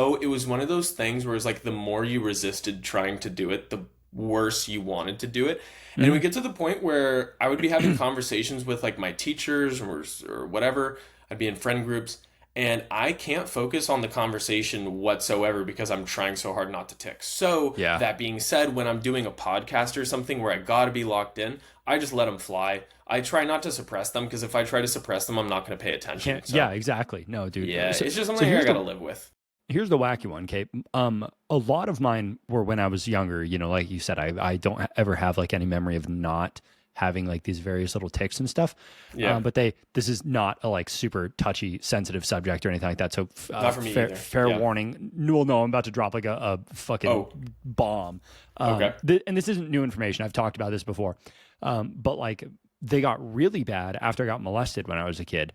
one of those things where it's like the more you resisted trying to do it, the worse you wanted to do it. And it would get to the point where I would be having conversations with like my teachers or whatever. I'd be in friend groups and I can't focus on the conversation whatsoever because I'm trying so hard not to tic. So that being said, when I'm doing a podcast or something where I gotta be locked in, I just let them fly. I try not to suppress them because if I try to suppress them, I'm not going to pay attention. So. Yeah, exactly. No, dude. Yeah, it's just something I gotta live with. Here's the wacky one, Kate. A lot of mine were when I was younger, you know, like you said, I don't ever have like any memory of not having like these various little tics and stuff. Yeah. But this is not a like super touchy, sensitive subject or anything like that. So not for me either. Fair warning. Well, no, I'm about to drop like a fucking bomb. Okay. And this isn't new information. I've talked about this before. But like they got really bad after I got molested when I was a kid.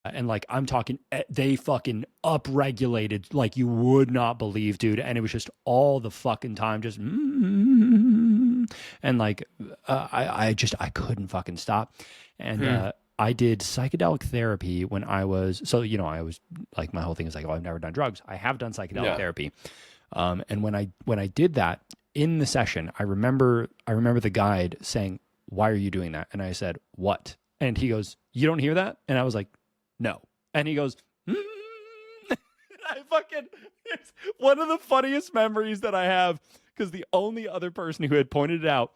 And like, I'm talking, they fucking upregulated like you would not believe, dude. And it was just all the fucking time, just, and like, I couldn't fucking stop. And I did psychedelic therapy when I was, so, you know, I was like, my whole thing is like, oh, I've never done drugs. I have done psychedelic therapy. And when I did that in the session, I remember the guide saying, why are you doing that? And I said, what? And he goes, you don't hear that? And I was like, no. And he goes, it's one of the funniest memories that I have because the only other person who had pointed it out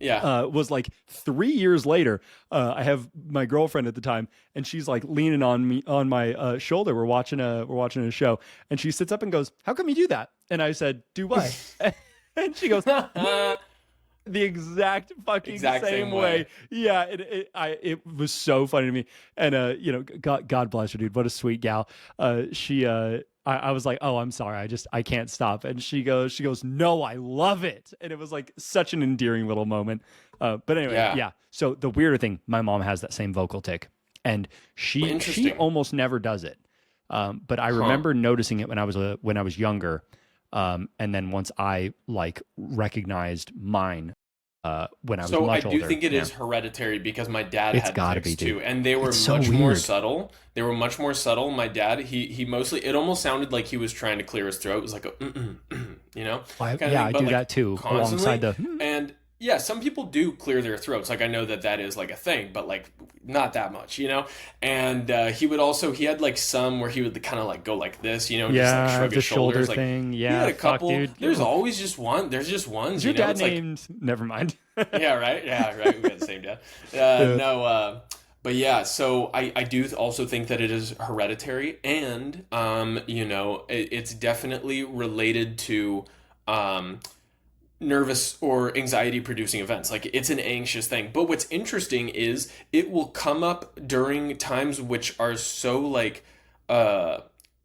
was like 3 years later. I have my girlfriend at the time and she's like leaning on my shoulder. We're watching a show and she sits up and goes, how come you do that? And I said, do what? And she goes, the exact same way. Yeah, it was so funny to me. And you know, God bless her, dude. What a sweet gal. I was like, oh, I'm sorry. I can't stop. And she goes, no, I love it. And it was like such an endearing little moment. But anyway, yeah. So the weirder thing, my mom has that same vocal tic, and she almost never does it. But I remember noticing it when I was younger. And then once I like recognized mine when I was much older. So I do think it is hereditary because my dad had tics too, and they were so much weird. more subtle. They were much more subtle. My dad, he mostly, it almost sounded like he was trying to clear his throat. It was like a, you know? I do that too, alongside the... And yeah, some people do clear their throats. Like I know that is like a thing, but like not that much, you know? And he had like some where he would kind of like go like this, you know? Yeah, just like shrug his shoulders. Shoulder thing. Yeah, he had a couple. Dude. There's always just one. There's just ones. Is your dad named... Never mind. Yeah, right. Yeah, right. We got the same dad. No, But yeah, so I do also think that it is hereditary, and it's definitely related to um, nervous or anxiety producing events. Like it's an anxious thing. But what's interesting is it will come up during times which are so like uh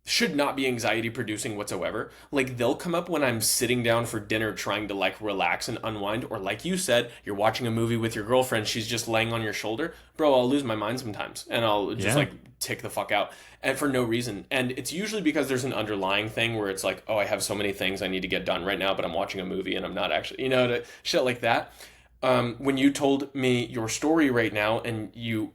should not be anxiety producing whatsoever. Like they'll come up when I'm sitting down for dinner trying to like relax and unwind, or like you said, you're watching a movie with your girlfriend, she's just laying on your shoulder. Bro, I'll lose my mind sometimes and I'll just like tick the fuck out and for no reason. And it's usually because there's an underlying thing where it's like, oh, I have so many things I need to get done right now, but I'm watching a movie and I'm not actually, shit like that. When you told me your story right now and you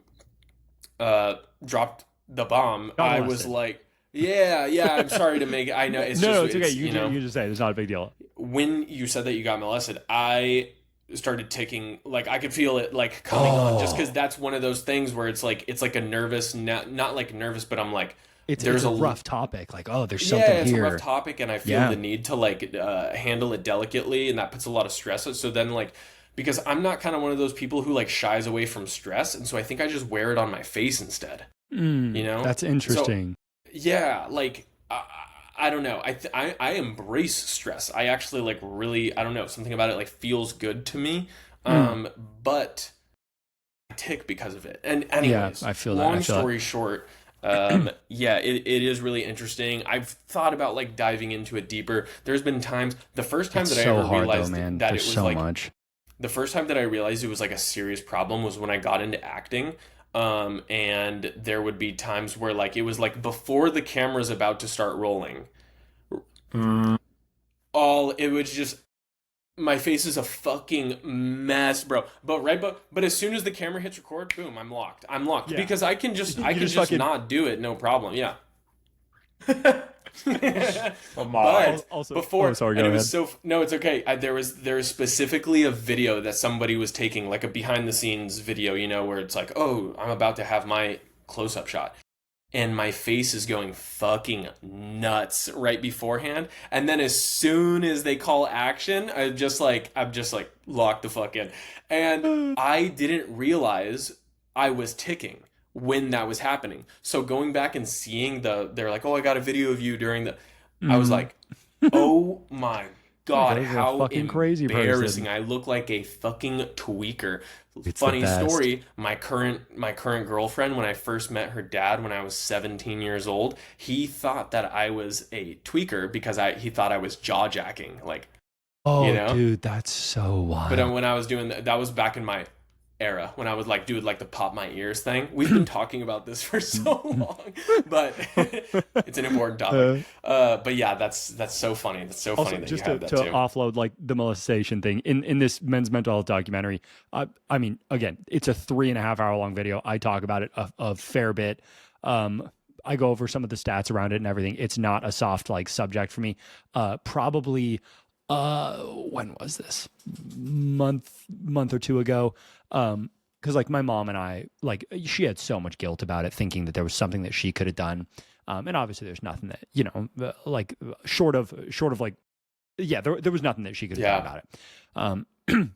dropped the bomb, I was like, yeah, I'm sorry to make it. I know it's no, it's okay. You just say it. It's not a big deal. When you said that you got molested, I started ticking. Like I could feel it like coming on, just because that's one of those things where it's like a nervous, not like nervous, but I'm like, it's a rough topic. Like, oh, there's something here. Yeah, it's a rough topic, and I feel the need to like handle it delicately, and that puts a lot of stress. So then like, because I'm not kind of one of those people who like shies away from stress, and so I think I just wear it on my face instead. That's interesting. So, yeah, like I don't know. I embrace stress. I actually like really, I don't know, something about it like feels good to me. But I tick because of it. And anyways, I feel that. Long story short, it is really interesting. I've thought about like diving into it deeper. There's been times. The first time that I ever realized that it was so like much. The first time that I realized it was like a serious problem was when I got into acting. And there would be times where like it was like before the camera's about to start rolling, it was just my face is a fucking mess, bro. But as soon as the camera hits record, boom, I'm locked because I can just not do it, no problem. Yeah. But before, sorry, go ahead. No, it's okay. There was specifically a video that somebody was taking, like a behind the scenes video, where it's like, oh, I'm about to have my close up shot, and my face is going fucking nuts right beforehand, and then as soon as they call action, I'm just like locked the fuck in, and I didn't realize I was ticking when that was happening. So going back and seeing they're like, oh, I got a video of you during the, I was like, oh my God, how fucking crazy embarrassing. I look like a fucking tweaker. Funny story, my current girlfriend, when I first met her dad when I was 17 years old, he thought that I was a tweaker because he thought I was jaw jacking. Like, dude, that's so wild. But when I was doing that was back in my era when I would like do like the pop my ears thing. We've been talking about this for so long, but it's an important topic. But yeah, that's so funny. That's so funny that just you have that to too. Offload like the molestation thing in this men's mental health documentary. I mean, again, it's a 3.5 hour long video. I talk about it a fair bit. I go over some of the stats around it and everything. It's not a soft like subject for me. Probably when was this? Month or two ago. Because like my mom and I, like she had so much guilt about it, thinking that there was something that she could have done. And obviously there's nothing that, like short of like, there was nothing that she could have done about it.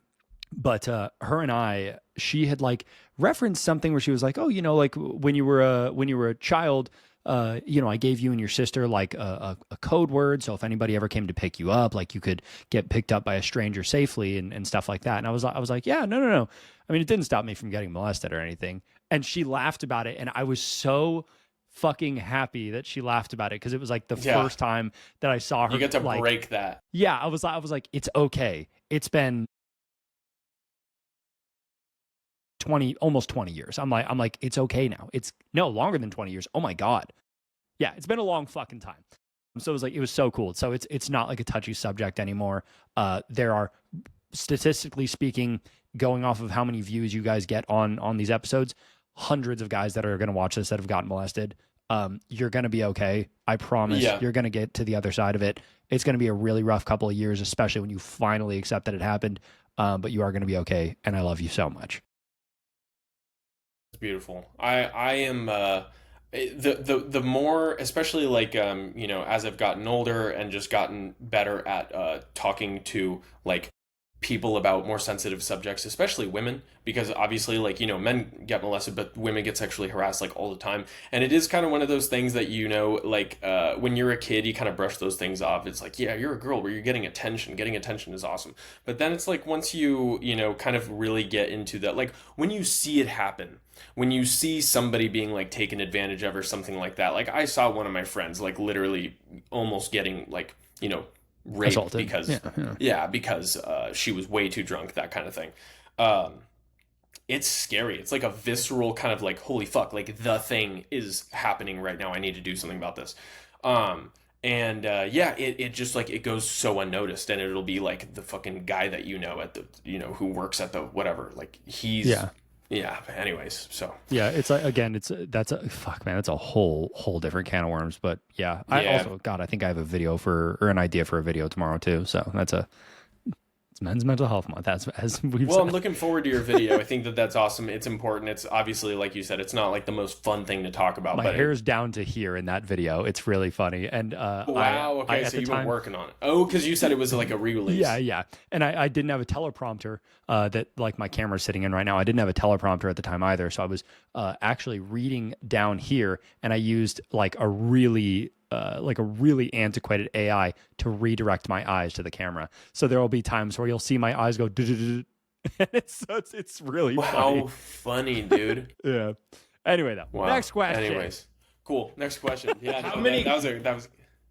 But her and I, she had like referenced something where she was like, oh, like when you were a child, I gave you and your sister like a code word. So if anybody ever came to pick you up, like you could get picked up by a stranger safely and stuff like that. And I was like, yeah, no. I mean, it didn't stop me from getting molested or anything. And she laughed about it. And I was so fucking happy that she laughed about it. Cause it was like the first time that I saw her. You get to like, break that. Yeah. I was like, it's okay. It's been almost 20 years. I'm like, it's okay now. It's no longer than 20 years. Oh my God. Yeah. It's been a long fucking time. So it was so cool. So it's not like a touchy subject anymore. There are, statistically speaking, going off of how many views you guys get on these episodes, hundreds of guys that are going to watch this that have gotten molested. You're going to be okay. I promise. You're going to get to the other side of it. It's going to be a really rough couple of years, especially when you finally accept that it happened. But you are going to be okay. And I love you so much. It's beautiful. I am the more, especially like as I've gotten older and just gotten better at talking to like people about more sensitive subjects, especially women, because obviously, like, you know, men get molested, but women get sexually harassed like all the time. And it is kind of one of those things that, you know, like when you're a kid, you kind of brush those things off. It's like, yeah, you're a girl where you're getting attention. Getting attention is awesome. But then it's like, once you know, kind of really get into that, like when you see it happen, when you see somebody being like taken advantage of or something like that, like I saw one of my friends like literally almost getting like, you know, raped Assaulted. because because she was way too drunk, that kind of thing. It's scary. It's like a visceral kind of like, holy fuck, like the thing is happening right now, I need to do something about this. It just like, it goes so unnoticed, and it'll be like the fucking guy that you know at the, you know, who works at the whatever, like he's anyways, so it's like, again, that's a whole different can of worms. But I also, God, I think I have a video or an idea for a video tomorrow too, so it's Men's Mental Health Month, as we've said. I'm looking forward to your video. I think that's awesome. It's important. It's obviously, like you said, it's not like the most fun thing to talk about. My hair's down to here in that video. It's really funny. And wow, okay, so you've been working on it. Oh, because you said it was like a re-release. Yeah. And I didn't have a teleprompter that, like, my camera's sitting in right now. I didn't have a teleprompter at the time either. So I was actually reading down here, and I used like a really antiquated AI to redirect my eyes to the camera. So there will be times where you'll see my eyes go, and it's really funny. How funny, dude. Yeah. Anyway, though. Wow. Next question. Anyways, cool. Next question. Yeah. How many? That was.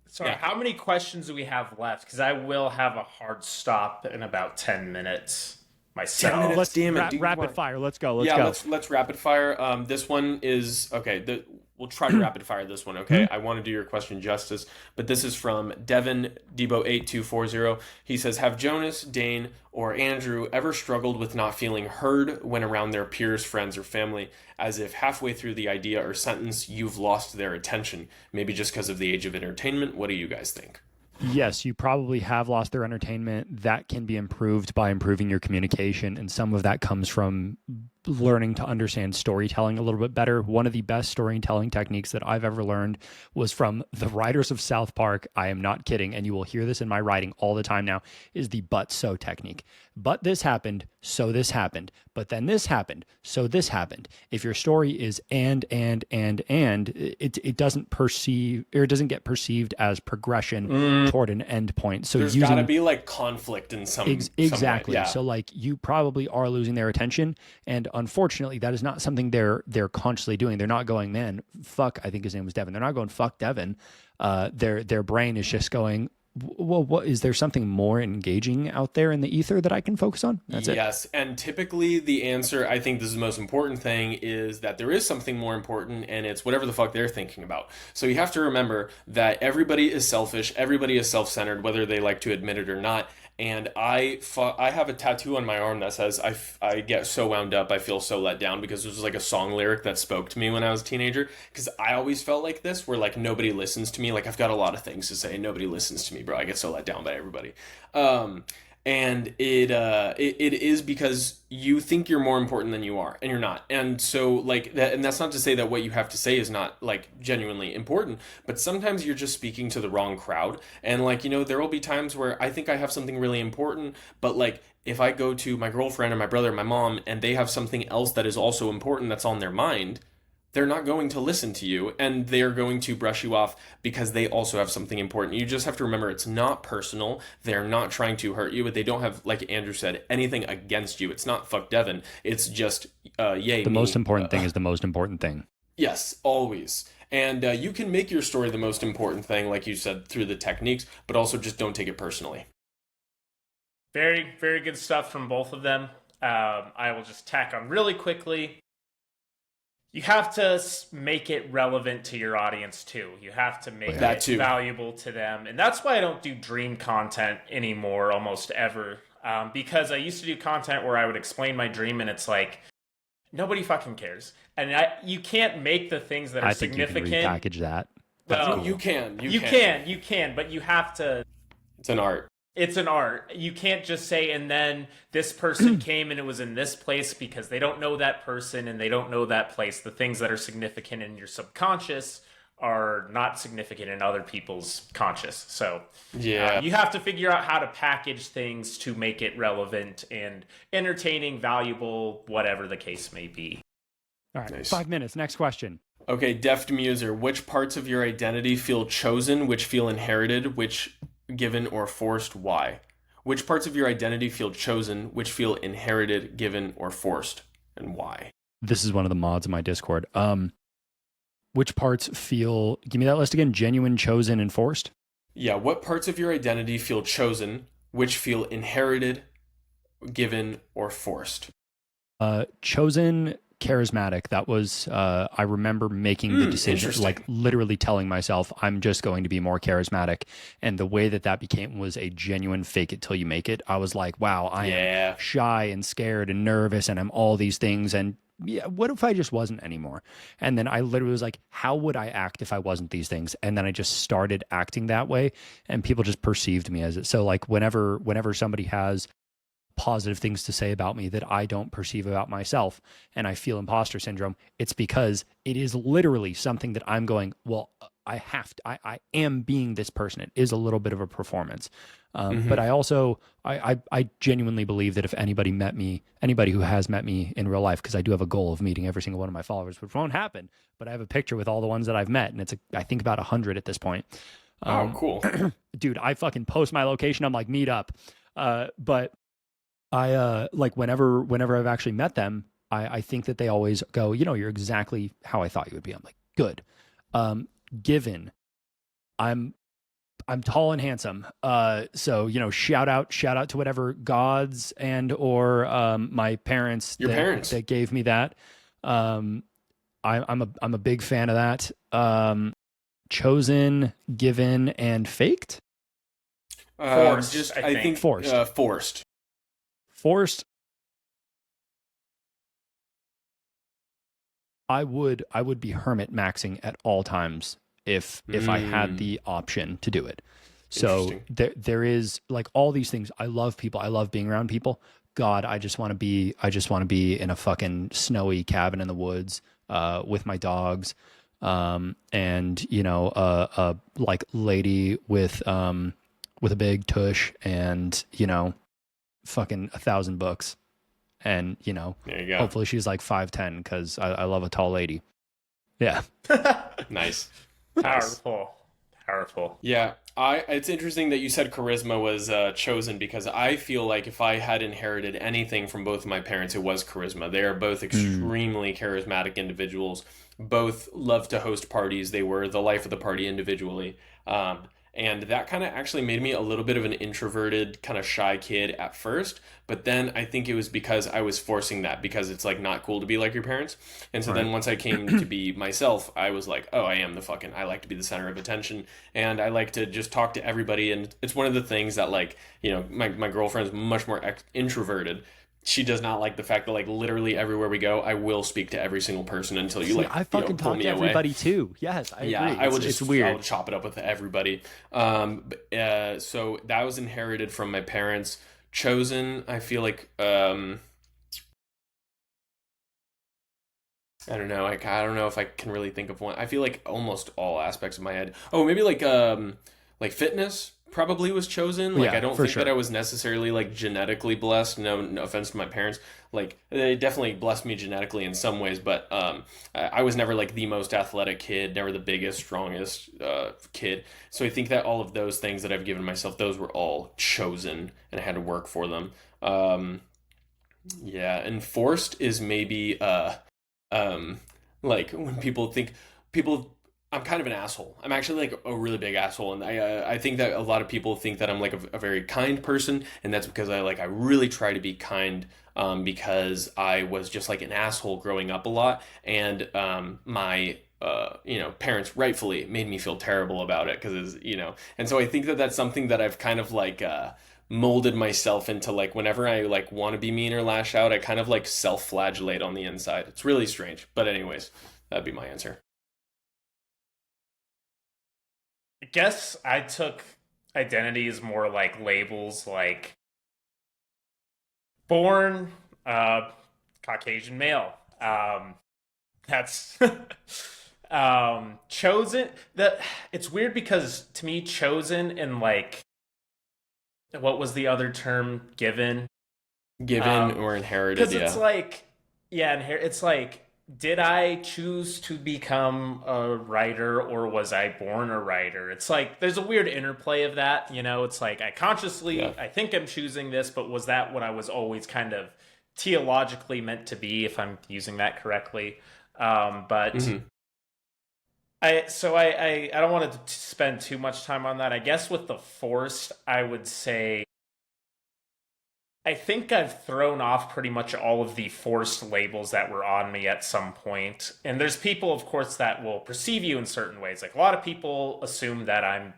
Sorry. Yeah. How many questions do we have left? Because I will have a hard stop in about 10 minutes. Myself. Let's rapid fire. Let's go. Let's rapid fire. This one is okay. We'll try to rapid fire this one, okay? I want to do your question justice, but this is from Devin Debo8240. He says, have Jonas, Dane, or Andrew ever struggled with not feeling heard when around their peers, friends, or family, as if halfway through the idea or sentence, you've lost their attention, maybe just because of the age of entertainment? What do you guys think? Yes, you probably have lost their entertainment. That can be improved by improving your communication, and some of that comes from learning to understand storytelling a little bit better. One of the best storytelling techniques that I've ever learned was from the writers of South Park. I am not kidding, and you will hear this in my writing all the time now, is the but so technique. But this happened, so this happened. But then this happened, so this happened. If your story is and, it doesn't get perceived as progression toward an end point. So there's got to be like conflict in some exactly. Some way. Yeah. So like you probably are losing their attention, and unfortunately that is not something they're consciously doing. They're not going, man, fuck, I think his name was Devin. They're not going, fuck Devin. Their brain is just going, well, what is there something more engaging out there in the ether that I can focus on? That's it. Yes, and typically the answer, I think this is the most important thing, is that there is something more important, and it's whatever the fuck they're thinking about. So you have to remember that everybody is selfish, everybody is self-centered, whether they like to admit it or not. And I have a tattoo on my arm that says, I get so wound up, I feel so let down, because it was like a song lyric that spoke to me when I was a teenager. Because I always felt like this, where like nobody listens to me. Like I've got a lot of things to say, nobody listens to me, bro. I get so let down by everybody. And it is because you think you're more important than you are, and you're not. And so like that, and that's not to say that what you have to say is not like genuinely important, but sometimes you're just speaking to the wrong crowd. And like, you know, there will be times where I think I have something really important, but like if I go to my girlfriend or my brother or my mom and they have something else that is also important that's on their mind, they're not going to listen to you, and they're going to brush you off because they also have something important. You just have to remember it's not personal. They're not trying to hurt you, but they don't have, like Andrew said, anything against you. It's not fuck Devin. It's just, yay. The most important thing is the most important thing. Yes, always. And you can make your story the most important thing, like you said, through the techniques, but also just don't take it personally. Very, very good stuff from both of them. I will just tack on really quickly. You have to make it relevant to your audience, too. You have to make it valuable to them. And that's why I don't do dream content anymore, almost ever. Because I used to do content where I would explain my dream, and it's like, nobody fucking cares. And you can't make the things that are significant. You can repackage that. Well, cool. You can, but you have to. It's an art. It's an art. You can't just say, and then this person came and it was in this place, because they don't know that person and they don't know that place. The things that are significant in your subconscious are not significant in other people's conscious. So Yeah. you have to figure out how to package things to make it relevant and entertaining, valuable, whatever the case may be. All right, Nice. 5 minutes. Next question. Okay, Deft Muser, which parts of your identity feel chosen, which feel inherited, which given or forced? Why? Which parts of your identity feel chosen, which feel inherited, given, or forced, and why? This is one of the mods in my Discord. Which parts feel, give me that list again, genuine, chosen, and forced? Yeah, what parts of your identity feel chosen, which feel inherited, given, or forced? Chosen, charismatic. That was, I remember making the decision, like literally telling myself, I'm just going to be more charismatic. And the way that became was a genuine fake it till you make it. I was like, wow, I am shy and scared and nervous and I'm all these things. And yeah, what if I just wasn't anymore? And then I literally was like, how would I act if I wasn't these things? And then I just started acting that way and people just perceived me as it. So like whenever somebody has positive things to say about me that I don't perceive about myself and I feel imposter syndrome, it's because it is literally something that I'm going, well, I am being this person. It is a little bit of a performance. But I also, I genuinely believe that if anybody who has met me in real life, because I do have a goal of meeting every single one of my followers, which won't happen, but I have a picture with all the ones that I've met, and it's, I think about 100 at this point. Oh, cool. Dude, I fucking post my location. I'm like, meet up. But I, like whenever I've actually met them, I think that they always go, you're exactly how I thought you would be. I'm like, good. Given I'm tall and handsome. So, shout out to whatever gods and or my parents that gave me that. I'm a big fan of that. Chosen, given, and faked. Forced, I think forced. Forced. Forced. I would be hermit maxing at all times if I had the option to do it. So there is like all these things. I love people. I love being around people. God, I just want to be in a fucking snowy cabin in the woods with my dogs, and a like lady with a big tush and fucking 1,000 books, and there you go. hopefully she's like 5'10" because I love a tall lady. Yeah. Nice. Powerful. Yeah, it's interesting that you said charisma was chosen, because I feel like if I had inherited anything from both of my parents, it was charisma. They are both extremely charismatic individuals. Both love to host parties. They were the life of the party individually. And that kind of actually made me a little bit of an introverted, kind of shy kid at first. But then I think it was because I was forcing that, because it's like not cool to be like your parents. And so then once I came to be myself, I was like, oh, I like to be the center of attention. And I like to just talk to everybody. And it's one of the things that like, my girlfriend's much more introverted. She does not like the fact that like literally everywhere we go, I will speak to every single person until you I fucking talk to everybody too. Yes, I agree. I will it's weird. I'll chop it up with everybody. So that was inherited from my parents. Chosen, I feel like I don't know. I don't know if I can really think of one. I feel like almost all aspects of my head. Oh, maybe like fitness probably was chosen. Like I don't think that I was necessarily like genetically blessed. No offense to my parents. Like they definitely blessed me genetically in some ways, but I was never like the most athletic kid, never the biggest, strongest kid. So I think that all of those things that I've given myself, those were all chosen, and I had to work for them. Yeah, and forced is maybe like when people I'm kind of an asshole. I'm actually like a really big asshole, and I think that a lot of people think that I'm like a very kind person, and that's because I really try to be kind, because I was just like an asshole growing up a lot, and my parents rightfully made me feel terrible about it, because and so I think that that's something that I've kind of like molded myself into. Like whenever I like want to be mean or lash out, I kind of like self-flagellate on the inside. It's really strange, but anyways, that'd be my answer. I guess I took identities more like labels, like born Caucasian male. That's Chosen, it's weird because to me, chosen and like, what was the other term? Given Or inherited. Because it's like, yeah, it's like, did I choose to become a writer or was I born a writer? It's like there's a weird interplay of that, you know. It's like I consciously, I think I'm choosing this, but was that what I was always kind of theologically meant to be, if I'm using that correctly? But I don't want to spend too much time on that. I guess with the forced, I would say I think I've thrown off pretty much all of the forced labels that were on me at some point. And there's people, of course, that will perceive you in certain ways. Like a lot of people assume that I'm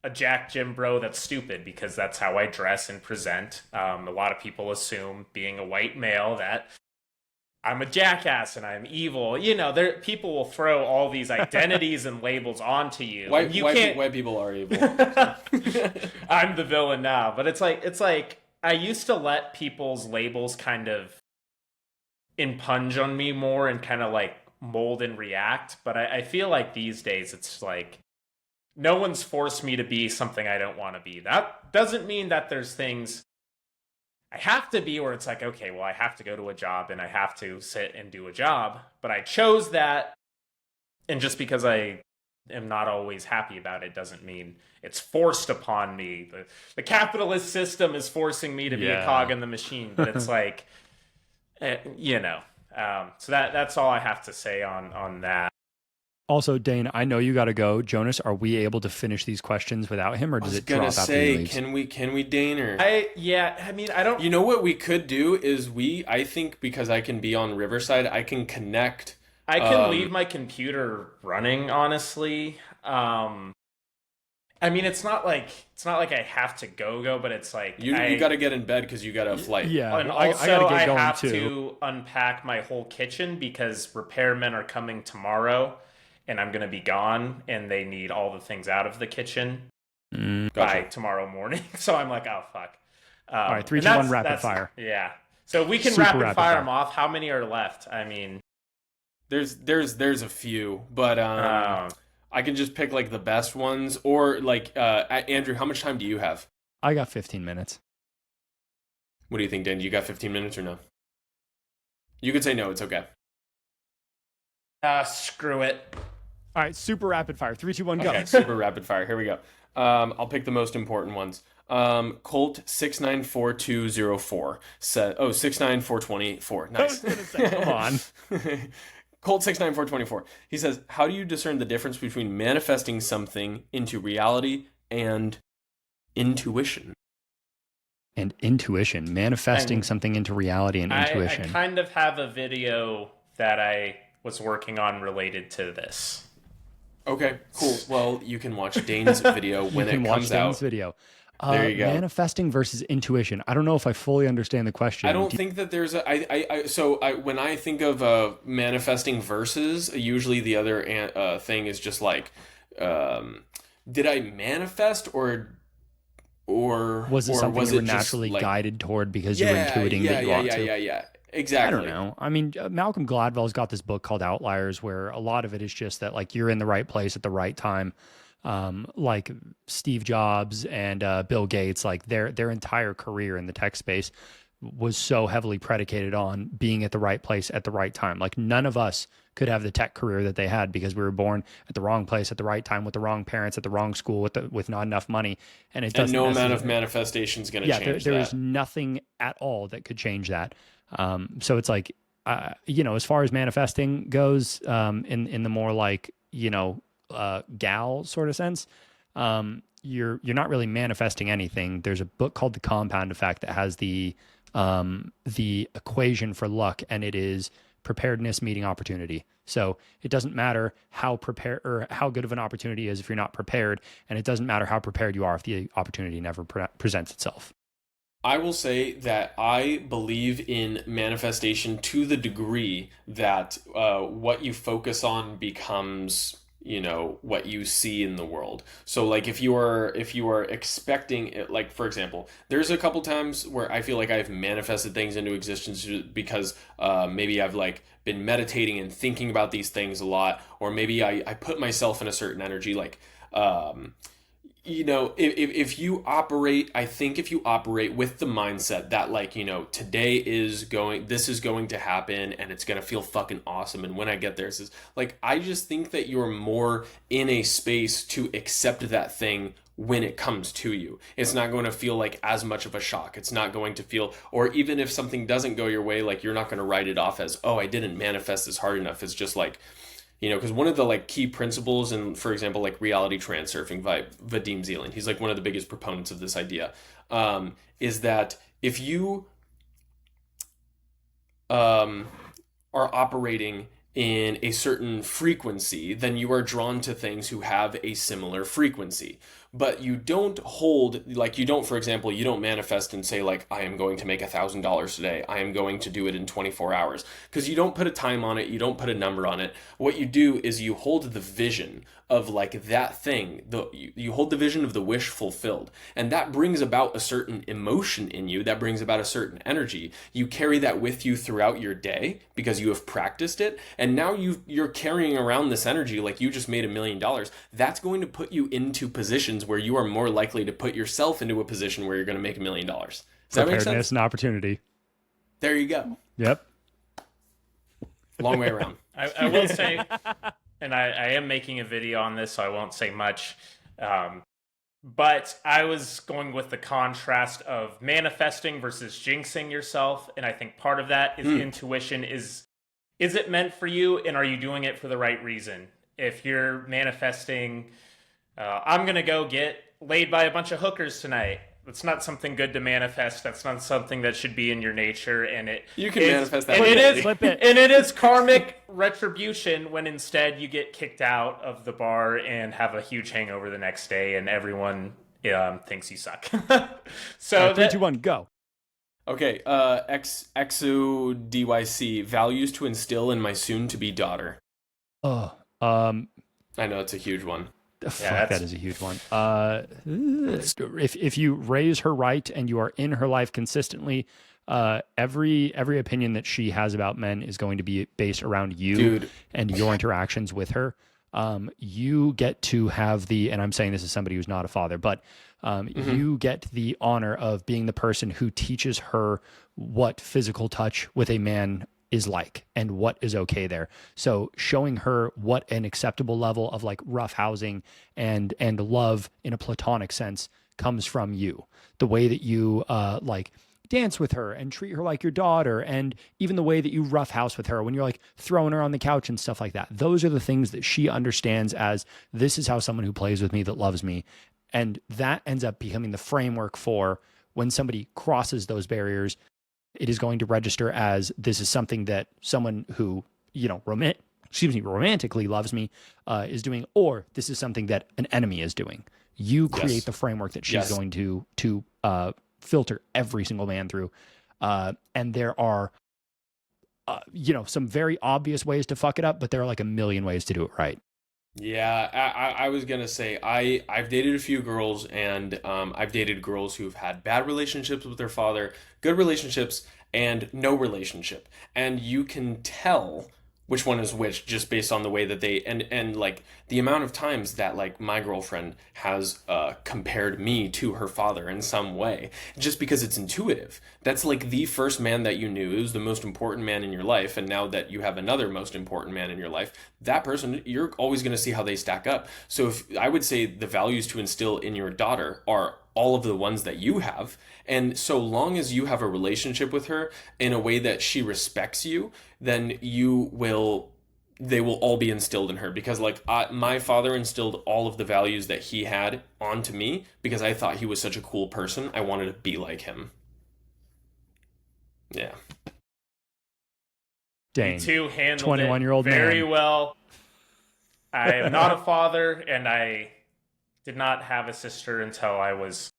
a Jack Jim bro that's stupid because that's how I dress and present. A lot of people assume, being a white male, that I'm a jackass and I'm evil. You know, people will throw all these identities and labels onto you. White people are evil. I'm the villain now. But it's like I used to let people's labels kind of impinge on me more and kind of like mold and react. But I feel like these days it's like no one's forced me to be something I don't want to be. That doesn't mean that there's things I have to be where it's like, okay, well, I have to go to a job and I have to sit and do a job. But I chose that. And just because I am not always happy about it doesn't mean it's forced upon me. The capitalist system is forcing me to be a cog in the machine. But it's like, you know. So that's all I have to say on that. Also, Dane, I know you got to go. Jonas, are we able to finish these questions without him, or does it drop after he leaves? Can we, Dane? Or I mean, I don't. You know what we could do is I think because I can be on Riverside, I can connect. I can leave my computer running. Honestly, I mean, it's not like I have to go, but it's like you got to get in bed because you got a flight. Yeah, and also I have too. to unpack my whole kitchen because repairmen are coming tomorrow. And I'm going to be gone, and they need all the things out of the kitchen by tomorrow morning. So I'm like, oh, fuck. All right, 3, 2, 1, rapid fire. Yeah. So we can Super rapid fire them off. How many are left? I mean... There's a few, but I can just pick, like, the best ones. Or, like, Andrew, how much time do you have? I got 15 minutes. What do you think, Dan? You got 15 minutes or no? You could say no. It's okay. Screw it. All right, super rapid fire. 3, 2, 1, go. Okay, super rapid fire. Here we go. I'll pick the most important ones. Colt 694204 said, 69424. Nice. I was gonna say, come on. Colt 69424. He says, how do you discern the difference between manifesting something into reality and intuition? And intuition, manifesting something into reality and intuition. I kind of have a video that I was working on related to this. Okay, cool. Well, you can watch Dane's video when it comes out. Dane's video. There you go. Manifesting versus intuition. I don't know if I fully understand the question. I don't think that there's when I think of manifesting versus, usually the other thing is just like, did I manifest or was it something you were naturally guided toward because you were intuiting that you want to? Yeah. Exactly. I don't know. I mean, Malcolm Gladwell's got this book called Outliers, where a lot of it is just that, like, you're in the right place at the right time. Like Steve Jobs and Bill Gates, like their entire career in the tech space was so heavily predicated on being at the right place at the right time. Like none of us could have the tech career that they had because we were born at the wrong place at the right time with the wrong parents at the wrong school with not enough money. And it doesn't. And no amount of manifestation is going to change that. There is nothing at all that could change that. So it's like, as far as manifesting goes, in the more like, gal sort of sense, you're not really manifesting anything. There's a book called The Compound Effect that has the equation for luck, and it is preparedness meeting opportunity. So it doesn't matter how prepared or how good of an opportunity is if you're not prepared, and it doesn't matter how prepared you are if the opportunity never presents itself. I will say that I believe in manifestation to the degree that what you focus on becomes what you see in the world. So like if you are expecting it, like for example, there's a couple times where I feel like I've manifested things into existence because maybe I've like been meditating and thinking about these things a lot, or maybe I put myself in a certain energy, like if you operate, I think if you operate with the mindset that like, this is going to happen and it's going to feel fucking awesome. And when I get there, it's like, I just think that you're more in a space to accept that thing when it comes to you. It's not going to feel like as much of a shock. It's not going to feel, or even if something doesn't go your way, like you're not going to write it off as, oh, I didn't manifest this hard enough. It's just like, because one of the like key principles in, for example, like reality transurfing by Vadim Zeland, he's like one of the biggest proponents of this idea, is that if you are operating in a certain frequency, then you are drawn to things who have a similar frequency. But you don't for example, you don't manifest and say like, I am going to make $1,000 today. I am going to do it in 24 hours. Because you don't put a time on it. You don't put a number on it. What you do is you hold the vision of like that thing. You hold the vision of the wish fulfilled. And that brings about a certain emotion in you. That brings about a certain energy. You carry that with you throughout your day because you have practiced it. And now you're carrying around this energy like you just made $1 million. That's going to put you into positions where you are more likely to put yourself into a position where you're going to make $1 million. Does that make sense? And opportunity. There you go. Yep. Long way around. I will say, and I am making a video on this, so I won't say much. But I was going with the contrast of manifesting versus jinxing yourself. And I think part of that is intuition. Is it meant for you? And are you doing it for the right reason? If you're manifesting, I'm going to go get laid by a bunch of hookers tonight. That's not something good to manifest. That's not something that should be in your nature. And you can manifest that. And it is karmic retribution when instead you get kicked out of the bar and have a huge hangover the next day, and everyone thinks you suck. So 3, 2, 1, go. Okay. XUDYC, values to instill in my soon-to-be daughter. I know it's a huge one. Fuck, that is a huge one. If you raise her right and you are in her life consistently, every opinion that she has about men is going to be based around you and your interactions with her. You get to have and I'm saying this as somebody who's not a father, but you get the honor of being the person who teaches her what physical touch with a man is like and what is okay there. So showing her what an acceptable level of like roughhousing and love in a platonic sense comes from you. The way that you like dance with her and treat her like your daughter, and even the way that you roughhouse with her when you're like throwing her on the couch and stuff like that. Those are the things that she understands as, this is how someone who plays with me that loves me. And that ends up becoming the framework for when somebody crosses those barriers. It is going to register as, this is something that someone who, romantically loves me is doing, or this is something that an enemy is doing. You create the framework that she's going to filter every single man through. And there are, some very obvious ways to fuck it up, but there are like a million ways to do it right. Yeah, I was going to say, I've dated a few girls, and I've dated girls who've had bad relationships with their father, good relationships, and no relationship. And you can tell which one is which just based on the way that they, and like the amount of times that like my girlfriend has compared me to her father in some way, just because it's intuitive. That's like the first man that you knew. It was the most important man in your life. And now that you have another most important man in your life, that person, you're always going to see how they stack up. So if I would say the values to instill in your daughter are all of the ones that you have. And so long as you have a relationship with her in a way that she respects you, then they will all be instilled in her. Because like my father instilled all of the values that he had onto me because I thought he was such a cool person. I wanted to be like him. Yeah. Dang. You two handled 21-year-old very man. well. I am not a father, and I did not have a sister until I was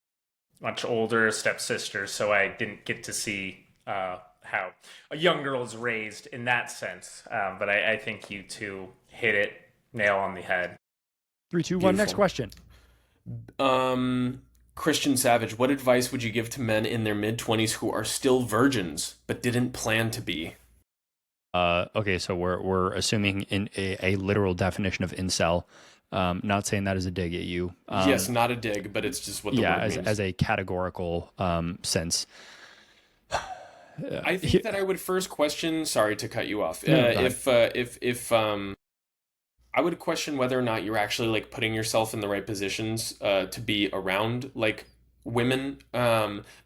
much older, a stepsister, so I didn't get to see how a young girl is raised in that sense. But I think you two hit it Nail on the head. 3, 2, 1. Next question. Christian Savage, what advice would you give to men in their mid-20s who are still virgins but didn't plan to be? Okay, so we're assuming in a literal definition of incel. Not saying that as a dig at you. Yes, not a dig, but it's just what the word means. As a categorical sense. I think that I would first question. Sorry to cut you off. I would question whether or not you're actually like putting yourself in the right positions to be around like women,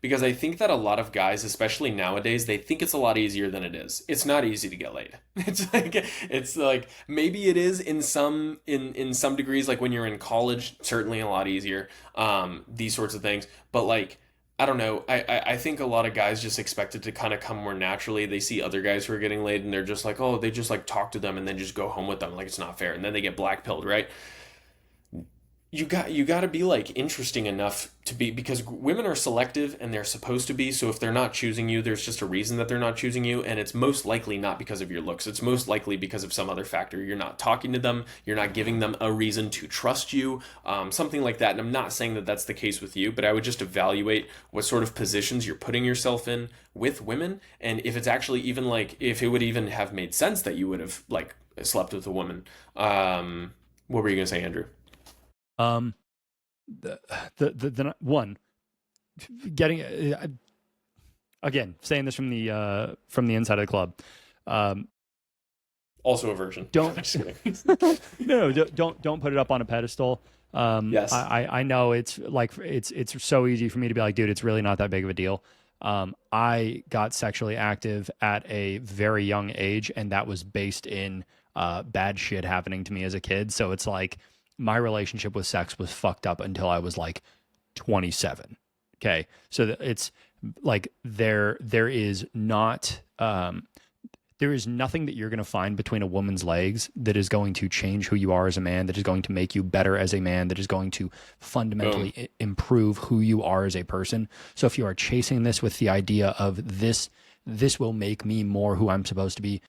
because I think that a lot of guys, especially nowadays, they think it's a lot easier than it is. It's not easy to get laid. It's like maybe it is in some degrees, like when you're in college, certainly a lot easier. These sorts of things, but like I don't know. I think a lot of guys just expect it to kind of come more naturally. They see other guys who are getting laid and they're just like, oh, they just like talk to them and then just go home with them. Like it's not fair. And then they get blackpilled, right? You got to be like interesting enough to be, because women are selective and they're supposed to be. So if they're not choosing you, there's just a reason that they're not choosing you. And it's most likely not because of your looks. It's most likely because of some other factor. You're not talking to them. You're not giving them a reason to trust you. Something like that. And I'm not saying that that's the case with you, but I would just evaluate what sort of positions you're putting yourself in with women. And if it's actually even like, if it would even have made sense that you would have like slept with a woman. What were you going to say, Andrew? The one getting again saying this from the inside of the club. Also a virgin. Don't don't put it up on a pedestal. Yes, I know it's like it's so easy for me to be like, dude, it's really not that big of a deal. I got sexually active at a very young age, and that was based in bad shit happening to me as a kid. So it's like, my relationship with sex was fucked up until I was like 27. Okay. So it's like there is not, there is nothing that you're going to find between a woman's legs that is going to change who you are as a man, that is going to make you better as a man, that is going to fundamentally improve who you are as a person. So if you are chasing this with the idea of this will make me more who I'm supposed to be,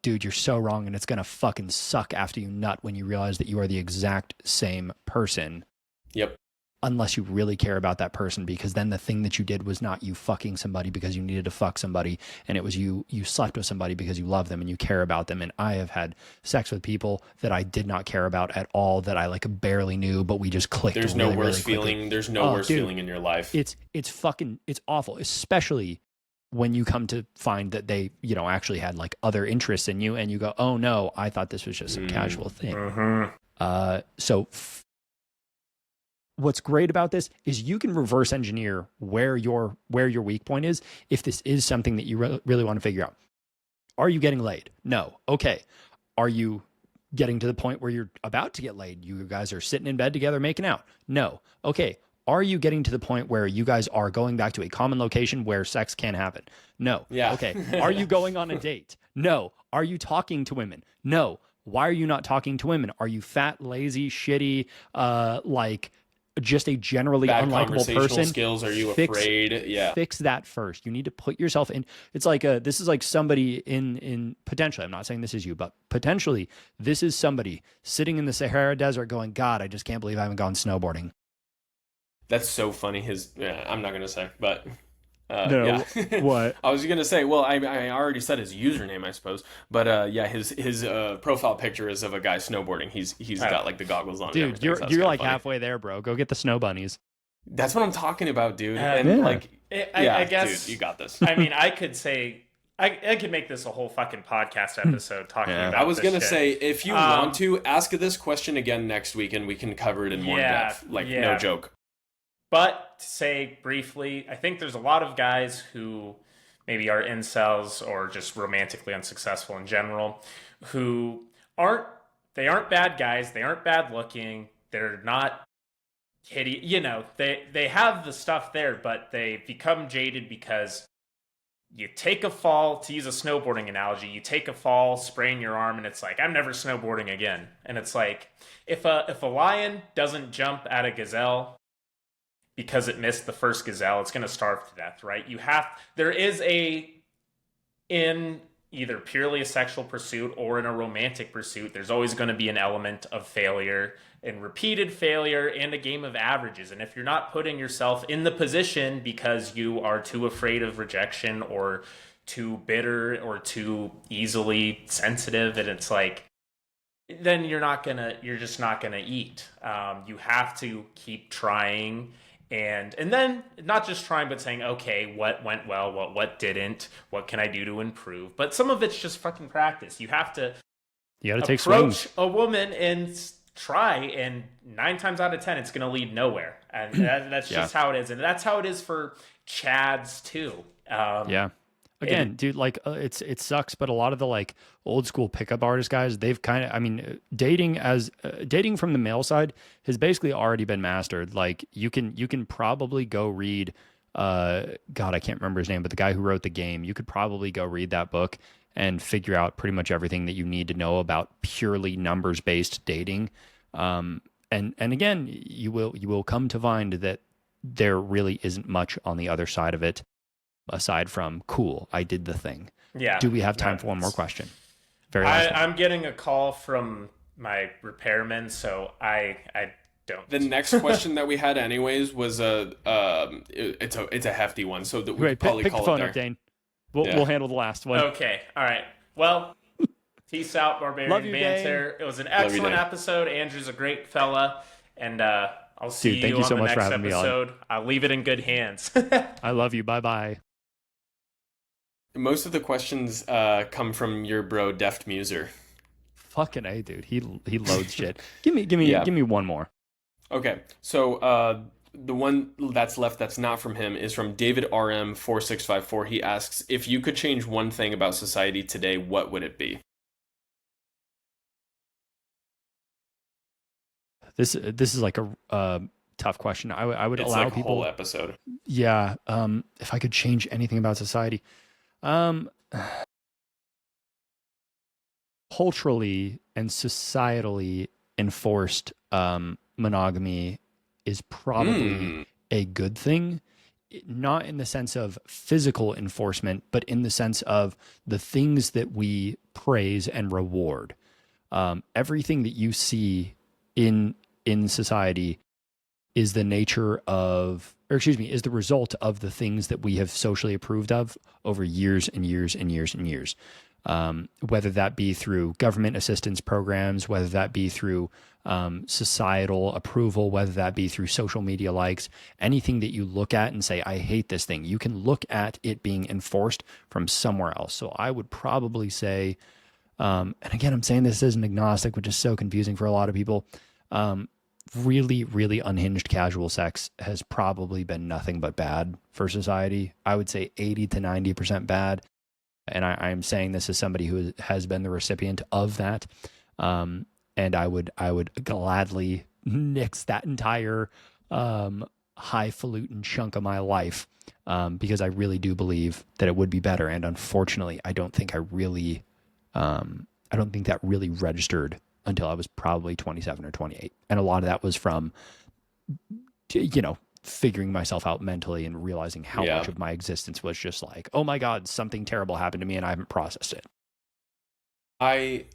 dude, you're so wrong, and it's going to fucking suck after you nut when you realize that you are the exact same person. Yep. Unless you really care about that person, because then the thing that you did was not you fucking somebody because you needed to fuck somebody, and it was you slept with somebody because you love them and you care about them. And I have had sex with people that I did not care about at all, that I like barely knew, but we just clicked. There's no worse feeling. There's no worse feeling in your life. It's awful, especially when you come to find that they, actually had like other interests in you, and you go, oh no, I thought this was just a casual thing. So what's great about this is you can reverse engineer where your weak point is. If this is something that you really want to figure out, are you getting laid? No. Okay. Are you getting to the point where you're about to get laid? You guys are sitting in bed together, making out? No. Okay. Are you getting to the point where you guys are going back to a common location where sex can happen? No. Yeah. Okay. Are you going on a date? No. Are you talking to women? No. Why are you not talking to women? Are you fat, lazy, shitty, like just a generally bad unlikable person? Skills? Are you afraid? Yeah. Fix that first. You need to put yourself in. It's like this is like somebody in potentially, I'm not saying this is you, but potentially this is somebody sitting in the Sahara Desert going, God, I just can't believe I haven't gone snowboarding. That's so funny. I'm not going to say, but no, yeah. What? I was going to say, well, I already said his username, I suppose, but yeah, his profile picture is of a guy snowboarding. He's got like the goggles on. Dude, you're like funny. Halfway there, bro. Go get the snow bunnies. That's what I'm talking about, dude. I guess, dude, you got this. I mean, I could say, I could make this a whole fucking podcast episode talking about this. I was going to shit. say, if you want to, ask this question again next week and we can cover it in more depth. No joke. But to say briefly, I think there's a lot of guys who maybe are incels or just romantically unsuccessful in general, who aren't bad guys. They aren't bad looking. They're not hideous. They have the stuff there, but they become jaded because you take a fall, to use a snowboarding analogy, you take a fall, sprain your arm, and it's like, I'm never snowboarding again. And it's like, if a lion doesn't jump at a gazelle because it missed the first gazelle, it's going to starve to death, right? In either purely a sexual pursuit or in a romantic pursuit, there's always going to be an element of failure and repeated failure and a game of averages. And if you're not putting yourself in the position because you are too afraid of rejection or too bitter or too easily sensitive, and it's like, then you're just not gonna eat. You have to keep trying, and then not just trying, but saying, okay, what went well, what didn't, what can I do to improve? But some of it's just fucking practice. You have to take approach swings. a woman and try, and 9 times out of 10 it's gonna lead nowhere, and that's just how it is, and that's how it is for Chads too. Again, dude, like it sucks, but a lot of the like old school pickup artist guys, they've kind of, I mean, dating from the male side has basically already been mastered. Like you can probably go read, God, I can't remember his name, but the guy who wrote The Game, you could probably go read that book and figure out pretty much everything that you need to know about purely numbers based dating. And again, you will come to find that there really isn't much on the other side of it. Aside from, cool, I did the thing. Yeah. Do we have time for one more question? I'm getting a call from my repairman, so I don't. The next question that we had, anyways, was it's a hefty one. So that we probably pick call the phone it up, Dane. We'll handle the last one. Okay. All right. Well, peace out, Barbarian Banter. It was an excellent episode. Andrew's a great fella, and I'll see you on the next episode. I'll leave it in good hands. I love you. Bye bye. Most of the questions come from your bro, Deft Muser. Fucking A, dude. He loads shit. Give me one more. Okay, so the one that's left that's not from him is from David RM4654. He asks, if you could change one thing about society today, what would it be? This is like a tough question. I would allow like people. A whole episode. Yeah. If I could change anything about society. Culturally and societally enforced monogamy is probably a good thing, not in the sense of physical enforcement, but in the sense of the things that we praise and reward. Everything that you see in society is the nature of, is the result of the things that we have socially approved of over years and years and years and years. Whether that be through government assistance programs, whether that be through societal approval, whether that be through social media likes, anything that you look at and say, I hate this thing, you can look at it being enforced from somewhere else. So I would probably say, and again, I'm saying this as an agnostic, which is so confusing for a lot of people, really, really unhinged casual sex has probably been nothing but bad for society. I would say 80 to 90% bad. And I'm saying this as somebody who has been the recipient of that. And I would gladly nix that entire highfalutin chunk of my life because I really do believe that it would be better. And unfortunately, I don't think that really registered until I was probably 27 or 28. And a lot of that was from, figuring myself out mentally and realizing how much of my existence was just like, oh my God, something terrible happened to me and I haven't processed it. I,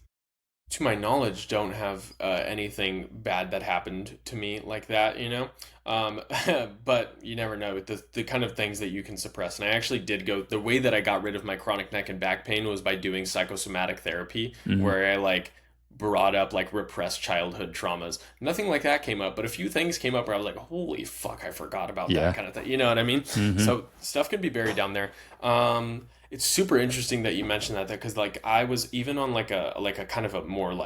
to my knowledge, don't have anything bad that happened to me like that, but you never know the kind of things that you can suppress. And I actually did the way that I got rid of my chronic neck and back pain was by doing psychosomatic therapy, where I brought up repressed childhood traumas. Nothing like that came up, but a few things came up where I was like, holy fuck, I forgot about that kind of thing. You know what I mean? So stuff can be buried down there. It's super interesting that you mentioned that, because I was even on a kind of a more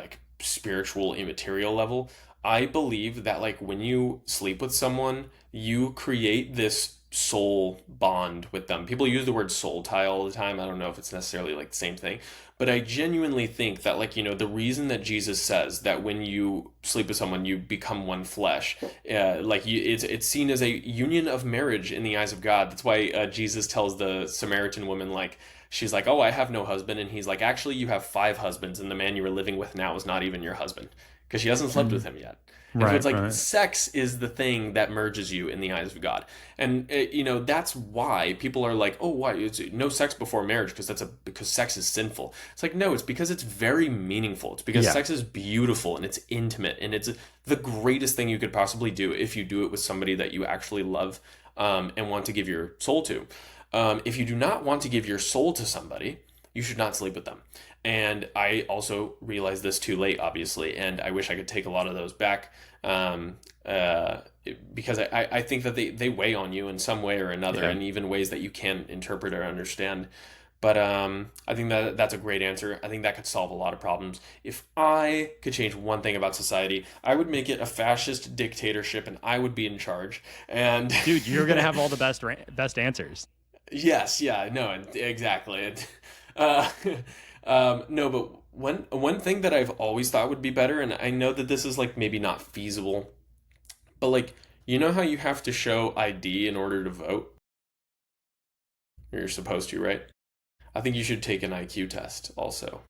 spiritual immaterial level. I believe that when you sleep with someone, you create this soul bond with them. People use the word soul tie all the time. I don't know if it's necessarily the same thing, but I genuinely think that the reason that Jesus says that when you sleep with someone you become one flesh, it's seen as a union of marriage in the eyes of God. That's why Jesus tells the Samaritan woman, she's oh, I have no husband, and he's actually you have 5 husbands, and the man you were living with now is not even your husband. because she hasn't slept with him yet. And so it's like sex is the thing that merges you in the eyes of God. And that's why people are like, oh, why? It's no sex before marriage because sex is sinful. It's like, no, it's because it's very meaningful. It's because sex is beautiful and it's intimate and it's the greatest thing you could possibly do if you do it with somebody that you actually love and want to give your soul to. If you do not want to give your soul to somebody, you should not sleep with them. And I also realized this too late, obviously, and I wish I could take a lot of those back because I think that they weigh on you in some way or another, and even ways that you can't interpret or understand. But I think that's a great answer. I think that could solve a lot of problems. If I could change one thing about society, I would make it a fascist dictatorship, and I would be in charge. And dude, you're gonna have all the best answers. Yes, yeah, no, exactly. No, but one thing that I've always thought would be better, and I know that this is like maybe not feasible, but like, you know how you have to show ID in order to vote? You're supposed to, right? I think you should take an IQ test also.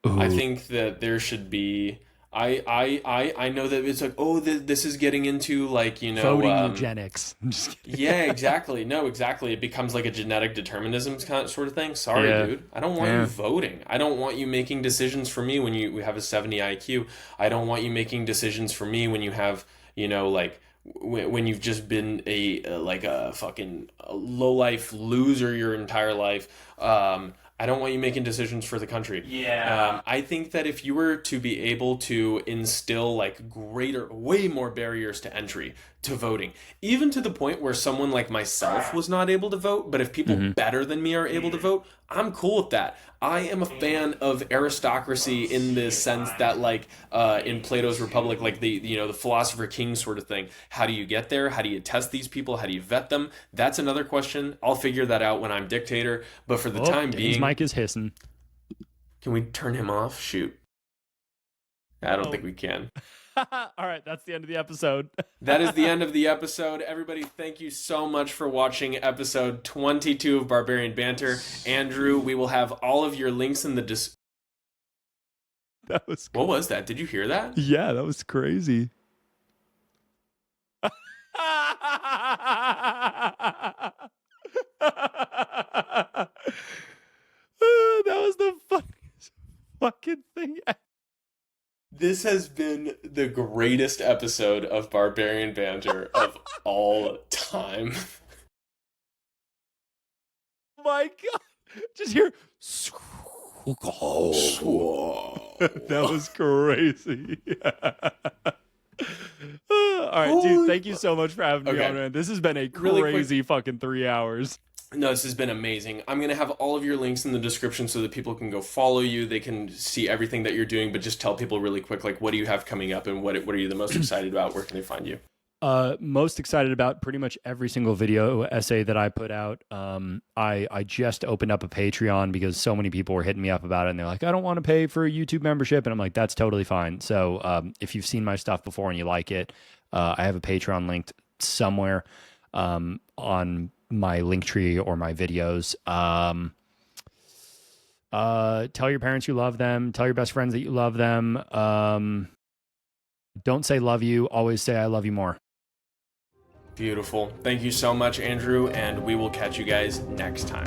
Ooh. I think that there should be. I know that it's like, oh, this is getting into like, voting eugenics. I'm just kidding. Yeah, exactly. No, exactly. It becomes like a genetic determinism sort of thing. Sorry, dude. I don't want you voting. I don't want you making decisions for me when you have a 70 IQ. I don't want you making decisions for me when you have, like when you've just been a fucking low life loser your entire life. I don't want you making decisions for the country. Yeah. I think that if you were to be able to instill like way more barriers to entry to voting, even to the point where someone like myself was not able to vote, but if people better than me are able to vote, I'm cool with that. I am a fan of aristocracy in the sense that like in Plato's Republic, like the philosopher king sort of thing. How do you get there? How do you test these people? How do you vet them? That's another question. I'll figure that out when I'm dictator. But for the time being, his mic is hissing. Can we turn him off? Shoot. I don't think we can. All right, that's the end of the episode. That is the end of the episode. Everybody, thank you so much for watching episode 22 of Barbarian Banter. Andrew, we will have all of your links in the That was cool. What was that? Did you hear that? Yeah, that was crazy. That was the funniest fucking thing ever. This has been the greatest episode of Barbarian Banter of all time. Oh my God. Just hear. That was crazy. All right, dude, thank you so much for having me on, man. This has been a crazy fucking 3 hours. No, this has been amazing. I'm going to have all of your links in the description so that people can go follow you. They can see everything that you're doing, but just tell people really quick, like, what do you have coming up and what are you the most excited about? Where can they find you? Most excited about pretty much every single video essay that I put out. I just opened up a Patreon because so many people were hitting me up about it, and they're like, I don't want to pay for a YouTube membership. And I'm like, that's totally fine. So if you've seen my stuff before and you like it, I have a Patreon linked somewhere on my Linktree or my videos. Tell your parents you love them. Tell your best friends that you love them. Don't say love you. Always say I love you more. Beautiful. Thank you so much, Andrew, and we will catch you guys next time.